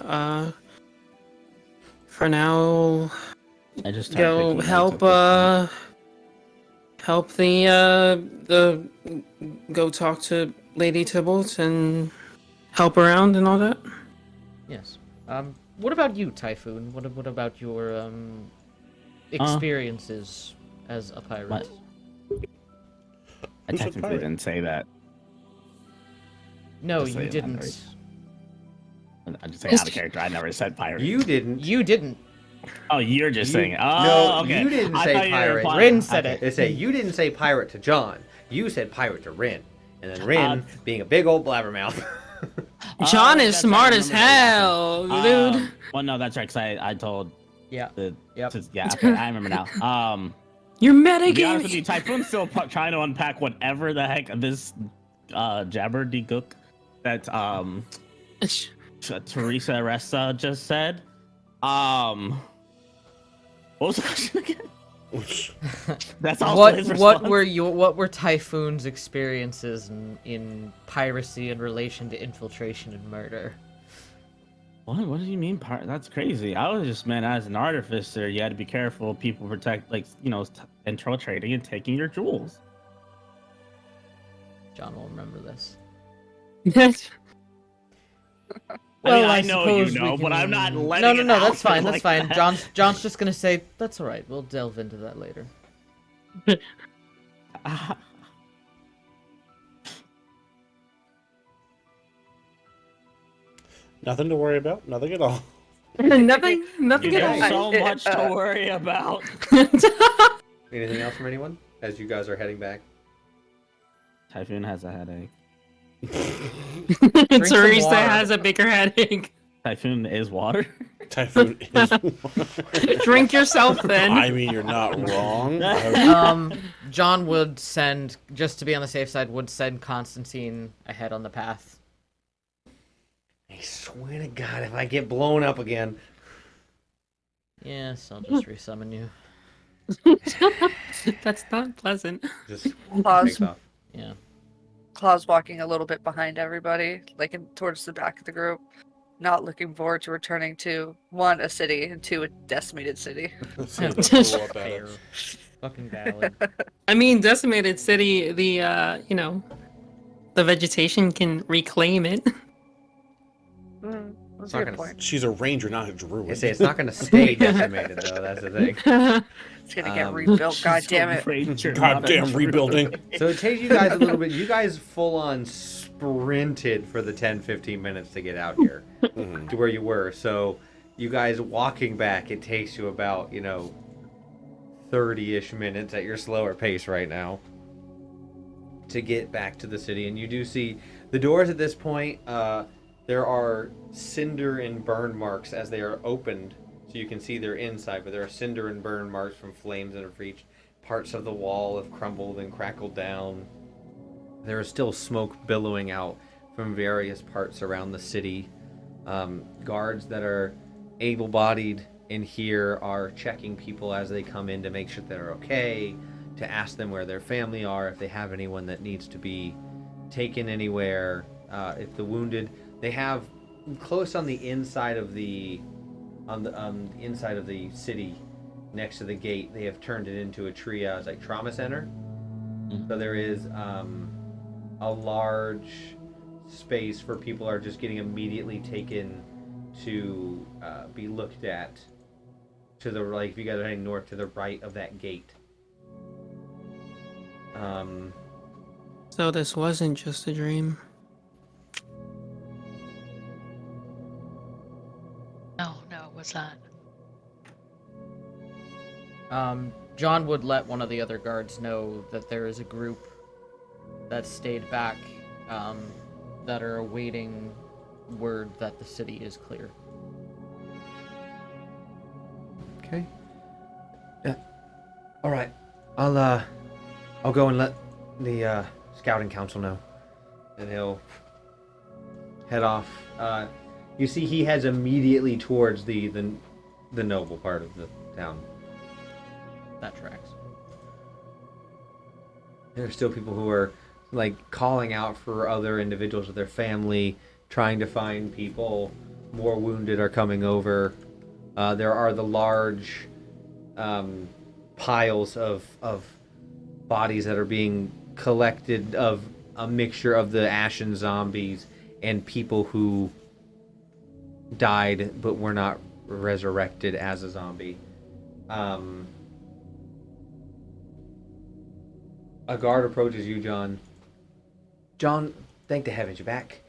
Speaker 3: For now,
Speaker 5: I just
Speaker 3: go help help the go talk to Lady Tybalt and help around and all that.
Speaker 4: Yes. What about you, Typhoon? What about your experiences as a pirate?
Speaker 5: I technically didn't say that.
Speaker 4: No,
Speaker 5: Just
Speaker 4: you
Speaker 5: say
Speaker 4: didn't.
Speaker 5: I'm just saying out of character. I never said pirate.
Speaker 1: You didn't.
Speaker 4: You didn't.
Speaker 5: Oh, you're just saying. Oh,
Speaker 1: No,
Speaker 5: okay.
Speaker 1: you didn't
Speaker 5: I
Speaker 1: say
Speaker 5: thought you were
Speaker 1: pirate.
Speaker 5: implying-
Speaker 4: Rin said
Speaker 5: okay.
Speaker 4: it.
Speaker 1: They say you didn't say pirate to John. You said pirate to Rin, and then Rin, being a big old blabbermouth.
Speaker 3: John is
Speaker 5: That's
Speaker 3: smart
Speaker 5: right, I
Speaker 3: as
Speaker 5: remember that.
Speaker 3: hell, dude.
Speaker 5: Well, no, that's right. Cause I told
Speaker 4: Yeah.
Speaker 5: the
Speaker 4: Yep.
Speaker 5: yeah. Okay, I remember now.
Speaker 3: You're
Speaker 5: To be honest with you,
Speaker 3: metagaming.
Speaker 5: Typhoon's still trying to unpack whatever the heck this jabberdygook that Teresa Ressa just said. What was the question again? That's also his response.
Speaker 4: What were Typhoon's experiences in piracy in relation to infiltration and murder?
Speaker 5: What do you mean? That's crazy. I was just meant as an artificer, you had to be careful. People protect, infiltrating and taking your jewels.
Speaker 4: John will remember this.
Speaker 5: I know you
Speaker 4: suppose we
Speaker 5: know, but
Speaker 4: can-
Speaker 5: I'm not letting
Speaker 4: No,
Speaker 5: it
Speaker 4: that's
Speaker 5: out
Speaker 4: fine.
Speaker 5: like
Speaker 4: That's fine.
Speaker 5: that.
Speaker 4: John's just gonna say that's all right. We'll delve into that later.
Speaker 9: Nothing to worry about. Nothing at all.
Speaker 3: Nothing
Speaker 5: You
Speaker 3: at
Speaker 5: have
Speaker 3: all.
Speaker 5: so much to worry about.
Speaker 1: Anything else from anyone? as you guys are heading back.
Speaker 5: Typhoon has a headache.
Speaker 4: some
Speaker 3: Teresa
Speaker 4: water.
Speaker 3: has a bigger headache.
Speaker 5: Typhoon is water.
Speaker 9: Typhoon is.
Speaker 3: Drink yourself then.
Speaker 9: I mean, you're not wrong.
Speaker 4: John would send, just to be on the safe side, would send Constantine ahead on the path.
Speaker 1: I swear to God, if I get blown up again.
Speaker 4: Yes, I'll just resummon you.
Speaker 3: That's not pleasant.
Speaker 1: Just
Speaker 7: Claws,
Speaker 1: takes off.
Speaker 4: Yeah.
Speaker 7: Claws walking a little bit behind everybody, like towards the back of the group. Not looking forward to returning to, 1, a city, and 2, a decimated city.
Speaker 4: Fucking valid.
Speaker 3: I mean, decimated city. The the vegetation can reclaim it.
Speaker 7: That's
Speaker 1: not
Speaker 7: a good
Speaker 1: gonna
Speaker 7: point.
Speaker 9: She's a ranger, not a druid.
Speaker 1: I say it's not going to stay decimated though. That's the thing.
Speaker 7: It's gonna get rebuilt. God damn it!
Speaker 9: Goddamn rebuilding.
Speaker 1: So it takes you guys a little bit. You guys full on sprinted for the 10-15 minutes to get out here to where you were. So you guys walking back, it takes you about 30-ish minutes at your slower pace right now to get back to the city. And you do see the doors at this point. There are cinder and burn marks as they are opened, so you can see they're inside, but there are cinder and burn marks from flames that have reached. Parts of the wall have crumbled and crackled down. There is still smoke billowing out from various parts around the city. Guards that are able-bodied in here are checking people as they come in to make sure they're okay, to ask them where their family are, if they have anyone that needs to be taken anywhere, if the wounded. They have close on the inside of the inside of the city, next to the gate. They have turned it into a triage, like trauma center. So there is a large space where people are just getting immediately taken to be looked at. To the if you guys are heading north, to the right of that gate.
Speaker 3: So this wasn't just a dream.
Speaker 6: No, what's that?
Speaker 4: John would let one of the other guards know that there is a group that stayed back, that are awaiting word that the city is clear.
Speaker 1: Okay. Yeah. All right. I'll go and let the scouting council know, and he'll head off. You see, he heads immediately towards the noble part of the town.
Speaker 4: That tracks.
Speaker 1: There are still people who are calling out for other individuals with their family, trying to find people. More wounded are coming over. There are the large piles of bodies that are being collected, of a mixture of the ashen zombies and people who died but were not resurrected as a zombie. A guard approaches you, John. John, thank the heavens you're back.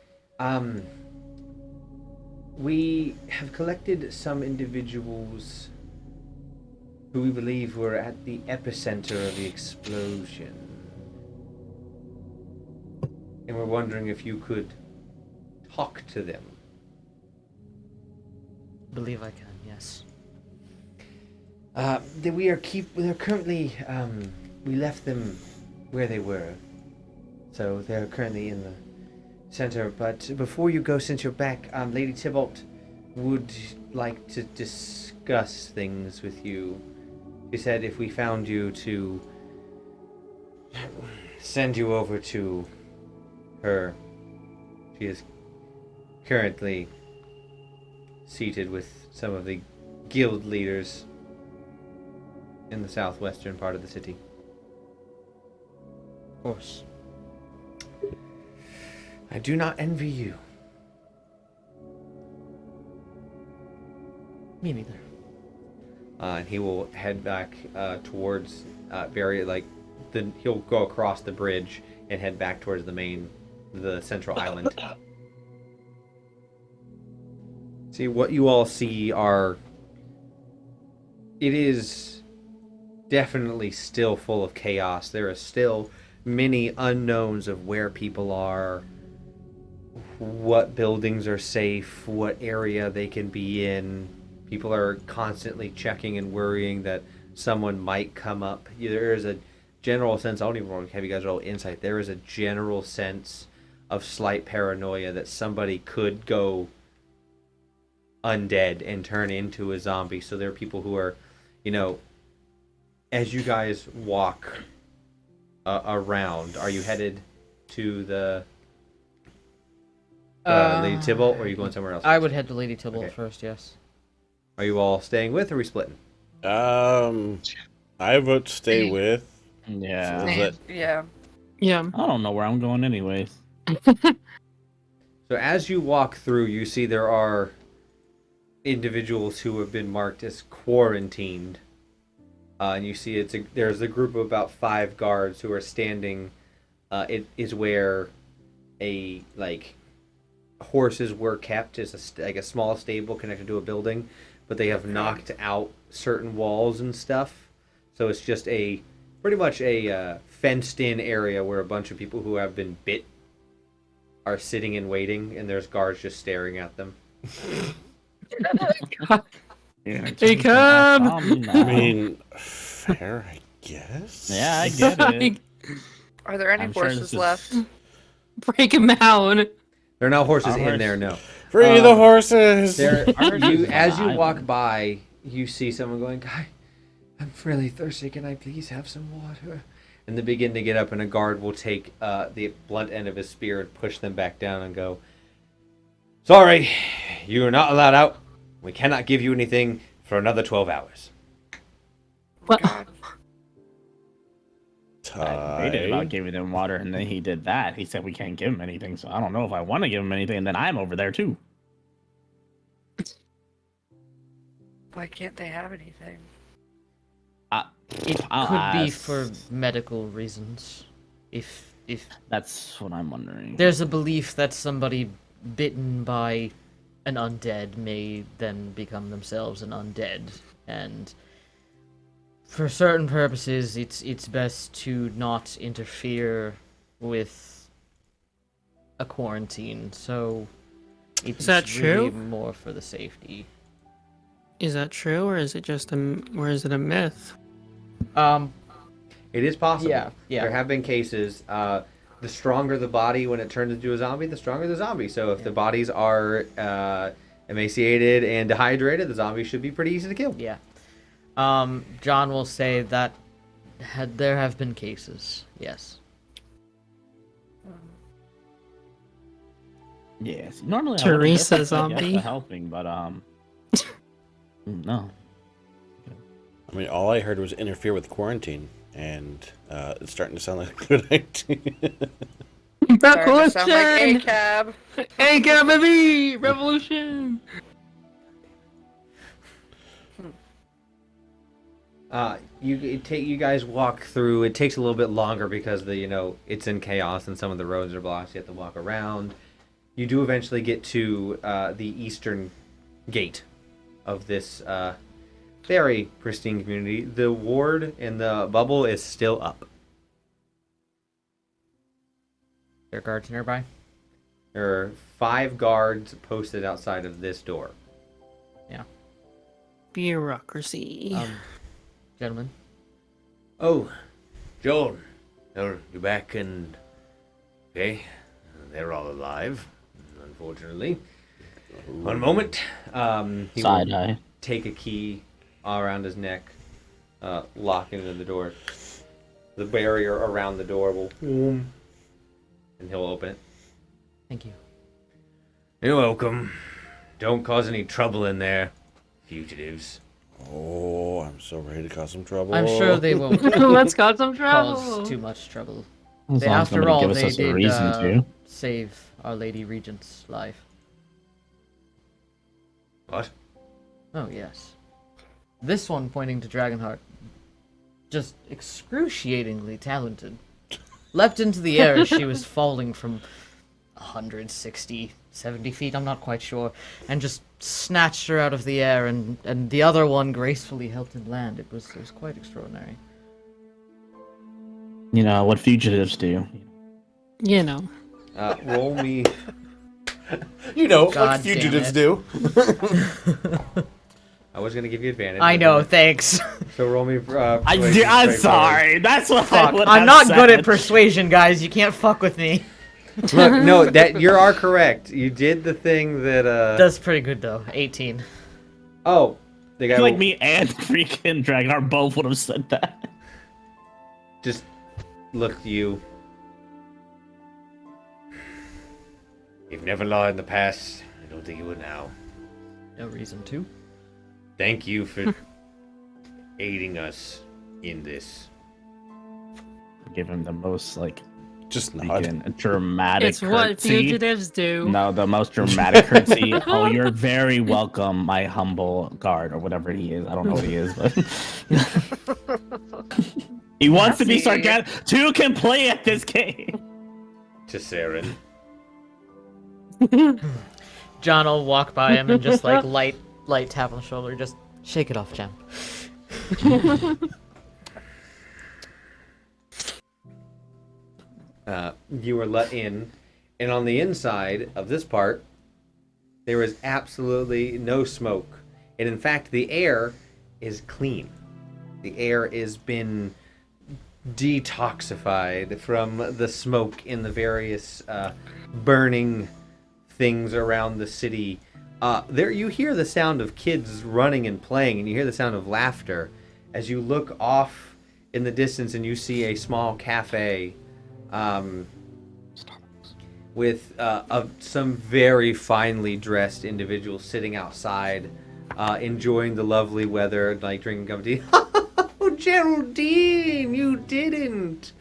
Speaker 1: We have collected some individuals who we believe were at the epicenter of the explosion. And we're wondering if you could talk to them.
Speaker 4: Believe I can, yes.
Speaker 1: They're currently, we left them where they were. So they're currently in the center. But before you go, since you're back, Lady Tybalt would like to discuss things with you. She said if we found you, to send you over to her. She is currently seated with some of the guild leaders in the southwestern part of the city.
Speaker 4: Of course.
Speaker 1: I do not envy you.
Speaker 4: Me neither.
Speaker 1: And he will head back towards he'll go across the bridge and head back towards the central island. See, what you all see it is definitely still full of chaos. There are still many unknowns of where people are, what buildings are safe, what area they can be in. People are constantly checking and worrying that someone might come up. There is a general sense, I don't even want to have you guys roll insight, there is a general sense of slight paranoia that somebody could go undead and turn into a zombie. So there are people who are, as you guys walk around, are you headed to the Lady Tybalt, or are you going somewhere else?
Speaker 4: I would head to Lady Tybalt
Speaker 1: Okay.
Speaker 4: first, yes.
Speaker 1: Are you all staying with, or are we splitting?
Speaker 9: I vote stay with.
Speaker 5: Yeah.
Speaker 9: So is that
Speaker 7: Yeah.
Speaker 3: Yeah.
Speaker 5: I don't know where I'm going anyways.
Speaker 1: So as you walk through, you see there are individuals who have been marked as quarantined. And you see there's a group of about 5 guards who are standing. It is where horses were kept, as a small stable connected to a building, but they have knocked out certain walls and stuff. So it's just pretty much a fenced-in area where a bunch of people who have been bit are sitting and waiting, and there's guards just staring at them.
Speaker 3: Hey, Cub!
Speaker 9: I mean, fair, I guess.
Speaker 5: Yeah, I get it.
Speaker 7: Are there any
Speaker 5: I'm sure
Speaker 7: horses
Speaker 5: this is-
Speaker 7: left?
Speaker 3: Break him out.
Speaker 1: There are no horses
Speaker 5: Our
Speaker 1: in
Speaker 5: horse-
Speaker 1: there, no.
Speaker 9: Free the horses.
Speaker 1: As you
Speaker 5: Island.
Speaker 1: walk by, you see someone going, "Guy, I'm really thirsty. Can I please have some water?" And they begin to get up, and a guard will take the blunt end of his spear and push them back down and go, "Sorry, you are not allowed out. We cannot give you anything for another 12 hours."
Speaker 3: What?
Speaker 7: God.
Speaker 5: I debated about
Speaker 9: Tied.
Speaker 5: giving him water, and then he did that. He said we can't give him anything, so I don't know if I want to give him anything, and then I'm over there too.
Speaker 7: Why can't they have anything?
Speaker 4: It
Speaker 5: I'll
Speaker 4: could be
Speaker 5: ask.
Speaker 4: for medical reasons. If
Speaker 5: That's what I'm wondering.
Speaker 4: there's a belief that somebody bitten by an undead may then become themselves an undead, and for certain purposes it's best to not interfere with a quarantine, so it's
Speaker 3: that
Speaker 4: really
Speaker 3: true?
Speaker 4: more for the safety.
Speaker 3: Is that true, or is it just or is it a myth?
Speaker 1: It is possible.
Speaker 4: Yeah.
Speaker 1: There have been cases. The stronger the body when it turns into a zombie, the stronger the zombie. So if the bodies are emaciated and dehydrated, the zombie should be pretty easy to kill.
Speaker 4: Yeah. John will say that there have been cases, yes.
Speaker 5: Yes. Normally,
Speaker 3: Teresa
Speaker 5: I would
Speaker 3: zombie.
Speaker 5: for helping, but no.
Speaker 9: I mean, all I heard was interfere with quarantine, and it's starting to sound like a good idea.
Speaker 7: Starting to sound like
Speaker 3: Revolution!
Speaker 7: ACAB.
Speaker 3: Hey, go, baby! Revolution!
Speaker 1: You guys walk through. It takes a little bit longer because it's in chaos and some of the roads are blocked. So you have to walk around. You do eventually get to the eastern gate of this very pristine community. The ward and the bubble is still up.
Speaker 4: There are guards nearby?
Speaker 1: There are 5 guards posted outside of this door.
Speaker 3: Bureaucracy.
Speaker 4: Gentlemen.
Speaker 8: Oh, Joel, you're back and okay. They're all alive, unfortunately. One moment.
Speaker 1: He
Speaker 5: Side
Speaker 1: will
Speaker 5: eye.
Speaker 1: take a key around his neck, lock it into the door. The barrier around the door will boom, and he'll open it.
Speaker 4: Thank you.
Speaker 8: You're welcome. Don't cause any trouble in there, fugitives.
Speaker 9: Oh, I'm so ready to cause some trouble.
Speaker 4: I'm sure they won't
Speaker 3: Let's cause some trouble.
Speaker 4: cause too much trouble.
Speaker 5: As long as
Speaker 4: After
Speaker 5: nobody
Speaker 4: all,
Speaker 5: gives
Speaker 4: they
Speaker 5: us a
Speaker 4: did
Speaker 5: reason to.
Speaker 4: save Our Lady Regent's life.
Speaker 8: What?
Speaker 4: Oh, yes. This one, pointing to Dragonheart, just excruciatingly talented. Leapt into the air as she was falling from 160, 70 feet, I'm not quite sure, and just snatched her out of the air, and the other one gracefully helped him land. It was quite extraordinary.
Speaker 5: You know what fugitives do.
Speaker 3: You know.
Speaker 1: Roll me.
Speaker 2: You know,
Speaker 4: God
Speaker 2: like fugitives
Speaker 4: damn
Speaker 2: do.
Speaker 1: I was gonna give you advantage.
Speaker 4: I know, thanks.
Speaker 1: So roll me.
Speaker 5: I'm
Speaker 1: persuasion
Speaker 5: sorry. That's what I
Speaker 4: Fuck,
Speaker 5: would
Speaker 4: I'm
Speaker 5: have
Speaker 4: not good
Speaker 5: said.
Speaker 4: at persuasion, guys. You can't fuck with me.
Speaker 1: Look, no, that you are correct. You did the thing that.
Speaker 4: That's pretty good though. 18.
Speaker 1: Oh, the
Speaker 5: I
Speaker 1: guy
Speaker 5: feel like
Speaker 1: will
Speaker 5: me and freaking Dragonar both would have said that.
Speaker 1: just looked at you. You've never lied in the past. I don't think you would now.
Speaker 4: No reason to.
Speaker 1: Thank you for aiding us in this.
Speaker 5: Give him the most
Speaker 9: Just nod.
Speaker 5: freaking dramatic.
Speaker 3: It's what
Speaker 5: curtsy.
Speaker 3: fugitives do.
Speaker 5: No, the most dramatic curtsy. Oh, you're very welcome, my humble guard, or whatever he is. I don't know what he is, but he wants to be sarcastic. Two can play at this game.
Speaker 1: To Saren.
Speaker 4: John will walk by him and just like light tap on the shoulder. Just shake it off, champ.
Speaker 1: You were let in, and on the inside of this part, there is absolutely no smoke. And in fact, the air is clean. The air has been detoxified from the smoke in the various burning things around the city. There you hear the sound of kids running and playing, and you hear the sound of laughter as you look off in the distance and you see a small cafe with some very finely dressed individuals sitting outside, enjoying the lovely weather, like drinking cup of tea. Oh, Geraldine, you didn't.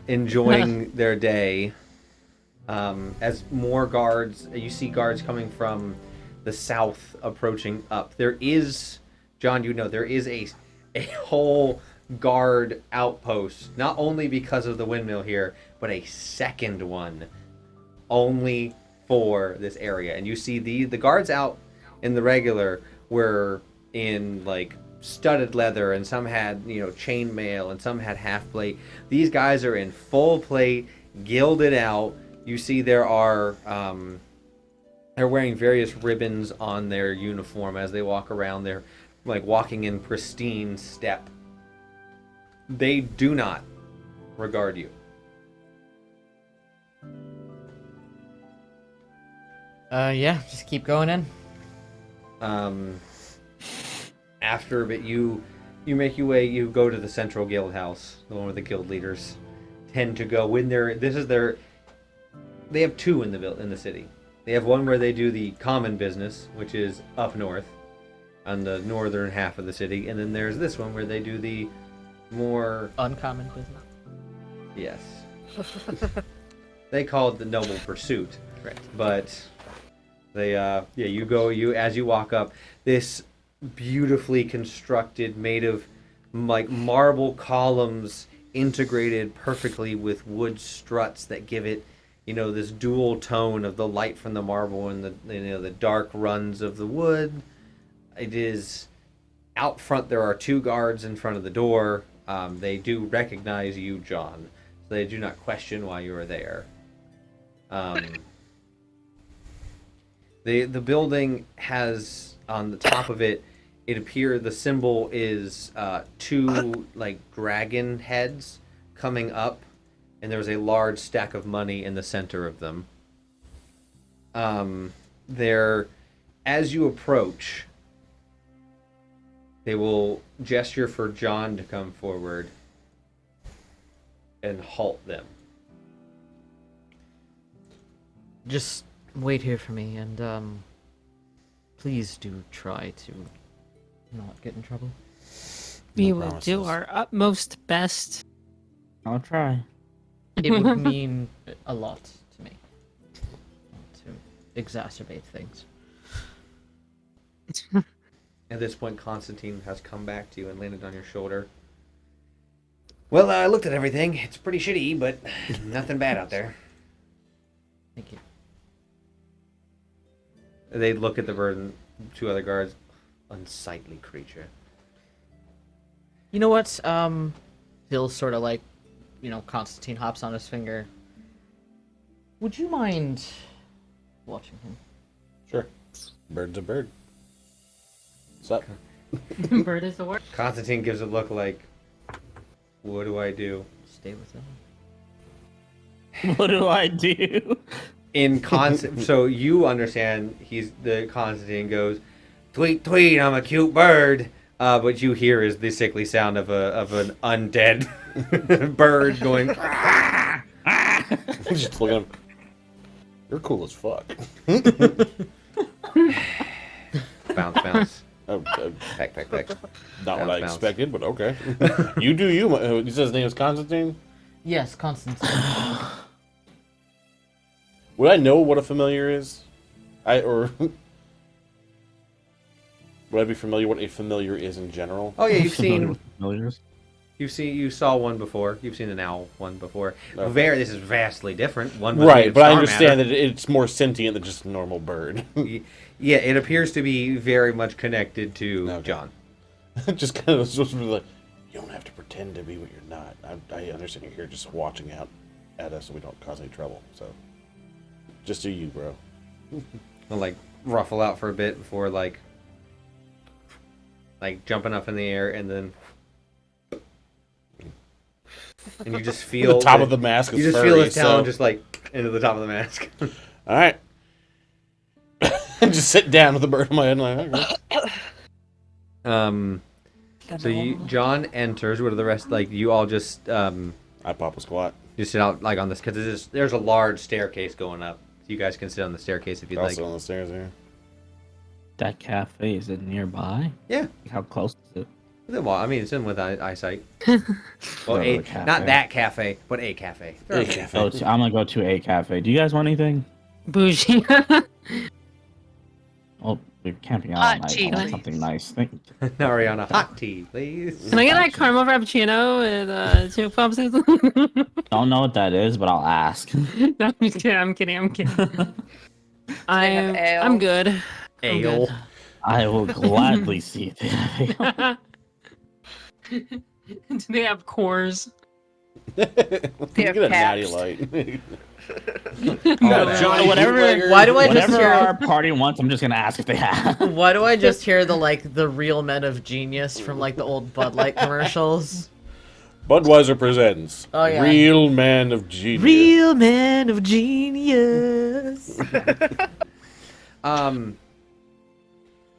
Speaker 1: Enjoying their day. As more guards, you see guards coming from the south approaching up. There is, John, you know, there is a whole guard outpost, not only because of the windmill here, but a second one only for this area. And you see the guards out in the regular were in like studded leather, and some had, you know, chainmail, and some had half plate. These guys are in full plate, gilded out. You see there are they're wearing various ribbons on their uniform as they walk around. They're like walking in pristine step. They do not regard you.
Speaker 4: Yeah, just keep going in.
Speaker 1: After a bit, you make your way. You go to the central guild house, the one where the guild leaders tend to go when they're. This is their. They have two in the city. They have one where they do the common business, which is up north, on the northern half of the city, and then there's this one where they do the more
Speaker 4: Uncommon business.
Speaker 1: yes. They call it the noble pursuit,
Speaker 4: Right.
Speaker 1: but they as you walk up, this beautifully constructed, made of like marble columns integrated perfectly with wood struts that give it, you know, this dual tone of the light from the marble and the, you know, the dark runs of the wood. It is out front. There are two guards in front of the door. They do recognize you, John. So they do not question why you are there. The building has on the top of it, it appears the symbol is two like dragon heads coming up, and there's a large stack of money in the center of them. There, as you approach, they will gesture for John to come forward and halt them.
Speaker 4: Just wait here for me, and please do try to not get in trouble.
Speaker 3: We
Speaker 9: No
Speaker 3: will
Speaker 9: promises.
Speaker 3: do our utmost best.
Speaker 5: I'll try.
Speaker 4: It would mean a lot to me. Not to exacerbate things.
Speaker 1: At this point, Constantine has come back to you and landed on your shoulder. Well, I looked at everything. It's pretty shitty, but nothing bad out there.
Speaker 4: Thank you.
Speaker 1: They look at the bird and two other guards. Unsightly creature.
Speaker 4: You know what? Phil's sort of like, Constantine hops on his finger. Would you mind watching him?
Speaker 9: Sure. Bird's a bird. What's up?
Speaker 3: Bird is the word.
Speaker 1: Constantine gives a look like, what do I do?
Speaker 4: Stay with him.
Speaker 5: What do I do?
Speaker 1: So you understand the Constantine goes, tweet tweet, I'm a cute bird. What you hear is the sickly sound of an undead bird going.
Speaker 9: Just look at him. You're cool as fuck.
Speaker 1: Bounce, bounce. Peck, peck, peck.
Speaker 9: Not what
Speaker 1: Bounce,
Speaker 9: I
Speaker 1: bounce.
Speaker 9: expected, but okay. You do you. He says his name is Constantine?
Speaker 4: Yes, Constantine.
Speaker 9: Would I know what a familiar is? Would I be familiar what a familiar is in general?
Speaker 1: Oh yeah,
Speaker 5: Familiars.
Speaker 1: you saw one before. You've seen an owl one before.
Speaker 9: Okay.
Speaker 1: This is vastly different. One was made
Speaker 9: Right,
Speaker 1: of
Speaker 9: but I
Speaker 1: star
Speaker 9: understand
Speaker 1: matter.
Speaker 9: that it's more sentient than just a normal bird.
Speaker 1: Yeah, it appears to be very much connected to
Speaker 9: Okay.
Speaker 1: John.
Speaker 9: Just kind of supposed to be like, you don't have to pretend to be what you're not. I understand you're here just watching out at us so we don't cause any trouble. So, just do you, bro.
Speaker 1: I'll like ruffle out for a bit before like jumping up in the air and then. And you just feel
Speaker 9: The top of the mask is
Speaker 1: You just
Speaker 9: furry,
Speaker 1: feel his talon
Speaker 9: so-
Speaker 1: just like into the top of the mask.
Speaker 9: All right. Just sit down with the bird in my head. And like, okay.
Speaker 1: So John enters. What are the rest? Like you all just
Speaker 9: I pop a squat.
Speaker 1: you sit out like on this because there's a large staircase going up. You guys can sit on the staircase if you'd like.
Speaker 9: Also on the stairs here.
Speaker 5: That cafe, is it nearby?
Speaker 1: Yeah.
Speaker 5: How close is it?
Speaker 1: Well, I mean, it's in with eyesight. Well,
Speaker 5: Go to the cafe.
Speaker 1: not that cafe, but a cafe.
Speaker 9: A cafe.
Speaker 5: I'm gonna go to a cafe. Do you guys want anything?
Speaker 3: Bougie.
Speaker 5: Oh, we're camping out
Speaker 6: Hot
Speaker 5: all night.
Speaker 6: tea,
Speaker 5: I want
Speaker 6: please.
Speaker 5: something nice. Thank
Speaker 1: Now, Ariana, hot tea, please.
Speaker 3: Can I get that caramel frappuccino with 2 pumpsins?
Speaker 5: Don't know what that is, but I'll ask.
Speaker 3: No, I'm kidding.
Speaker 7: have ale?
Speaker 3: I'm good. I'm
Speaker 1: Ale.
Speaker 3: good.
Speaker 5: I will gladly see it.
Speaker 3: Do they have cores?
Speaker 7: They have
Speaker 9: Get a natty
Speaker 7: caps.
Speaker 9: light.
Speaker 5: No,
Speaker 9: Johnny
Speaker 5: whatever.
Speaker 9: bootlegger.
Speaker 4: Why do I just
Speaker 5: Whatever
Speaker 4: hear?
Speaker 5: our party wants, I'm just gonna ask if they have.
Speaker 4: Why do I just hear the real men of genius from like the old Bud Light commercials?
Speaker 9: Budweiser presents
Speaker 4: Oh, yeah.
Speaker 9: Real Man of Genius.
Speaker 4: Real men of genius.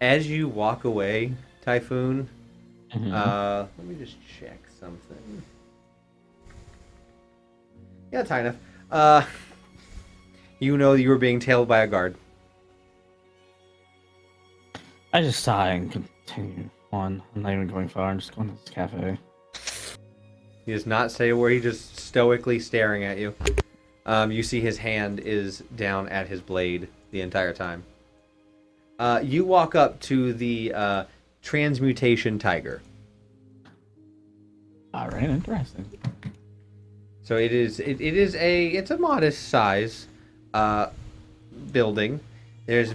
Speaker 1: As you walk away, Typhoon,
Speaker 5: Mhm.
Speaker 1: let me just check something. Yeah, Tyna. You know you were being tailed by a guard.
Speaker 5: I just sigh and continue on. I'm not even going far. I'm just going to this cafe.
Speaker 1: He does not say where. He's just stoically staring at you. You see his hand is down at his blade the entire time. You walk up to the transmutation tiger.
Speaker 5: All right, interesting.
Speaker 1: So it's a modest size building. It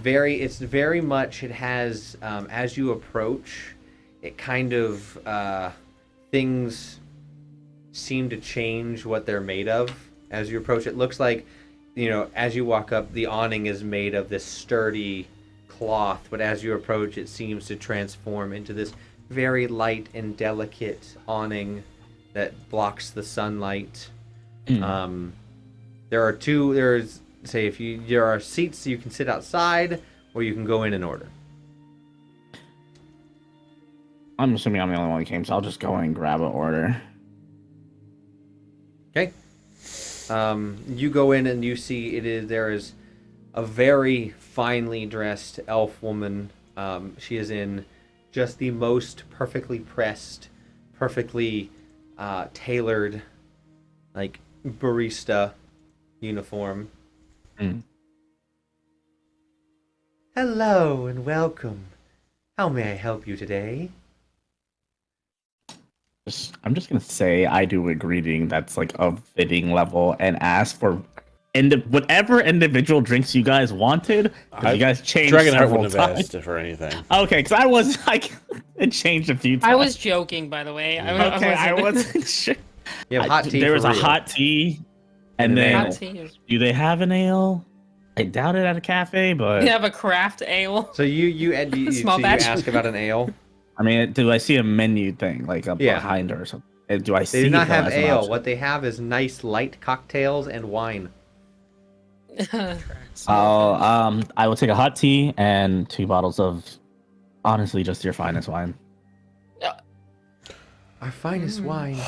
Speaker 1: has as you approach, it kind of things seem to change what they're made of as you approach. It looks like, as you walk up, the awning is made of this sturdy cloth, but as you approach, it seems to transform into this very light and delicate awning that blocks the sunlight. There are there are seats you can sit outside, or you can go in and order.
Speaker 5: I'm assuming I'm the only one who came, so I'll just go and grab an order.
Speaker 1: Okay. You go in and you see there is a very finely dressed elf woman. She is in just the most perfectly pressed, perfectly tailored, like barista uniform.
Speaker 5: Mm.
Speaker 1: Hello and welcome. How may I help you today?
Speaker 5: I'm just gonna say I do a greeting that's like a fitting level and ask for whatever individual drinks you guys wanted. You guys changed
Speaker 9: Dragonheart
Speaker 5: several
Speaker 9: wouldn't have
Speaker 5: times.
Speaker 9: asked for anything.
Speaker 5: Okay, because I was like, it changed a few times.
Speaker 3: I was joking, by the way.
Speaker 5: I wasn't sure.
Speaker 1: You have hot tea.
Speaker 5: There was
Speaker 1: for
Speaker 5: a
Speaker 1: real.
Speaker 5: hot tea, and
Speaker 1: And an
Speaker 5: then
Speaker 1: ale.
Speaker 3: Hot tea is-
Speaker 5: do they have an ale? I doubt it at a cafe, but
Speaker 3: We have a craft ale.
Speaker 1: So you
Speaker 3: Small batch.
Speaker 1: ask about an ale.
Speaker 5: I mean, do I see a menu thing like up
Speaker 1: Yeah.
Speaker 5: behind her or something? Do I see?
Speaker 1: They do not
Speaker 5: it, though,
Speaker 1: have
Speaker 5: as an
Speaker 1: ale.
Speaker 5: option?
Speaker 1: What they have is nice light cocktails and wine.
Speaker 5: I will take a hot tea and 2 bottles of, honestly, just your finest wine.
Speaker 1: Our finest wine.
Speaker 9: You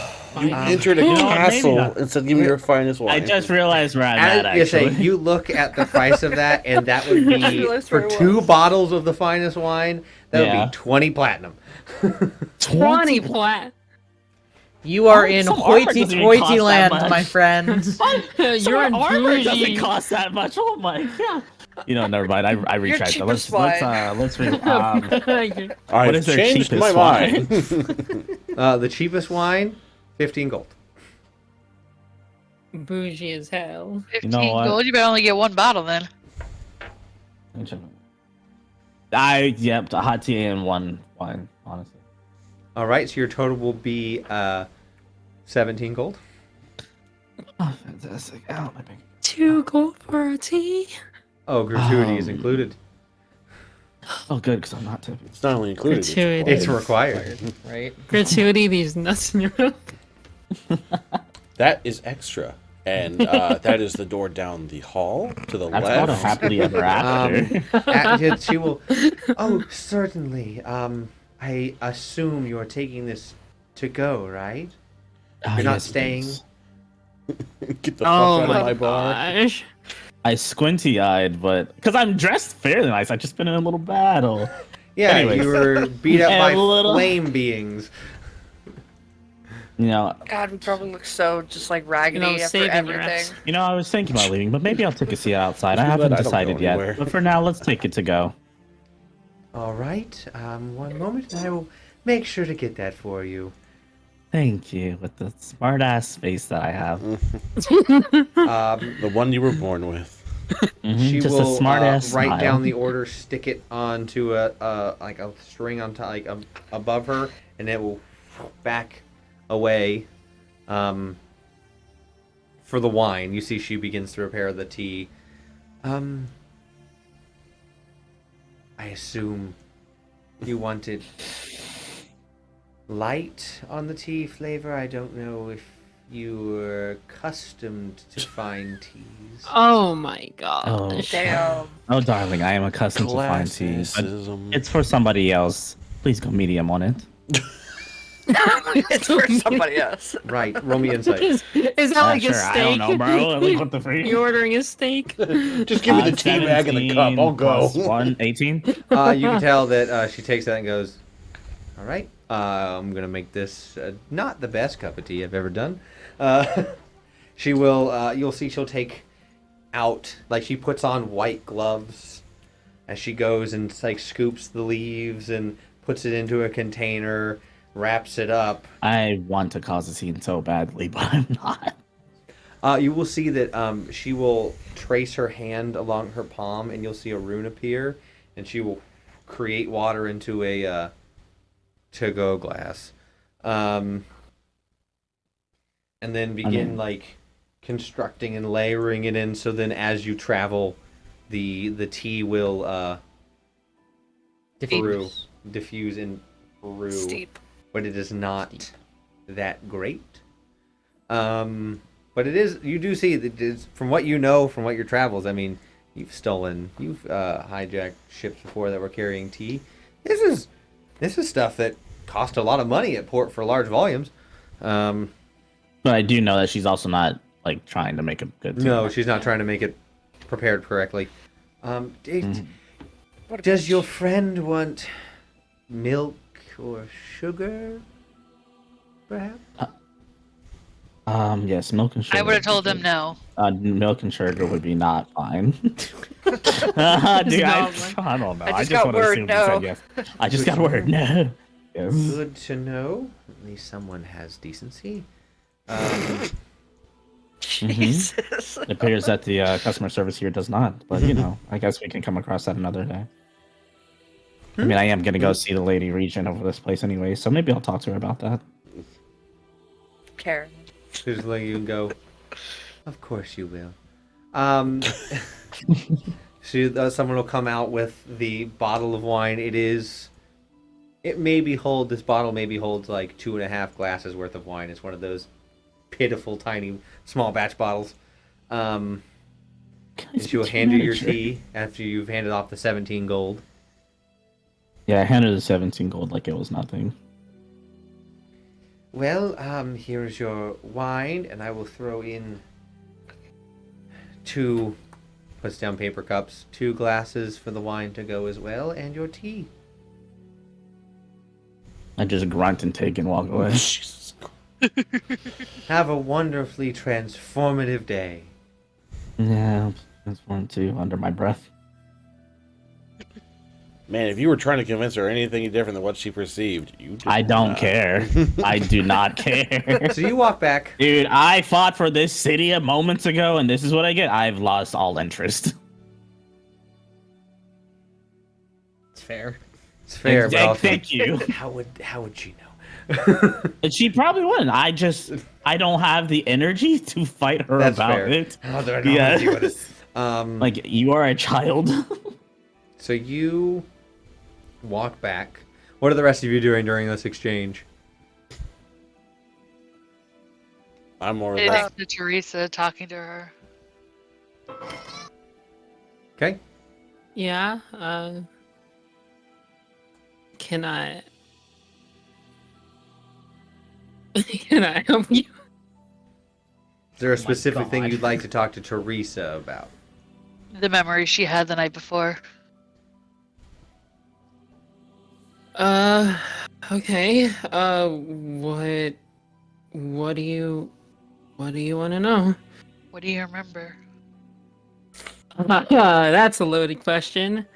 Speaker 3: Fine.
Speaker 9: entered a
Speaker 5: You know what, maybe
Speaker 9: castle
Speaker 5: not.
Speaker 9: and said, "Give me your finest wine."
Speaker 5: I just realized where I'm
Speaker 1: As
Speaker 5: at.
Speaker 1: you say,
Speaker 5: Actually,
Speaker 1: you look at the price of that, and that would be
Speaker 7: realized
Speaker 1: for
Speaker 7: where it
Speaker 1: 2
Speaker 7: was.
Speaker 1: bottles of the finest wine. That would
Speaker 5: Yeah.
Speaker 1: be 20 platinum.
Speaker 3: 20 plat.
Speaker 4: You are
Speaker 5: Oh,
Speaker 4: in
Speaker 5: some armor doesn't even cost
Speaker 4: hoity-toity
Speaker 5: that
Speaker 4: land,
Speaker 5: much.
Speaker 4: my friend.
Speaker 3: You're in
Speaker 5: armor
Speaker 3: bougie.
Speaker 5: doesn't cost that much. Oh my god. You know, never mind. I retract that. Let's
Speaker 7: cheapest
Speaker 5: let's
Speaker 9: I've
Speaker 5: is their
Speaker 9: changed
Speaker 5: cheapest
Speaker 9: my
Speaker 5: wine?
Speaker 9: mind.
Speaker 1: The cheapest wine, 15 gold.
Speaker 3: Bougie as hell.
Speaker 6: 15
Speaker 5: what?
Speaker 6: gold. You better only get 1 bottle then.
Speaker 5: Yep, a hot tea and 1 wine, honestly.
Speaker 1: All right, so your total will be 17 gold.
Speaker 5: Oh, fantastic. Ow, my big.
Speaker 3: 2 gold for a tea.
Speaker 1: Oh, gratuity is included.
Speaker 5: Oh, good, because I'm not tipping.
Speaker 9: It's not only included. It's
Speaker 3: Gratuity.
Speaker 1: It's required.
Speaker 4: Right?
Speaker 3: Gratuity, these nuts in your mouth.
Speaker 9: That is extra. And that is the door down the hall to the
Speaker 5: That's not a
Speaker 9: left.
Speaker 5: happily ever after.
Speaker 1: She will. Oh, certainly. I assume you're taking this to go, right? You're not staying.
Speaker 9: Get the fuck
Speaker 3: Oh
Speaker 9: out of my
Speaker 3: my
Speaker 9: bar.
Speaker 3: gosh.
Speaker 5: I squinty-eyed, but because I'm dressed fairly nice, I've just been in a little battle.
Speaker 1: Yeah,
Speaker 5: Anyways.
Speaker 1: you were beat up
Speaker 5: Yeah,
Speaker 1: by
Speaker 5: a little.
Speaker 1: flame beings.
Speaker 5: You know,
Speaker 7: God, we probably look so just like raggedy after
Speaker 3: saving your
Speaker 7: everything.
Speaker 3: ass.
Speaker 5: I was thinking about leaving, but maybe I'll take a seat outside. I
Speaker 9: Too bad
Speaker 5: haven't
Speaker 9: I don't go
Speaker 5: decided yet.
Speaker 9: anywhere.
Speaker 5: But for now, let's take it to go.
Speaker 1: All right. One moment, and I will make sure to get that for you.
Speaker 5: Thank you, with the smart-ass face that I have.
Speaker 9: The one you were born with.
Speaker 1: She
Speaker 5: Just
Speaker 1: will
Speaker 5: a smart-ass
Speaker 1: write
Speaker 5: smile.
Speaker 1: down the order, stick it onto a like a string on top, like above her, and it will back away. For the wine, you see she begins to prepare the tea. I assume you wanted light on the tea flavor. I don't know if you were accustomed to fine teas.
Speaker 3: Oh my gosh.
Speaker 7: Damn.
Speaker 5: Oh, darling, I am accustomed to fine tea, but
Speaker 9: Classism.
Speaker 5: it's for somebody else. Please go medium on it.
Speaker 7: It's for somebody else.
Speaker 1: Right, roll me insight.
Speaker 3: Is that like
Speaker 5: Sure,
Speaker 3: a steak?
Speaker 5: I don't know, bro. Like, what the freak?
Speaker 3: You're ordering a steak?
Speaker 9: Just give me the tea bag and the cup. I'll go.
Speaker 5: 1, 18.
Speaker 1: You can tell that she takes that and goes, all right, I'm going to make this not the best cup of tea I've ever done. She will, you'll see she'll take out, like she puts on white gloves as she goes and like scoops the leaves and puts it into a container, wraps it up.
Speaker 5: I want to cause a scene so badly, but I'm not.
Speaker 1: You will see that she will trace her hand along her palm, and you'll see a rune appear, and she will create water into a to-go glass, and then begin like constructing and layering it in. So then, as you travel, the tea will diffuse in Peru,
Speaker 7: Steep.
Speaker 1: but it is not that great. But it is. You do see that it's, from what you know from what your travels. I mean, you've hijacked ships before that were carrying tea. This is stuff that cost a lot of money at port for large volumes.
Speaker 5: But I do know that she's also not like trying to make a good tea.
Speaker 1: No, she's not trying to make it prepared correctly. Does your friend want milk or sugar, perhaps?
Speaker 5: Yes, milk and sugar.
Speaker 6: I would have told them no.
Speaker 5: Milk and sugar would be not fine. Dude, I don't know.
Speaker 7: I
Speaker 5: I
Speaker 7: just
Speaker 5: just
Speaker 7: got
Speaker 5: want to
Speaker 7: word
Speaker 5: assume
Speaker 7: no.
Speaker 5: you said yes. I just got word no. Yes.
Speaker 1: Good to know. At least someone has decency.
Speaker 7: Jesus.
Speaker 5: It appears that the customer service here does not, but you know, I guess we can come across that another day. I mean, I am gonna go see the lady regent over this place anyway, so maybe I'll talk to her about that.
Speaker 7: Karen.
Speaker 1: Just let you go. Of course you will. Someone will come out with the bottle of wine. This bottle maybe holds like 2.5 glasses worth of wine. It's one of those pitiful, tiny, small batch bottles. And she will hand you your tea after you've handed off the 17 gold.
Speaker 5: Yeah, I handed the 17 gold like it was nothing.
Speaker 1: Well, here's your wine, and I will throw in 2, puts down paper cups, 2 glasses for the wine to go as well, and your tea.
Speaker 5: I just grunt and take and walk away.
Speaker 1: Have a wonderfully transformative day.
Speaker 5: Yeah, transform too under my breath.
Speaker 9: Man, if you were trying to convince her anything different than what she perceived,
Speaker 5: I don't care. I do not care.
Speaker 1: So you walk back.
Speaker 5: Dude, I fought for this city moments ago, and this is what I get. I've lost all interest.
Speaker 4: It's fair.
Speaker 1: It's fair, but also,
Speaker 5: Thank you.
Speaker 1: How would she know?
Speaker 5: And she probably wouldn't. I don't have the energy to fight her
Speaker 1: That's
Speaker 5: about
Speaker 1: fair.
Speaker 5: it.
Speaker 1: Yeah.
Speaker 5: Like, you are a child.
Speaker 1: So you walk back. What are the rest of you doing during this exchange?
Speaker 9: I'm more
Speaker 6: Sitting
Speaker 9: like,
Speaker 6: next to Teresa, talking to her.
Speaker 1: Okay.
Speaker 3: Yeah. Can I? Can I help you?
Speaker 1: Is there a specific thing
Speaker 4: God.
Speaker 1: you'd like to talk to Teresa about?
Speaker 6: The memory she had the night before.
Speaker 3: Okay. What do you want to know?
Speaker 6: What do you remember?
Speaker 3: That's a loaded question.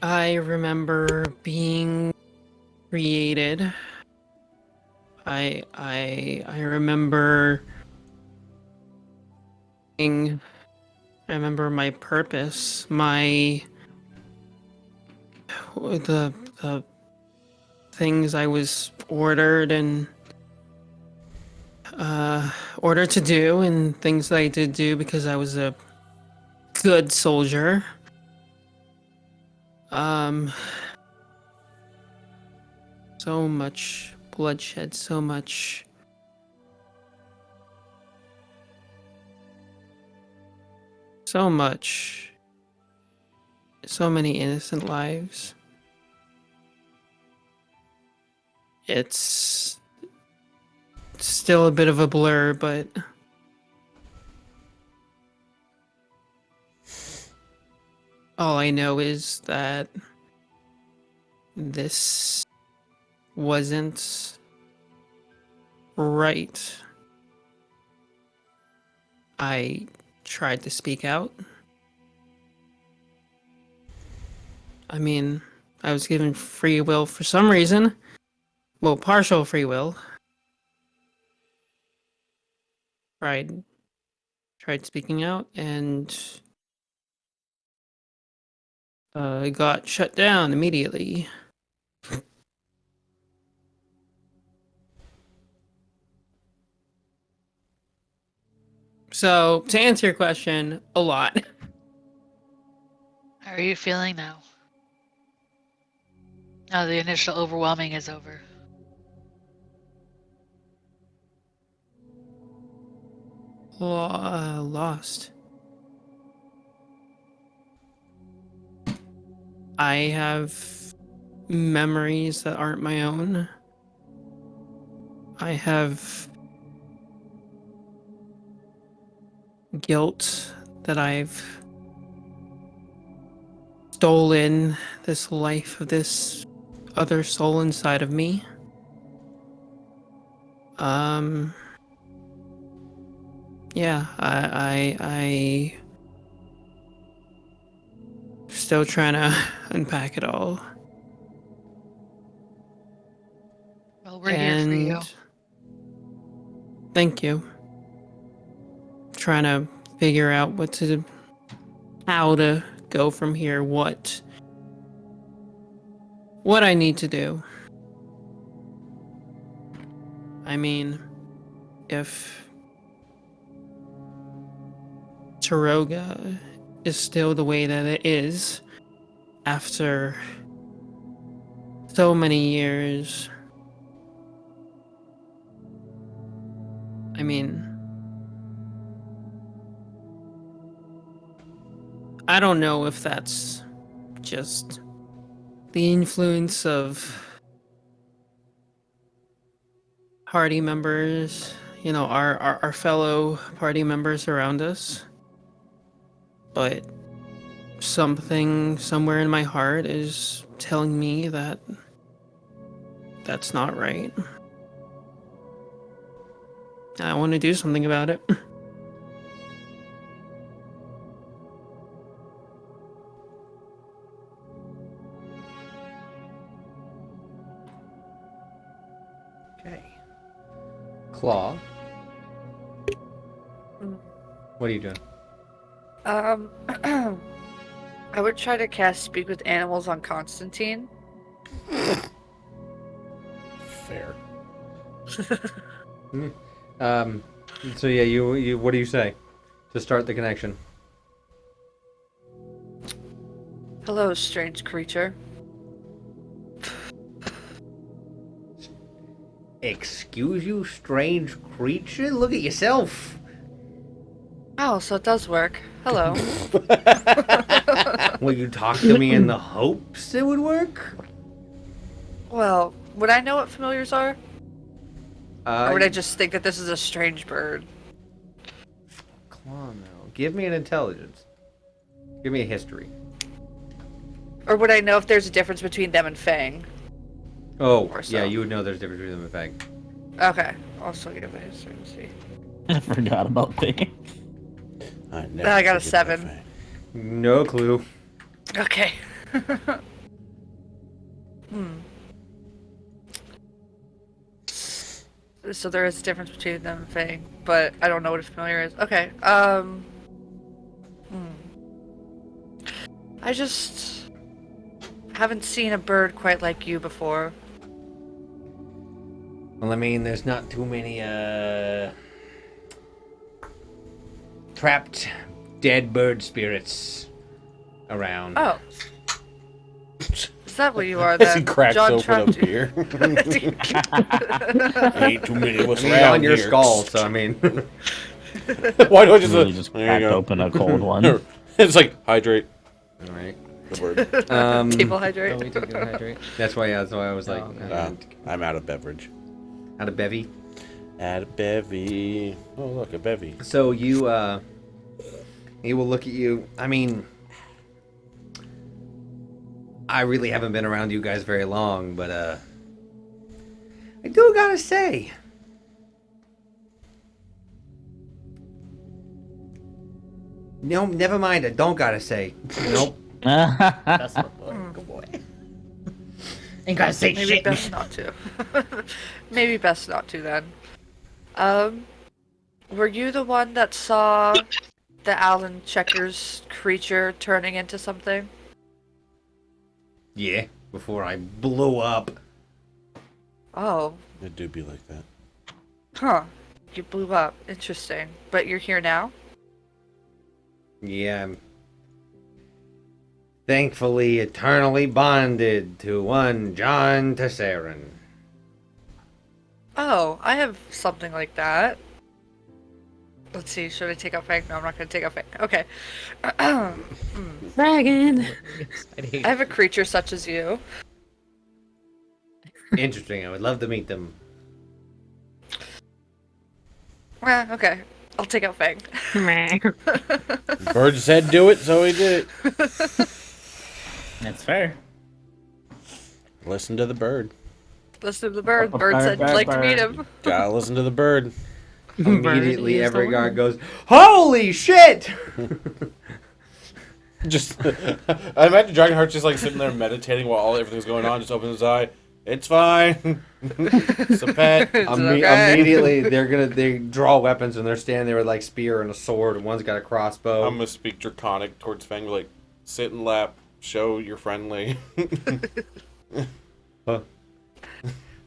Speaker 3: I remember being created. I remember I remember my purpose, the things I was ordered to do, and things that I did do because I was a good soldier. So much bloodshed, so many innocent lives. It's still a bit of a blur, but all I know is that this wasn't right. I tried to speak out. I mean, I was given free will for some reason. Well, partial free will. Tried speaking out, and got shut down immediately. So, to answer your question, a lot.
Speaker 6: How are you feeling now? Now the initial overwhelming is over.
Speaker 3: Lost. I have memories that aren't my own. I have guilt that I've stolen this life of this other soul inside of me. Yeah, still trying to unpack it all.
Speaker 6: Well, we're here for you.
Speaker 3: Thank you. Trying to figure out how to go from here, what I need to do. I mean, if Taroga is still the way that it is after so many years, I mean, I don't know if that's just the influence of party members, our fellow party members around us. But something somewhere in my heart is telling me that that's not right. I want to do something about it.
Speaker 1: Okay. Claw. What are you doing?
Speaker 7: I would try to cast Speak with Animals on Constantine.
Speaker 9: Fair.
Speaker 1: So yeah, you what do you say to start the connection?
Speaker 7: Hello, strange creature.
Speaker 1: Excuse you, strange creature? Look at yourself.
Speaker 7: Oh, so it does work. Hello.
Speaker 1: Will you talk to me in the hopes it would work?
Speaker 7: Well, would I know what familiars are? Or would I
Speaker 1: Uh,
Speaker 7: just think that this is a strange bird?
Speaker 1: Claw, no. Give me an intelligence. Give me a history.
Speaker 7: Or would I know if there's a difference between them and Fang?
Speaker 1: Oh,
Speaker 7: Or so.
Speaker 1: yeah, you would know there's a difference between them and Fang.
Speaker 7: Okay. Also give a history and see.
Speaker 5: I forgot about that.
Speaker 7: I got a 7.
Speaker 1: No clue.
Speaker 7: Okay. So there is a difference between them and Fang, but I don't know what a familiar is. Okay. I just haven't seen a bird quite like you before.
Speaker 1: Well, I mean, there's not too many, trapped dead bird spirits around.
Speaker 7: Oh. Is that what you are
Speaker 9: As he
Speaker 7: then?
Speaker 9: cracks
Speaker 7: John
Speaker 9: open a
Speaker 7: trapped you.
Speaker 9: beer. Ain't too many of us
Speaker 1: I mean,
Speaker 9: around
Speaker 1: on your
Speaker 9: here.
Speaker 1: skull, so I mean...
Speaker 9: Why do I just...
Speaker 5: Really just
Speaker 9: there
Speaker 5: cracked
Speaker 9: you go.
Speaker 5: open a cold one.
Speaker 9: It's like, hydrate.
Speaker 1: Alright.
Speaker 9: The word.
Speaker 7: Table hydrate.
Speaker 1: Oh, we did go hydrate. That's why I was like...
Speaker 9: I'm out of beverage.
Speaker 1: Out of bevy.
Speaker 9: Add a bevy. Oh, look, a bevy.
Speaker 1: So you will look at you. I mean, I really haven't been around you guys very long, but I do gotta say, no, never mind. I don't gotta say. Nope.
Speaker 4: That's the boy. Good boy. Ain't gotta say
Speaker 7: Maybe
Speaker 4: shit.
Speaker 7: best not to. Maybe best not to then. Were you the one that saw the Alan Checkers creature turning into something?
Speaker 1: Yeah. Before I blew up.
Speaker 7: Oh,
Speaker 9: It do be like that.
Speaker 7: huh. You blew up. Interesting. But you're here now?
Speaker 1: Yeah. I'm thankfully eternally bonded to one John Tesserin.
Speaker 7: Oh, I have something like that. Let's see, should I take out Fang? No, I'm not gonna take out Fang. Okay.
Speaker 3: Dragon!
Speaker 7: I have a creature such as you.
Speaker 1: Interesting. I would love to meet them.
Speaker 7: Okay. I'll take out Fang.
Speaker 9: Bird said do it, so he did it.
Speaker 5: That's fair.
Speaker 9: Listen to the bird.
Speaker 7: Listen to the bird. The bird said you'd like to meet him.
Speaker 9: Gotta listen to the bird.
Speaker 1: Immediately,
Speaker 3: Bird is
Speaker 1: every
Speaker 3: the
Speaker 1: guard
Speaker 3: one.
Speaker 1: goes, "Holy shit!"
Speaker 9: Just, I imagine Dragonheart's just like sitting there meditating while everything's going on. Just opens his eye. It's fine. It's a pet.
Speaker 7: okay.
Speaker 1: Immediately, they draw weapons and they're standing there with like spear and a sword, and one's got a crossbow.
Speaker 9: I'm gonna speak Draconic towards Fang, like, sit and lap, show you're friendly.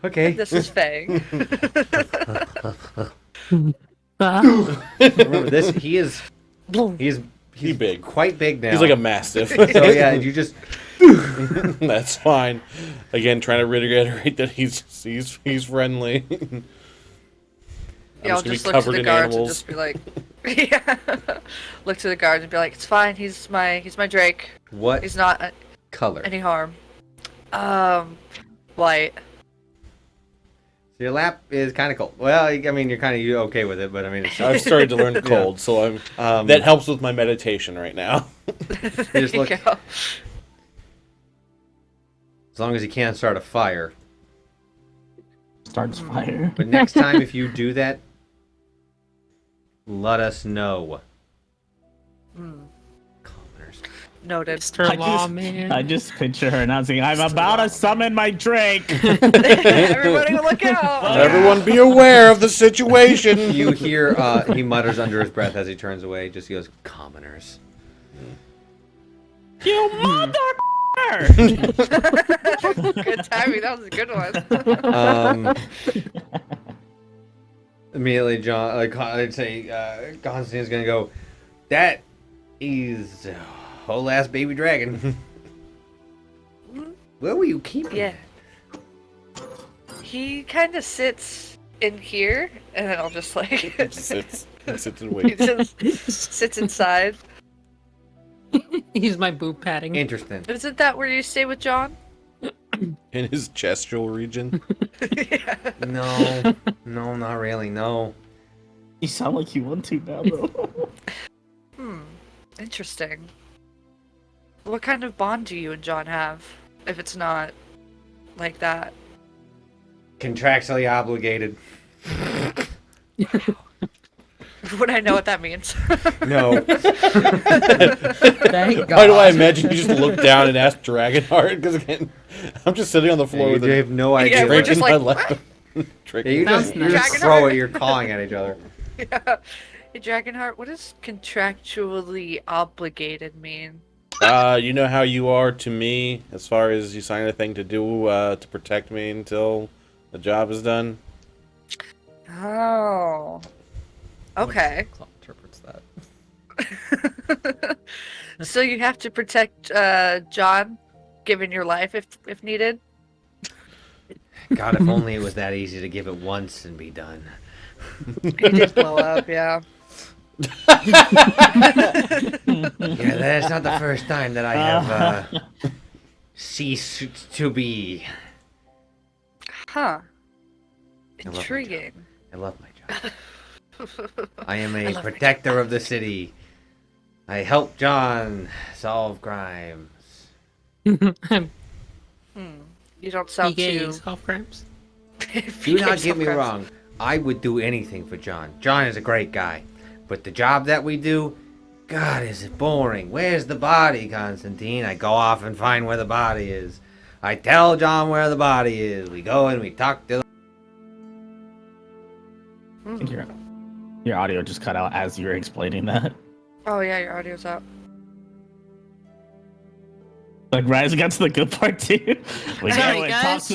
Speaker 1: Okay.
Speaker 7: This is Fang.
Speaker 1: Remember this? He's
Speaker 9: big.
Speaker 1: quite big now.
Speaker 9: He's like a mastiff.
Speaker 1: So yeah, you just
Speaker 9: That's fine. Again, trying to reiterate that he's friendly.
Speaker 7: Yeah, I'll just look to the guards and just be like, yeah. Look to the guards and be like, it's fine. He's my Drake.
Speaker 1: what
Speaker 7: He's not
Speaker 1: color?
Speaker 7: any harm. White.
Speaker 1: So your lap is kind of cold. Well, I mean, you're kind of okay with it, but I mean, it's,
Speaker 9: I've started to learn cold, so I'm. That helps with my meditation right now.
Speaker 7: There
Speaker 1: just
Speaker 7: you
Speaker 1: look-
Speaker 7: go.
Speaker 1: as long as you can't start a fire.
Speaker 5: Starts fire.
Speaker 1: But next time, if you do that, let us know. Commoners.
Speaker 7: Noted.
Speaker 3: Mr. Lawman.
Speaker 5: I just picture her announcing, "I'm about to summon my Drake."
Speaker 7: Everybody look out.
Speaker 9: Everyone be aware of the situation.
Speaker 1: You hear he mutters under his breath as he turns away. Just goes, "Commoners."
Speaker 5: You mother.
Speaker 7: Good timing. That was a good one.
Speaker 1: Immediately, John, I'd say, Constantine's gonna go. That is a whole ass baby dragon. Where will you keep him?
Speaker 7: Yeah. He kind of sits in here, and then I'll just like
Speaker 9: sits and
Speaker 7: he
Speaker 9: waits.
Speaker 7: just sits inside.
Speaker 3: He's my boob padding.
Speaker 1: Interesting.
Speaker 7: Isn't that where you stay with John?
Speaker 9: In his gestural region.
Speaker 7: Yeah.
Speaker 1: No, no, not really. No.
Speaker 5: You sound like you want to now, though.
Speaker 7: Interesting. What kind of bond do you and John have? If it's not like that.
Speaker 1: Contractually obligated.
Speaker 7: Would I know what that means?
Speaker 1: No.
Speaker 4: Thank God.
Speaker 9: Why do I imagine you just look down and ask Dragonheart? Because again, I'm just sitting on the floor
Speaker 1: You
Speaker 9: with
Speaker 1: have
Speaker 9: a
Speaker 1: no idea.
Speaker 7: Yeah, we're
Speaker 9: drink
Speaker 7: just
Speaker 9: in my
Speaker 7: like,
Speaker 9: lap. Drink
Speaker 1: Yeah, you
Speaker 9: in my
Speaker 1: just,
Speaker 3: Sounds
Speaker 1: you
Speaker 3: nice.
Speaker 1: just throw it. You're calling at each other.
Speaker 7: Yeah. Hey, Dragonheart, what does contractually obligated mean?
Speaker 9: You know how you are to me as far as you sign a thing to do to protect me until the job is done.
Speaker 7: Oh. Okay.
Speaker 4: Claw interprets that.
Speaker 7: So you have to protect John, given your life if needed?
Speaker 1: God, if only it was that easy to give it once and be done.
Speaker 7: He did blow up, yeah.
Speaker 1: Yeah, that's not the first time that I have ceased to be.
Speaker 7: Huh.
Speaker 1: I love my
Speaker 7: Intriguing.
Speaker 1: I love my job. I am a protector of the city. I help John solve crimes.
Speaker 7: You don't sound too...
Speaker 3: Solve crimes.
Speaker 1: Do not get me wrong. I would do anything for John. John is a great guy. But the job that we do, God, is it boring. Where's the body, Constantine? I go off and find where the body is. I tell John where the body is. We go and we talk to
Speaker 5: I think your audio just cut out as you were explaining that.
Speaker 7: Oh yeah, your audio's out.
Speaker 5: Like right as it got to the good part too. We
Speaker 3: Sorry,
Speaker 5: wait,
Speaker 3: guys.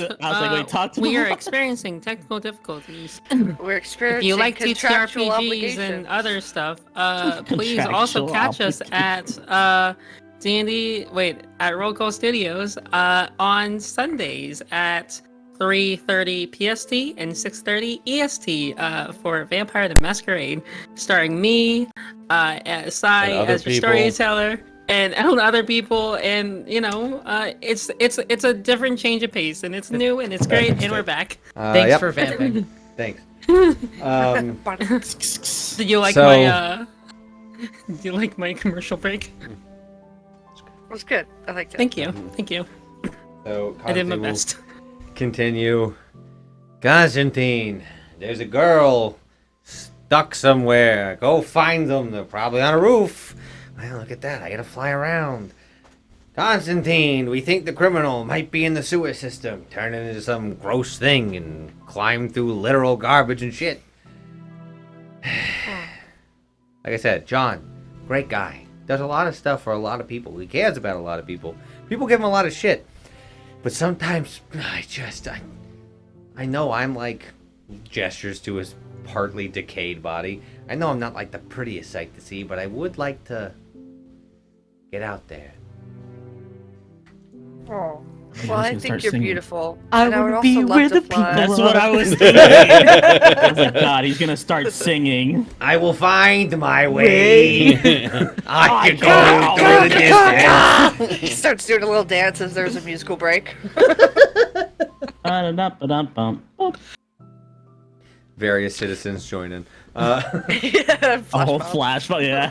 Speaker 5: talk to
Speaker 3: We are experiencing technical difficulties.
Speaker 7: We're
Speaker 3: If
Speaker 7: experiencing
Speaker 3: you like
Speaker 7: contractual
Speaker 3: TTRPGs
Speaker 7: obligations.
Speaker 3: and other stuff, please also catch us at D&D. At Roll Call Studios on Sundays at 3:30 PST and 6:30 EST for Vampire the Masquerade, starring me, Skye
Speaker 9: And other
Speaker 3: as your
Speaker 9: people.
Speaker 3: storyteller, and other people, and it's a different change of pace, and it's new and it's great, and we're back.
Speaker 4: Thanks
Speaker 1: yep.
Speaker 4: for vamping.
Speaker 1: Thanks.
Speaker 3: Did you like
Speaker 1: So-
Speaker 3: my did you like my commercial break?
Speaker 7: It was good. I liked it.
Speaker 3: Thank you.
Speaker 1: So
Speaker 3: I did my
Speaker 1: Constantine will
Speaker 3: best.
Speaker 1: Continue. Constantine, there's a girl stuck somewhere. Go find them. They're probably on a roof. Well, look at that. I gotta fly around. Constantine, we think the criminal might be in the sewer system, turn it into some gross thing and climb through literal garbage and shit. Like I said, John, great guy. Does a lot of stuff for a lot of people. He cares about a lot of people. People give him a lot of shit. But sometimes, I know I'm like, gestures to his partly decayed body. I know I'm not like the prettiest sight to see, but I would like to get out there.
Speaker 7: Oh.
Speaker 5: Yeah,
Speaker 7: Well,
Speaker 5: I was
Speaker 7: I
Speaker 5: gonna
Speaker 7: think
Speaker 5: start
Speaker 7: you're
Speaker 5: singing.
Speaker 7: beautiful.
Speaker 4: I
Speaker 7: and
Speaker 4: wanna
Speaker 7: would
Speaker 4: be
Speaker 7: also love
Speaker 4: where
Speaker 7: to
Speaker 4: the
Speaker 7: fly.
Speaker 4: people
Speaker 5: That's what I was thinking. I was like, God, he's gonna start singing.
Speaker 1: I will find my way. I can
Speaker 5: go
Speaker 1: go through the distance.
Speaker 7: He starts doing a little dance as there's a musical break.
Speaker 5: Ba-da-da-ba-dum-bum.
Speaker 1: Various citizens join in.
Speaker 7: Yeah,
Speaker 5: A whole
Speaker 7: flash
Speaker 5: flash, yeah.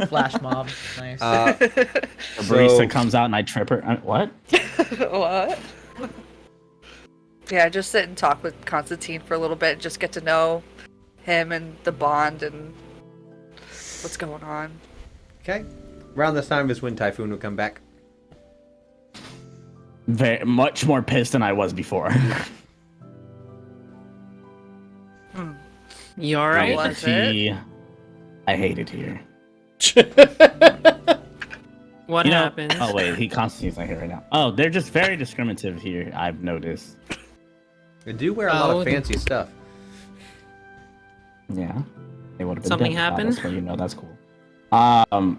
Speaker 4: Flash mob. Nice.
Speaker 5: The barista comes out and I trip her. What?
Speaker 7: What? Yeah, just sit and talk with Constantine for a little bit, just get to know him and the bond and what's going on.
Speaker 1: Okay. Around this time is when Typhoon will come back.
Speaker 5: Very much more pissed than I was before.
Speaker 3: You alright?
Speaker 7: What? Was it?
Speaker 5: Tea. I hate it here.
Speaker 3: What
Speaker 5: You know-
Speaker 3: happened?
Speaker 5: Oh wait, Constantine's not here right now. Oh, they're just very discriminative here. I've noticed.
Speaker 1: They do wear a lot
Speaker 3: Oh,
Speaker 1: of fancy stuff.
Speaker 5: Yeah, they would have been
Speaker 3: Something
Speaker 5: dead without us,
Speaker 3: happened?
Speaker 5: but you know that's cool.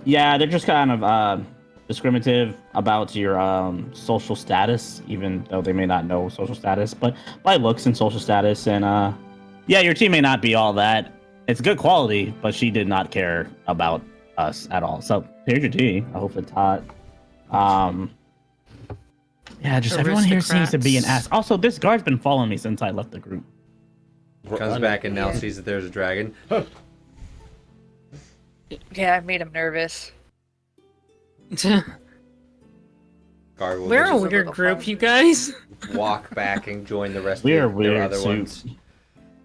Speaker 5: Yeah, they're just kind of discriminative about your social status, even though they may not know social status, but by looks and social status, and yeah, your team may not be all that. It's good quality, but she did not care about us at all. So here's your tea. I hope it's hot. Yeah, just everyone here seems to be an ass. Also, this guard's been following me since I left the group.
Speaker 1: Comes back and now sees that there's a dragon.
Speaker 7: Yeah, I made him nervous.
Speaker 1: Guard will
Speaker 3: We're a
Speaker 1: just
Speaker 3: weird
Speaker 7: little
Speaker 3: group,
Speaker 7: fun.
Speaker 3: you guys.
Speaker 1: walk back and join the rest
Speaker 5: We are
Speaker 1: of the
Speaker 5: weird
Speaker 1: other
Speaker 5: soup.
Speaker 1: ones.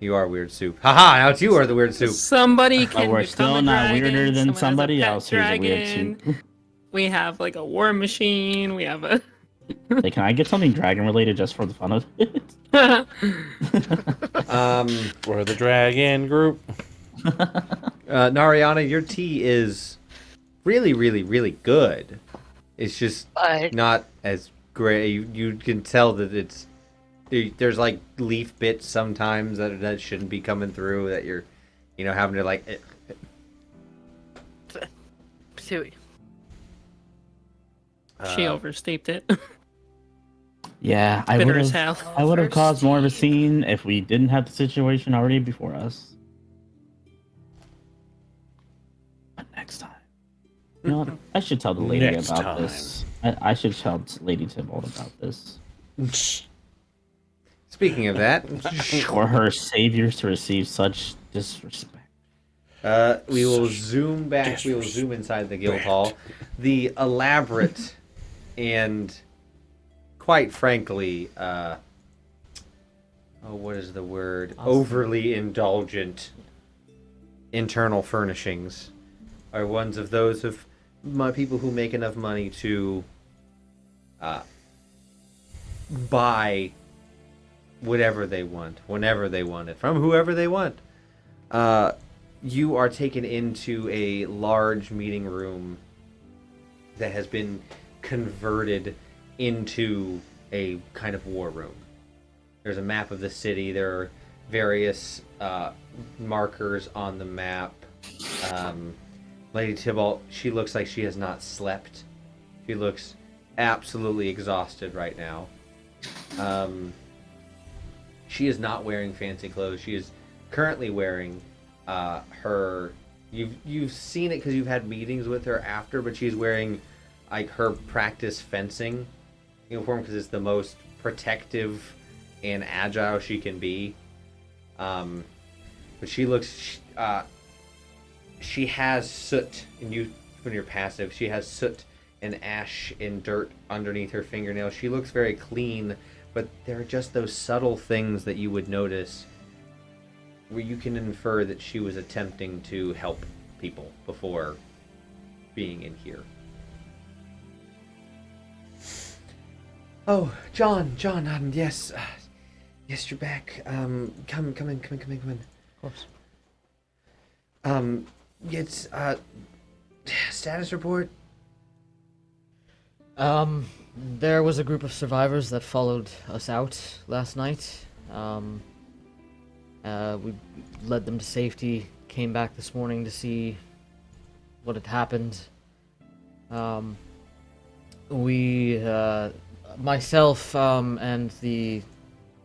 Speaker 1: You are weird soup. Haha, now it's you are the weird soup.
Speaker 3: Somebody
Speaker 5: But
Speaker 3: can
Speaker 5: we're
Speaker 3: become
Speaker 5: still
Speaker 3: a
Speaker 5: not
Speaker 3: dragon,
Speaker 5: weirder than
Speaker 3: someone has a
Speaker 5: somebody
Speaker 3: pet
Speaker 5: else who's a weird
Speaker 3: dragon.
Speaker 5: soup.
Speaker 3: We have like a war machine. We have a.
Speaker 5: Hey, can I get something dragon related just for the fun of it?
Speaker 9: We're the dragon group.
Speaker 1: Nariana, your tea is really, really, really good. It's just
Speaker 6: But
Speaker 1: not as great. You can tell that there's like leaf bits sometimes that shouldn't be coming through that you're, having to like.
Speaker 7: Suey.
Speaker 3: She overstepped it.
Speaker 5: Yeah, I
Speaker 3: Bitter
Speaker 5: would
Speaker 3: as
Speaker 5: have.
Speaker 3: hell.
Speaker 5: I would have caused more of a scene if we didn't have the situation already before us. But next time, you know what? I should tell the lady
Speaker 9: Next
Speaker 5: about
Speaker 9: time.
Speaker 5: this. I should tell Lady Tybalt about this.
Speaker 1: Speaking of that,
Speaker 5: For her saviors to receive such disrespect.
Speaker 1: we will zoom back. We will zoom inside the guild hall. The elaborate and, quite frankly, what is the word? Overly indulgent internal furnishings are ones of those of people who make enough money to buy whatever they want, whenever they want it, from whoever they want. You are taken into a large meeting room that has been converted into a kind of war room. There's a map of the city. There are various markers on the map. Lady Tybalt, she looks like she has not slept. She looks absolutely exhausted right now. She is not wearing fancy clothes. She is currently wearing her. You've seen it because you've had meetings with her after, but she's wearing like her practice fencing uniform because it's the most protective and agile she can be. But she looks. She has soot, and when you're passive, she has soot and ash and dirt underneath her fingernails. She looks very clean, but there are just those subtle things that you would notice where you can infer that she was attempting to help people before being in here. Oh, John, yes, yes, you're back. Come in.
Speaker 4: Of course.
Speaker 1: It's status report.
Speaker 4: There was a group of survivors that followed us out last night. We led them to safety, came back this morning to see what had happened. Myself, and the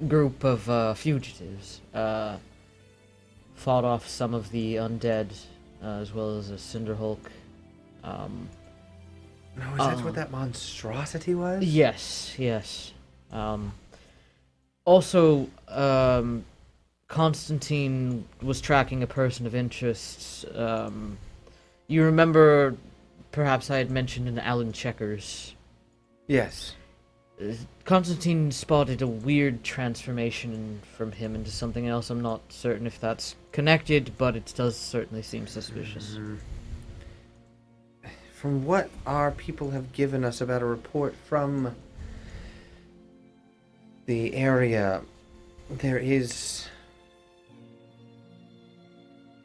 Speaker 4: group of fugitives fought off some of the undead, as well as a Cinderhulk.
Speaker 1: No, is that what that monstrosity was?
Speaker 4: Yes. Also, Constantine was tracking a person of interest. You remember, perhaps I had mentioned an Alan Checkers.
Speaker 1: Yes.
Speaker 4: Constantine spotted a weird transformation from him into something else. I'm not certain if that's connected, but it does certainly seem suspicious.
Speaker 1: From what our people have given us about a report from the area, there is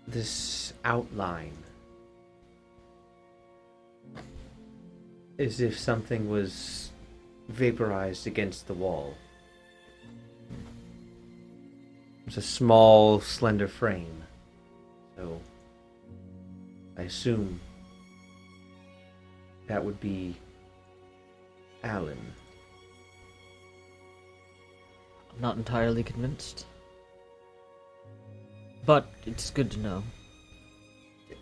Speaker 1: this outline. As if something was vaporized against the wall. It's a small, slender frame. So, I assume that would be Alan.
Speaker 4: I'm not entirely convinced. But it's good to know.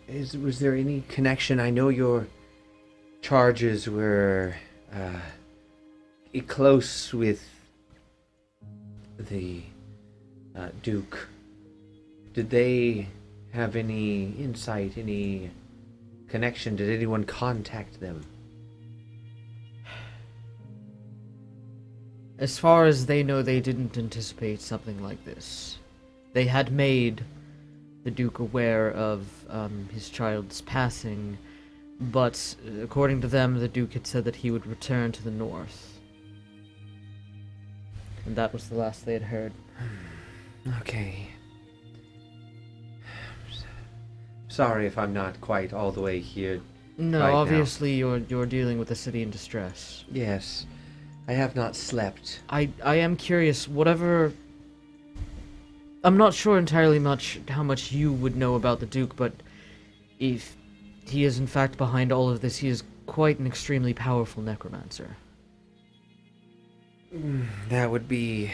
Speaker 1: Was there any connection? I know your charges were close with the Duke. Did they have any insight, any connection? Did anyone contact them?
Speaker 4: As far as they know, they didn't anticipate something like this. They had made the Duke aware of his child's passing, but according to them, the Duke had said that he would return to the north. And that was the last they had heard.
Speaker 1: Okay. Sorry if I'm not quite all the way here.
Speaker 4: No,
Speaker 1: right
Speaker 4: obviously you're dealing with a city in distress.
Speaker 1: Yes. I have not slept.
Speaker 4: I am curious, whatever... I'm not sure entirely how much you would know about the Duke, but if he is in fact behind all of this, he is quite an extremely powerful necromancer.
Speaker 1: That would be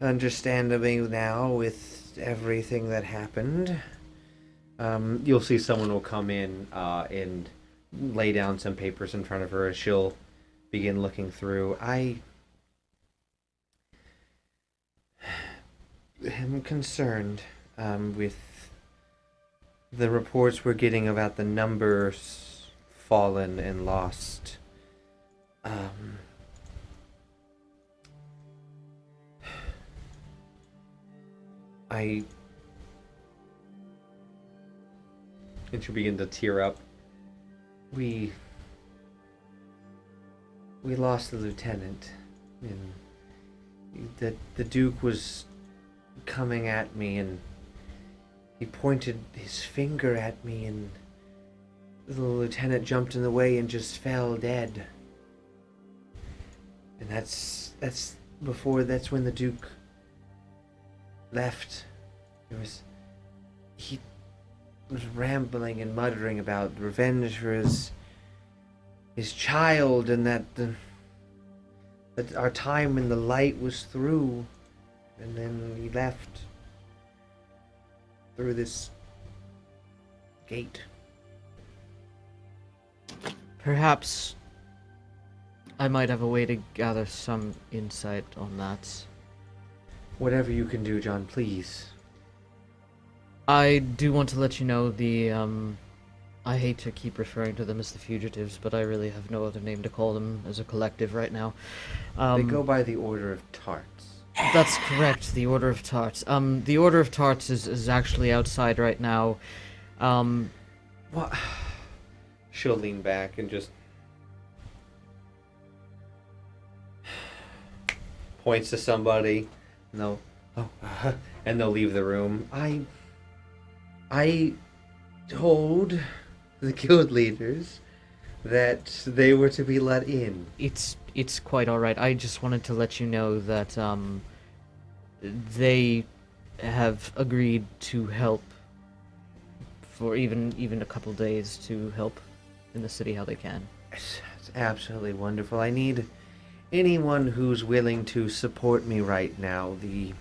Speaker 1: understandable now with everything that happened. You'll see someone will come in and lay down some papers in front of her as she'll begin looking through. I am concerned with the reports we're getting about the numbers fallen and lost. And she'll begin to tear up. We lost the lieutenant, and the Duke was coming at me, and he pointed his finger at me, and the lieutenant jumped in the way and just fell dead. And that's when the Duke left. He was rambling and muttering about revenge for his child, and that our time in the light was through, and then he left through this gate.
Speaker 4: Perhaps I might have a way to gather some insight on that.
Speaker 1: Whatever you can do, John, please.
Speaker 4: I do want to let you know I hate to keep referring to them as the fugitives, but I really have no other name to call them as a collective right now.
Speaker 1: They go by the Order of Tarts.
Speaker 4: That's correct, the Order of Tarts. The Order of Tarts is actually outside right now,
Speaker 1: Well, she'll lean back and just points to somebody, and they'll leave the room. I told the guild leaders that they were to be let in.
Speaker 4: It's quite all right. I just wanted to let you know that they have agreed to help for even a couple days to help in the city how they can.
Speaker 1: It's absolutely wonderful. I need anyone who's willing to support me right now. The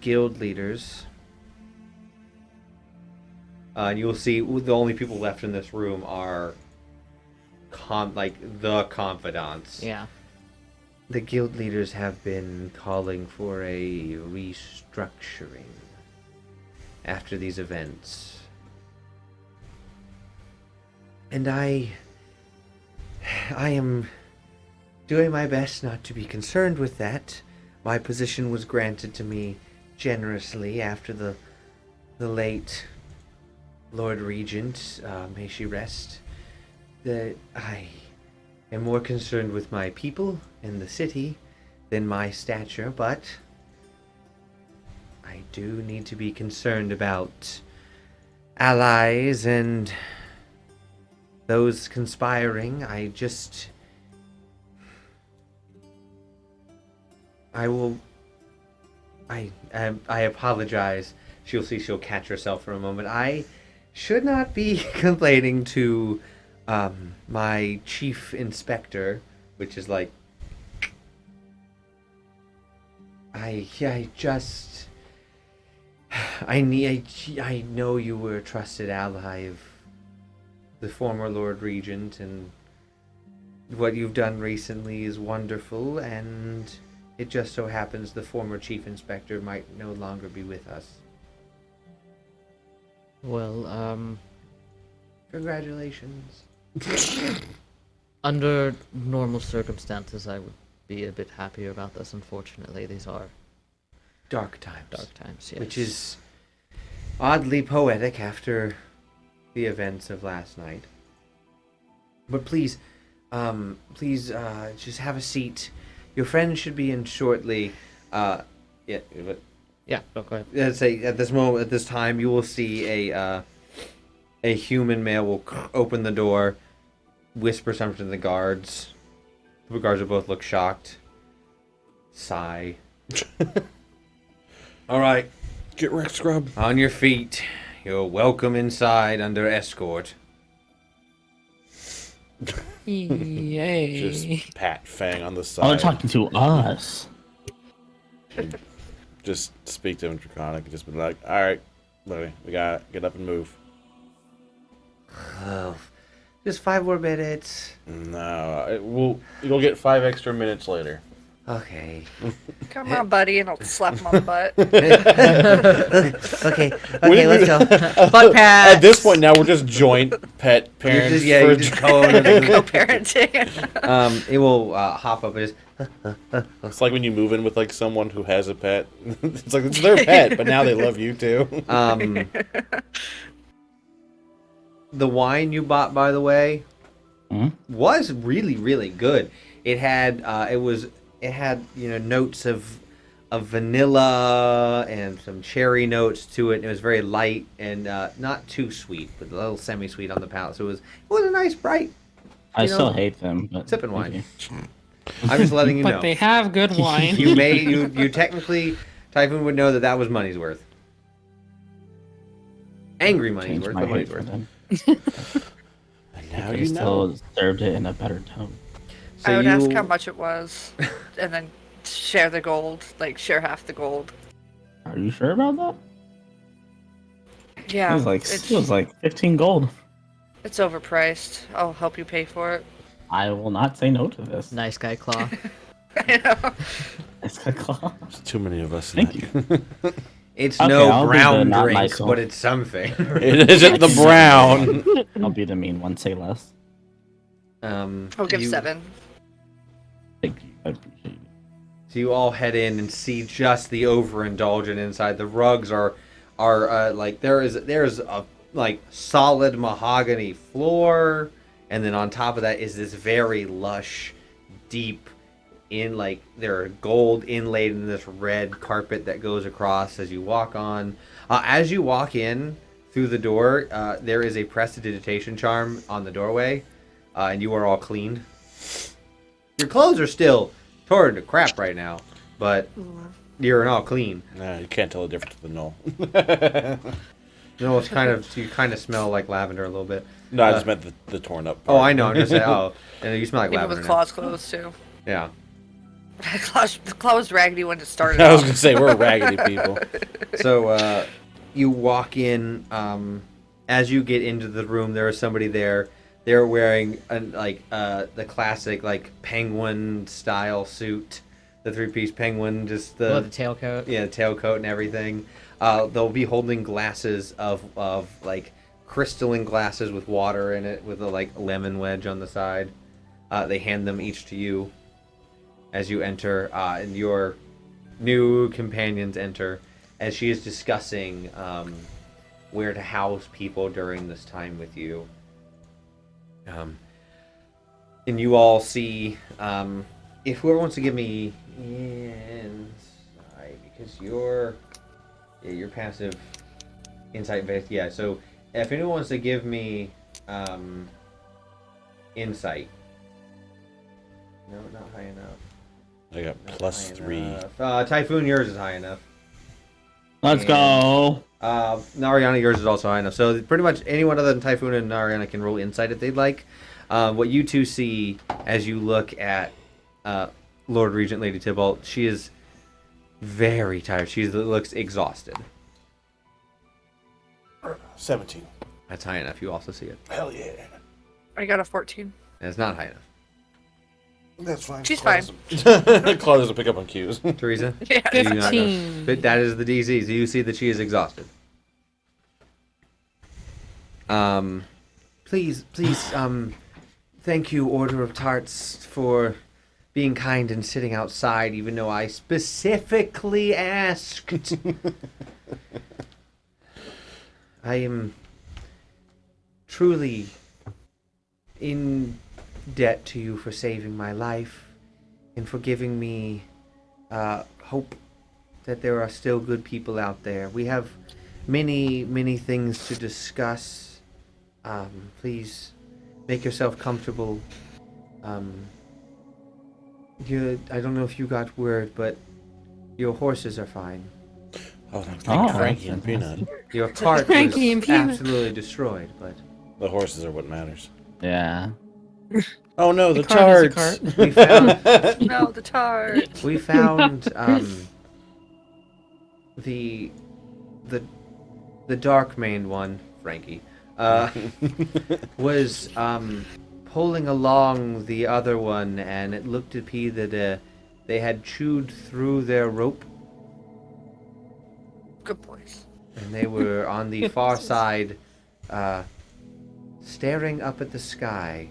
Speaker 1: guild leaders. And you'll see the only people left in this room are the confidants.
Speaker 4: Yeah.
Speaker 1: The guild leaders have been calling for a restructuring after these events. And I am doing my best not to be concerned with that. My position was granted to me generously after the late Lord Regent, may she rest, that I am more concerned with my people and the city than my stature, but I do need to be concerned about allies and those conspiring. I apologize. She'll catch herself for a moment. I should not be complaining to my chief inspector, which is like I know you were a trusted ally of the former Lord Regent, and what you've done recently is wonderful, and it just so happens the former chief inspector might no longer be with us.
Speaker 4: Well,
Speaker 1: Congratulations.
Speaker 4: under normal circumstances, I would be a bit happier about this. Unfortunately, these are
Speaker 1: Dark times.
Speaker 4: dark times, yes.
Speaker 1: Which is oddly poetic after the events of last night. But please, just have a seat. Your friend should be in shortly. Yeah, but
Speaker 4: Yeah, no, go ahead.
Speaker 1: let's say at this time, you will see a human male will open the door, whisper something to the guards. The guards will both look shocked. Sigh. All right,
Speaker 9: Get wrecked, scrub.
Speaker 1: on your feet. You're welcome inside under escort.
Speaker 3: Yay.
Speaker 9: Just pat Fang on the
Speaker 5: Oh, they're
Speaker 9: side.
Speaker 5: talking to us.
Speaker 9: Just speak to him Draconic and just be like, all right, buddy, we gotta get up and move.
Speaker 1: Oh, just 5 more minutes.
Speaker 9: No, you'll get 5 extra minutes later.
Speaker 1: Okay.
Speaker 7: Come on, buddy, and I'll slap him on the butt.
Speaker 1: Okay, let's go.
Speaker 4: Butt pat!
Speaker 9: At this point now, we're just joint pet parents.
Speaker 1: You just
Speaker 7: Co-parenting.
Speaker 1: It will hop up and just.
Speaker 9: It's like when you move in with like someone who has a pet. It's like it's their pet, but now they love you too.
Speaker 1: The wine you bought, by the way, was really, really good. It had notes of vanilla and some cherry notes to it. And it was very light and not too sweet, but a little semi-sweet on the palate. So it was a nice, bright.
Speaker 5: I still hate them. But
Speaker 1: sipping wine.
Speaker 5: okay.
Speaker 1: I'm just letting you know.
Speaker 3: But they have good wine.
Speaker 1: You technically, Typhoon would know that was money's worth. Angry money's
Speaker 5: Changed
Speaker 1: worth,
Speaker 5: my
Speaker 1: but money's
Speaker 5: hate for
Speaker 1: worth.
Speaker 5: them.
Speaker 9: And now
Speaker 5: They
Speaker 9: you
Speaker 5: still
Speaker 9: know.
Speaker 5: served it in a better tone.
Speaker 1: So
Speaker 7: I would
Speaker 1: you,
Speaker 7: ask how much it was, and then share the gold, like share half the gold.
Speaker 5: Are you sure about that?
Speaker 7: Yeah,
Speaker 5: It was like 15 gold.
Speaker 7: it's overpriced. I'll help you pay for it.
Speaker 5: I will not say no to this.
Speaker 4: Nice guy, Claw.
Speaker 7: I know.
Speaker 5: It's got claw.
Speaker 9: There's too many of us.
Speaker 5: Thank you.
Speaker 1: It's
Speaker 5: Okay,
Speaker 1: no
Speaker 5: I'll be the
Speaker 1: brown
Speaker 5: not
Speaker 1: drink,
Speaker 5: myself.
Speaker 1: but it's something.
Speaker 9: It isn't the brown.
Speaker 5: I'll be the mean one. Say less.
Speaker 7: I'll give 7.
Speaker 5: Thank you. I appreciate it.
Speaker 1: So you all head in and see just the overindulgent inside. The rugs are are like there's a like solid mahogany floor, and then on top of that is this very lush, deep in like there are gold inlaid in this red carpet that goes across as you walk on. As you walk in through the door, there is a prestidigitation charm on the doorway, and you are all cleaned. Your clothes are still torn to crap right now, but you're all clean.
Speaker 9: Nah, you can't tell the difference with the null.
Speaker 1: No, it's kind of you kind of smell like lavender a little bit.
Speaker 9: No, I just meant the torn up
Speaker 1: Oh,
Speaker 9: part.
Speaker 1: I know. I'm just saying. Oh, and you smell like
Speaker 7: Even
Speaker 1: lavender.
Speaker 7: with
Speaker 1: now.
Speaker 7: Claw's clothes too.
Speaker 1: Yeah.
Speaker 7: Claw was raggedy when it started.
Speaker 9: I was
Speaker 7: off.
Speaker 9: gonna say we're raggedy people.
Speaker 1: So you walk in. As you get into the room, there is somebody there. They're wearing the classic like penguin style suit, the 3-piece penguin, just
Speaker 4: the tailcoat.
Speaker 1: Yeah, the tailcoat and everything. They'll be holding glasses of like crystalline glasses with water in it, with a like lemon wedge on the side. They hand them each to you as you enter, and your new companions enter as she is discussing where to house people during this time with you. And you all see, if whoever wants to give me insight, because your passive insight based, yeah. So if anyone wants to give me insight, no, not high enough.
Speaker 9: I got
Speaker 1: Not
Speaker 9: plus
Speaker 1: high
Speaker 9: 3.
Speaker 1: enough. Typhoon, yours is high enough.
Speaker 5: Let's go.
Speaker 1: Nariana, yours is also high enough. So pretty much anyone other than Typhoon and Nariana can roll insight if they'd like. What you two see as you look at Lord Regent Lady Tybalt, she is very tired. She looks exhausted.
Speaker 9: 17.
Speaker 1: That's high enough. You also see it.
Speaker 9: Hell yeah.
Speaker 7: I got a 14.
Speaker 1: And it's not high enough.
Speaker 9: That's fine.
Speaker 7: She's fine.
Speaker 9: Claude doesn't pick up on cues.
Speaker 1: Teresa?
Speaker 7: Yeah.
Speaker 1: You do not know.
Speaker 3: 15.
Speaker 1: But that is the DC. So you see that she is exhausted. Please, thank you, Order of Tarts, for being kind and sitting outside, even though I specifically asked. I am truly in debt to you for saving my life and for giving me hope that there are still good people out there. We have many, many things to discuss. Please make yourself comfortable. I don't know if you got word, but your horses are fine.
Speaker 9: Oh, thank
Speaker 5: Oh,
Speaker 9: Frankie
Speaker 5: that's
Speaker 9: and Peanut.
Speaker 1: Your cart
Speaker 3: Frankie and
Speaker 1: was
Speaker 3: Peanut.
Speaker 1: absolutely destroyed, but
Speaker 9: The horses are what matters.
Speaker 5: Yeah.
Speaker 9: Oh no, the
Speaker 3: cart is a
Speaker 9: tarts.
Speaker 3: cart.
Speaker 1: we found
Speaker 7: No, the tart.
Speaker 1: we found the dark maned one, Frankie, was pulling along the other one, and it looked to be that they had chewed through their rope,
Speaker 7: Good boys.
Speaker 1: and they were on the far side, staring up at the sky.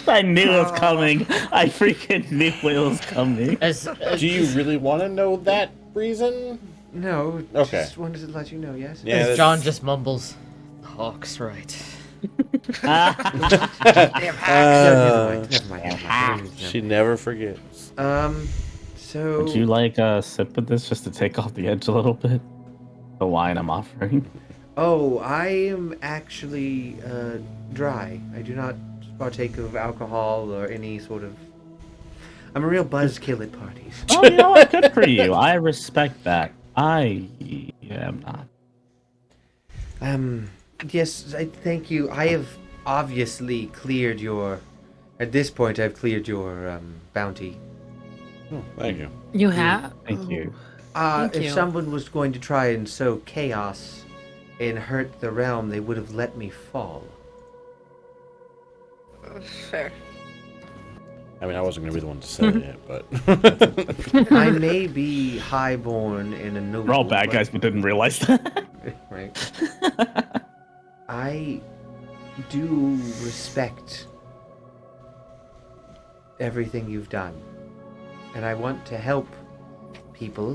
Speaker 5: I knew it was coming. I freaking knew it was coming.
Speaker 9: Do you really want to know that reason?
Speaker 1: No,
Speaker 9: Okay.
Speaker 1: just wanted to let you know. Yes.
Speaker 9: Yeah,
Speaker 4: As
Speaker 9: that's-
Speaker 4: John just mumbles, "The Hawk's right."
Speaker 7: Damn hack.
Speaker 1: Never mind.
Speaker 9: She never forgets.
Speaker 1: So
Speaker 5: Would you like a sip of this just to take off the edge a little bit? The wine I'm offering.
Speaker 1: Oh, I am actually dry. I do not partake of alcohol or any sort of. I'm a real buzzkill at parties.
Speaker 5: Oh, you know what? Good for you. I respect that. I am not.
Speaker 1: Yes, I thank you. I have obviously cleared your. At this point, I've cleared your bounty.
Speaker 9: Oh, thank you.
Speaker 3: You have?
Speaker 5: Thank you.
Speaker 3: Thank
Speaker 1: If
Speaker 3: you.
Speaker 1: someone was going to try and sow chaos and hurt the realm, they would have let me fall.
Speaker 7: Fair.
Speaker 9: I mean, I wasn't gonna be the one to say it, but
Speaker 1: I may be highborn and a noble.
Speaker 5: We're all bad
Speaker 1: but-
Speaker 5: guys, but didn't realize that.
Speaker 1: Right. I do respect everything you've done, and I want to help people.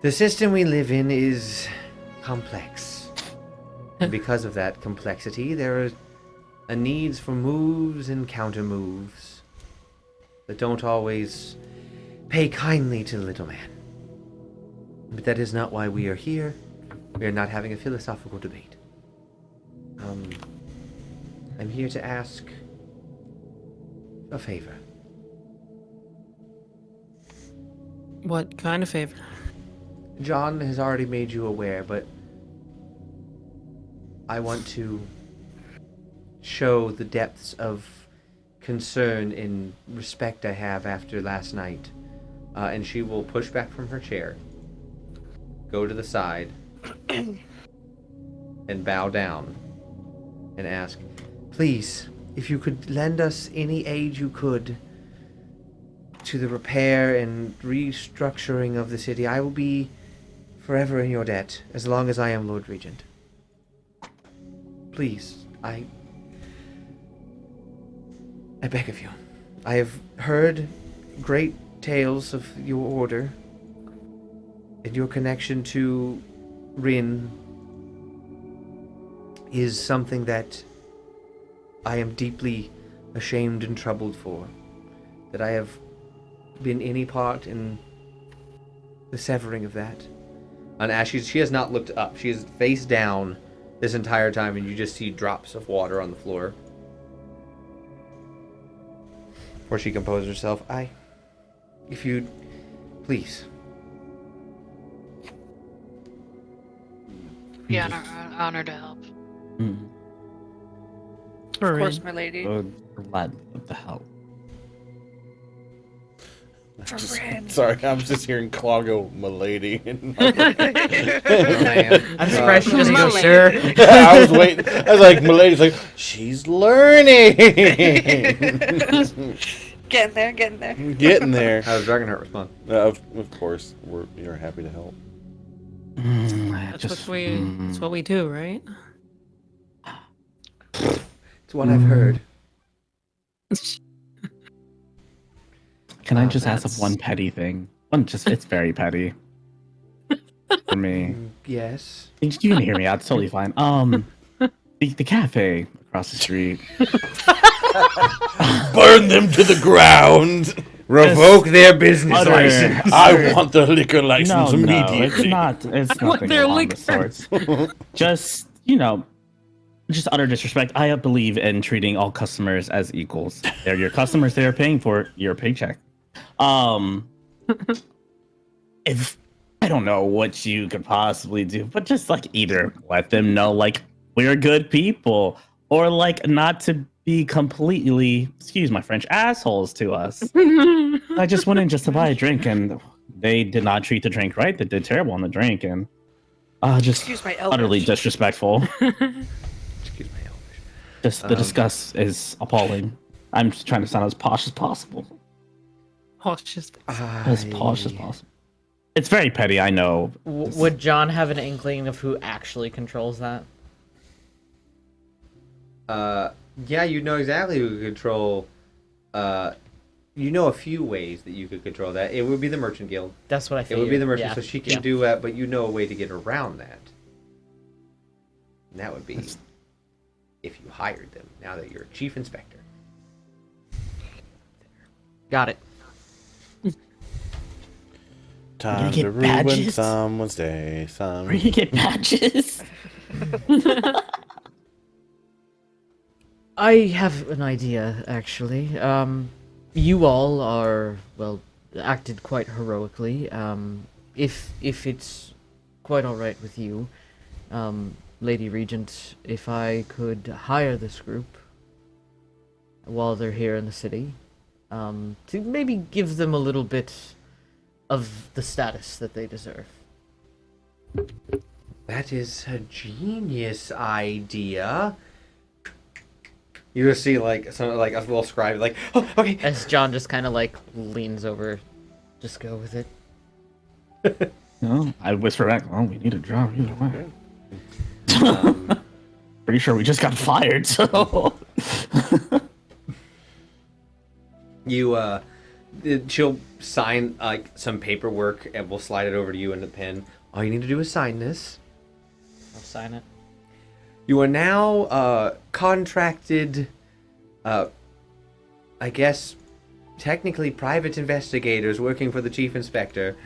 Speaker 1: The system we live in is complex. And because of that complexity, there are a needs for moves and counter moves that don't always pay kindly to the little man. But that is not why we are here. We are not having a philosophical debate. I'm here to ask a favor.
Speaker 3: What kind of favor?
Speaker 1: John has already made you aware, but I want to show the depths of concern and respect I have after last night. And she will push back from her chair, go to the side, and bow down and ask, please, if you could lend us any aid you could to the repair and restructuring of the city, I will be forever in your debt as long as I am Lord Regent. Please, I beg of you. I have heard great tales of your order and your connection to Rin is something that I am deeply ashamed and troubled for. That I have been any part in the severing of that. And as she has not looked up. She is face down this entire time, and you just see drops of water on the floor. Before she composes herself, if you'd, please.
Speaker 6: Be honored to help.
Speaker 7: Of course, my lady.
Speaker 5: Glad of the help.
Speaker 9: Sorry, I'm just hearing Claw go, "Milady."
Speaker 4: I'm surprised she doesn't go, sir.
Speaker 9: I was waiting. I was like, "Milady's like, she's learning."
Speaker 7: Getting there, getting there.
Speaker 9: Getting there.
Speaker 1: How does Dragonheart respond?
Speaker 9: Of course, you're happy to help.
Speaker 3: That's what we do, right?
Speaker 1: It's what I've heard.
Speaker 5: Can I just ask of one petty thing? It's very petty for me.
Speaker 1: Yes.
Speaker 5: You can hear me out. It's totally fine. The cafe across the street.
Speaker 9: Burn them to the ground.
Speaker 1: Revoke their business license.
Speaker 9: I want the liquor license immediately.
Speaker 5: It's not. It's nothing
Speaker 3: their
Speaker 5: along the sorts. Just just utter disrespect. I believe in treating all customers as equals. They're your customers. They are paying for your paycheck. If I don't know what you could possibly do, but just either let them know we're good people, or not to be completely, excuse my French, assholes to us. I just went in just to buy a drink, and they did not treat the drink right. They did terrible on the drink, and just
Speaker 7: Excuse my
Speaker 5: utterly
Speaker 7: Elvish.
Speaker 5: disrespectful.
Speaker 1: Excuse my Elvish.
Speaker 5: Just the disgust is appalling. I'm just trying to sound as posh as possible.
Speaker 3: As
Speaker 5: As posh as possible. It's very petty, I know.
Speaker 4: Would John have an inkling of who actually controls that?
Speaker 1: Yeah, you know exactly who could control. You know a few ways that you could control that. It would be the Merchant Guild.
Speaker 4: That's what I
Speaker 1: It
Speaker 4: figured.
Speaker 1: would be the Merchant,
Speaker 4: yeah.
Speaker 1: so she can do it, but you know a way to get around that. And that would be if you hired them, now that you're a chief inspector.
Speaker 4: Got it.
Speaker 9: Time
Speaker 5: get
Speaker 9: to ruin
Speaker 5: badges?
Speaker 9: someone's day.
Speaker 5: Where do you get badges?
Speaker 4: I have an idea, actually. You all acted quite heroically. If it's quite alright with you, Lady Regent, if I could hire this group while they're here in the city, to maybe give them a little bit of the status that they deserve.
Speaker 1: That is a genius idea. You just see a little scribe oh, okay.
Speaker 4: As John just kind of leans over, just go with it.
Speaker 5: No, I whisper back, well, we need a job either way. Pretty sure we just got fired, so...
Speaker 1: she'll sign like some paperwork and we'll slide it over to you in the pen. All you need to do is sign this.
Speaker 4: I'll sign it.
Speaker 1: You are now contracted, I guess, technically private investigators working for the chief inspector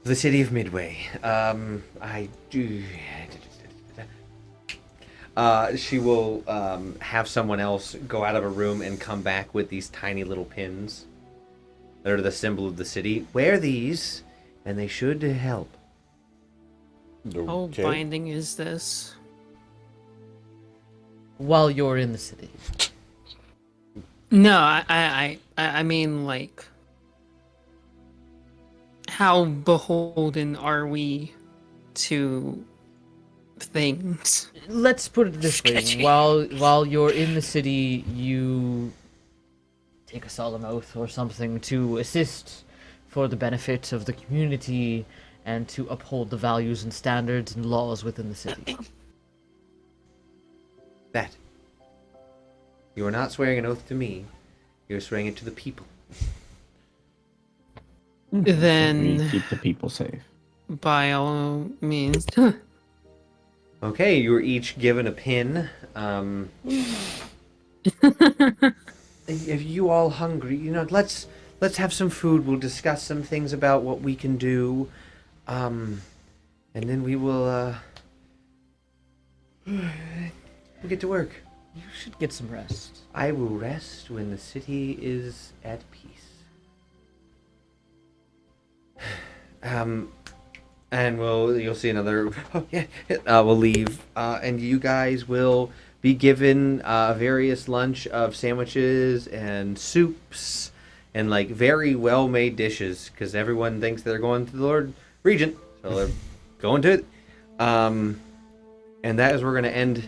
Speaker 1: of the city of Midway. I do. She will have someone else go out of a room and come back with these tiny little pins that are the symbol of the city. Wear these, and they should help.
Speaker 3: How binding is this?
Speaker 4: While you're in the city.
Speaker 3: No, I mean, like, how beholden are we to things?
Speaker 4: Let's put it this way: while you're in the city, you take a solemn oath or something to assist for the benefit of the community and to uphold the values and standards and laws within the city.
Speaker 1: That. You are not swearing an oath to me. You're swearing it to the people.
Speaker 3: Then,
Speaker 5: We keep the people safe.
Speaker 3: by all means.
Speaker 1: Okay, you were each given a pin. If you all hungry, let's have some food. We'll discuss some things about what we can do, and then we will we'll get to work.
Speaker 4: You should get some rest.
Speaker 1: I will rest when the city is at peace. And you'll see another. Oh yeah, we'll leave, and you guys will be given various lunch of sandwiches and soups and like very well made dishes because everyone thinks they're going to the Lord Regent, so they're going to it. And that is where we're going to end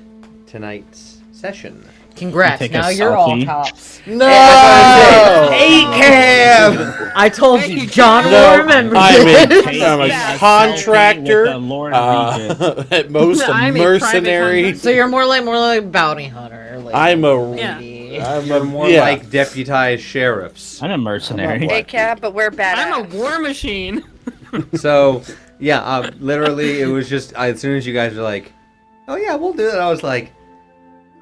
Speaker 1: tonight's session.
Speaker 4: Congrats!
Speaker 5: Take a
Speaker 4: Now you're all
Speaker 5: selfie.
Speaker 4: cops.
Speaker 9: No!
Speaker 1: Hey, Cam!
Speaker 4: I told you, John will
Speaker 9: No,
Speaker 4: remember
Speaker 9: I'm
Speaker 4: this.
Speaker 9: a
Speaker 3: Yeah.
Speaker 9: contractor,
Speaker 5: With the Lord Regent.
Speaker 9: at most a
Speaker 3: I'm a private
Speaker 9: mercenary.
Speaker 3: contractor.
Speaker 4: So you're more like bounty hunter. Like,
Speaker 9: I'm a,
Speaker 3: Yeah.
Speaker 9: I'm
Speaker 1: They're
Speaker 9: a
Speaker 1: more
Speaker 9: yeah.
Speaker 1: like deputized sheriffs.
Speaker 5: I'm a mercenary.
Speaker 7: Hey, Cab, but we're badass.
Speaker 3: I'm a war machine.
Speaker 1: So, yeah, literally, it was just as soon as you guys were like, "Oh yeah, we'll do it," I was like,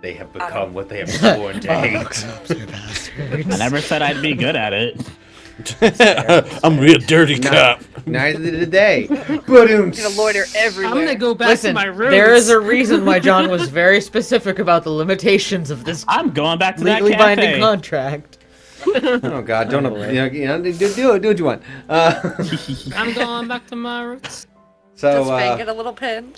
Speaker 1: "They have become what they have sworn to hate."
Speaker 5: I never said I'd be good at it.
Speaker 9: I'm a real dirty cop.
Speaker 1: Neither did they. But
Speaker 7: gonna loiter everywhere.
Speaker 3: I'm gonna go back
Speaker 4: Listen,
Speaker 3: to my roots.
Speaker 4: there is a reason why John was very specific about the limitations of this
Speaker 5: I'm going back to
Speaker 4: legally
Speaker 5: that
Speaker 4: binding
Speaker 5: cafe.
Speaker 4: contract.
Speaker 1: Oh God, don't do what you want.
Speaker 3: I'm going back to my roots.
Speaker 1: So
Speaker 7: Does Fang get a little pin?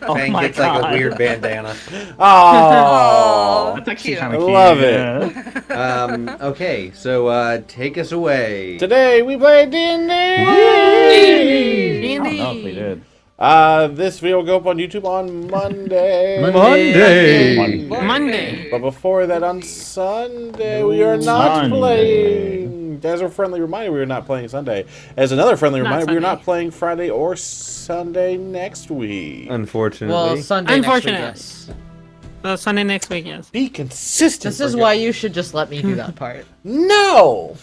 Speaker 5: Oh
Speaker 1: Fang
Speaker 5: my
Speaker 1: gets like a
Speaker 5: God.
Speaker 1: weird bandana.
Speaker 9: Oh,
Speaker 5: That's actually
Speaker 7: Cute.
Speaker 5: kind
Speaker 9: I
Speaker 5: of cute.
Speaker 9: love
Speaker 5: yeah.
Speaker 1: Okay, so take us away.
Speaker 9: today we played D&D.
Speaker 5: I don't know if we did.
Speaker 9: This video will go up on YouTube on Monday.
Speaker 3: Monday.
Speaker 9: But before that, on Sunday, we are not
Speaker 5: Sunday.
Speaker 9: playing. As a friendly reminder, we are not playing Sunday. As another friendly
Speaker 3: Not
Speaker 9: reminder, we are not
Speaker 3: Sunday.
Speaker 9: playing Friday or Sunday next week.
Speaker 1: Unfortunately.
Speaker 4: Well, Sunday
Speaker 3: Unfortunate.
Speaker 4: next week, yes.
Speaker 3: Sunday next week, yes.
Speaker 9: Be consistent.
Speaker 4: This is why you should just let me do that part.
Speaker 9: No!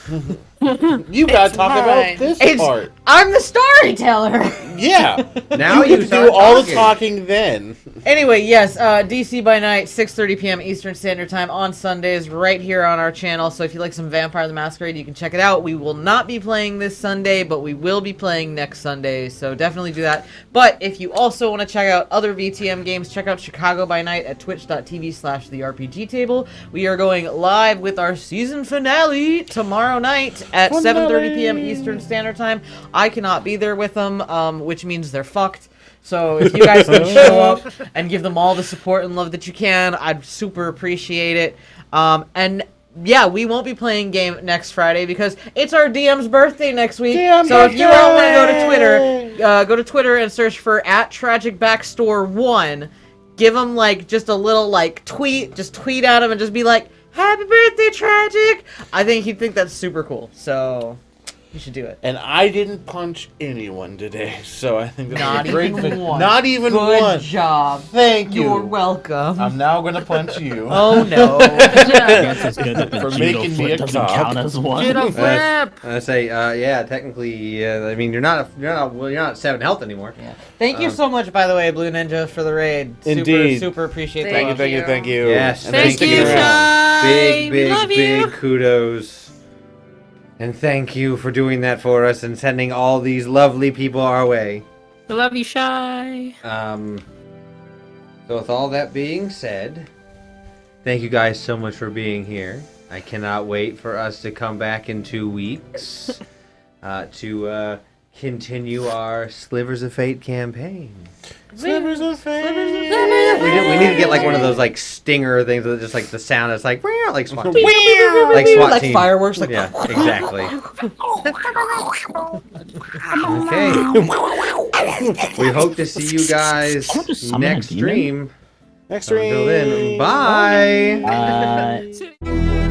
Speaker 9: You gotta talk
Speaker 7: mine.
Speaker 9: about this
Speaker 4: It's-
Speaker 9: part.
Speaker 4: I'm the storyteller!
Speaker 9: Yeah.
Speaker 1: Now
Speaker 9: you
Speaker 1: you
Speaker 9: can
Speaker 1: start
Speaker 9: do all the
Speaker 1: talking.
Speaker 9: talking then.
Speaker 4: Anyway, yes, DC by Night, 6:30 p.m. Eastern Standard Time on Sundays, right here on our channel. So if you like some Vampire the Masquerade, you can check it out. We will not be playing this Sunday, but we will be playing next Sunday, so definitely do that. But if you also want to check out other VTM games, check out Chicago by Night at twitch.tv/therepgtable. We are going live with our season finale tomorrow night at 7:30 p.m. Eastern Standard Time. I cannot be there with them, which means they're fucked. So if you guys can show up and give them all the support and love that you can, I'd super appreciate it. And yeah, we won't be playing game next Friday because it's our DM's birthday next week. So if you all want to go to Twitter and search for @TragicBackstore1. Give him like just a little like tweet, just tweet at him and just be like, "Happy birthday, Tragic!" I think he'd think that's super cool. So You should do it.
Speaker 9: And I didn't punch anyone today, so I think that's
Speaker 4: Not
Speaker 9: a great
Speaker 4: even
Speaker 9: thing.
Speaker 4: one.
Speaker 9: Not even
Speaker 4: Good
Speaker 9: one.
Speaker 4: job.
Speaker 9: Thank you.
Speaker 4: You're welcome.
Speaker 9: I'm now gonna punch you.
Speaker 4: Oh no.
Speaker 5: I guess it's good that the
Speaker 9: For
Speaker 5: judo
Speaker 9: making me
Speaker 5: flip
Speaker 9: a
Speaker 5: doesn't
Speaker 9: cop.
Speaker 5: count as one.
Speaker 3: Judo flip.
Speaker 1: I say, yeah, technically, I mean, you're not 7 health anymore.
Speaker 4: Yeah. Thank you so much, by the way, Blue Ninja, for the raid.
Speaker 9: Indeed.
Speaker 4: Super appreciate that.
Speaker 7: Thank you.
Speaker 9: Thank you.
Speaker 1: Yes,
Speaker 9: And thanks
Speaker 3: Thank
Speaker 9: for
Speaker 3: you,
Speaker 9: sticking around.
Speaker 3: Skye.
Speaker 1: Big,
Speaker 3: We love
Speaker 1: big
Speaker 3: you.
Speaker 1: kudos. And thank you for doing that for us and sending all these lovely people our way.
Speaker 3: We love you, Shy.
Speaker 1: So with all that being said, thank you guys so much for being here. I cannot wait for us to come back in 2 weeks to continue our Slivers of Fate campaign.
Speaker 9: Slivers of Fate.
Speaker 1: We need to get like one of those like stinger things that just like the sound is like like SWAT team.
Speaker 4: Like
Speaker 1: SWAT
Speaker 4: like
Speaker 1: team.
Speaker 4: fireworks. Like
Speaker 1: Yeah, exactly. Okay. We hope to see you guys
Speaker 5: Someone just summon a
Speaker 1: next
Speaker 5: demon?
Speaker 1: stream.
Speaker 9: Next
Speaker 1: Until
Speaker 9: stream.
Speaker 1: then, bye.
Speaker 5: Bye.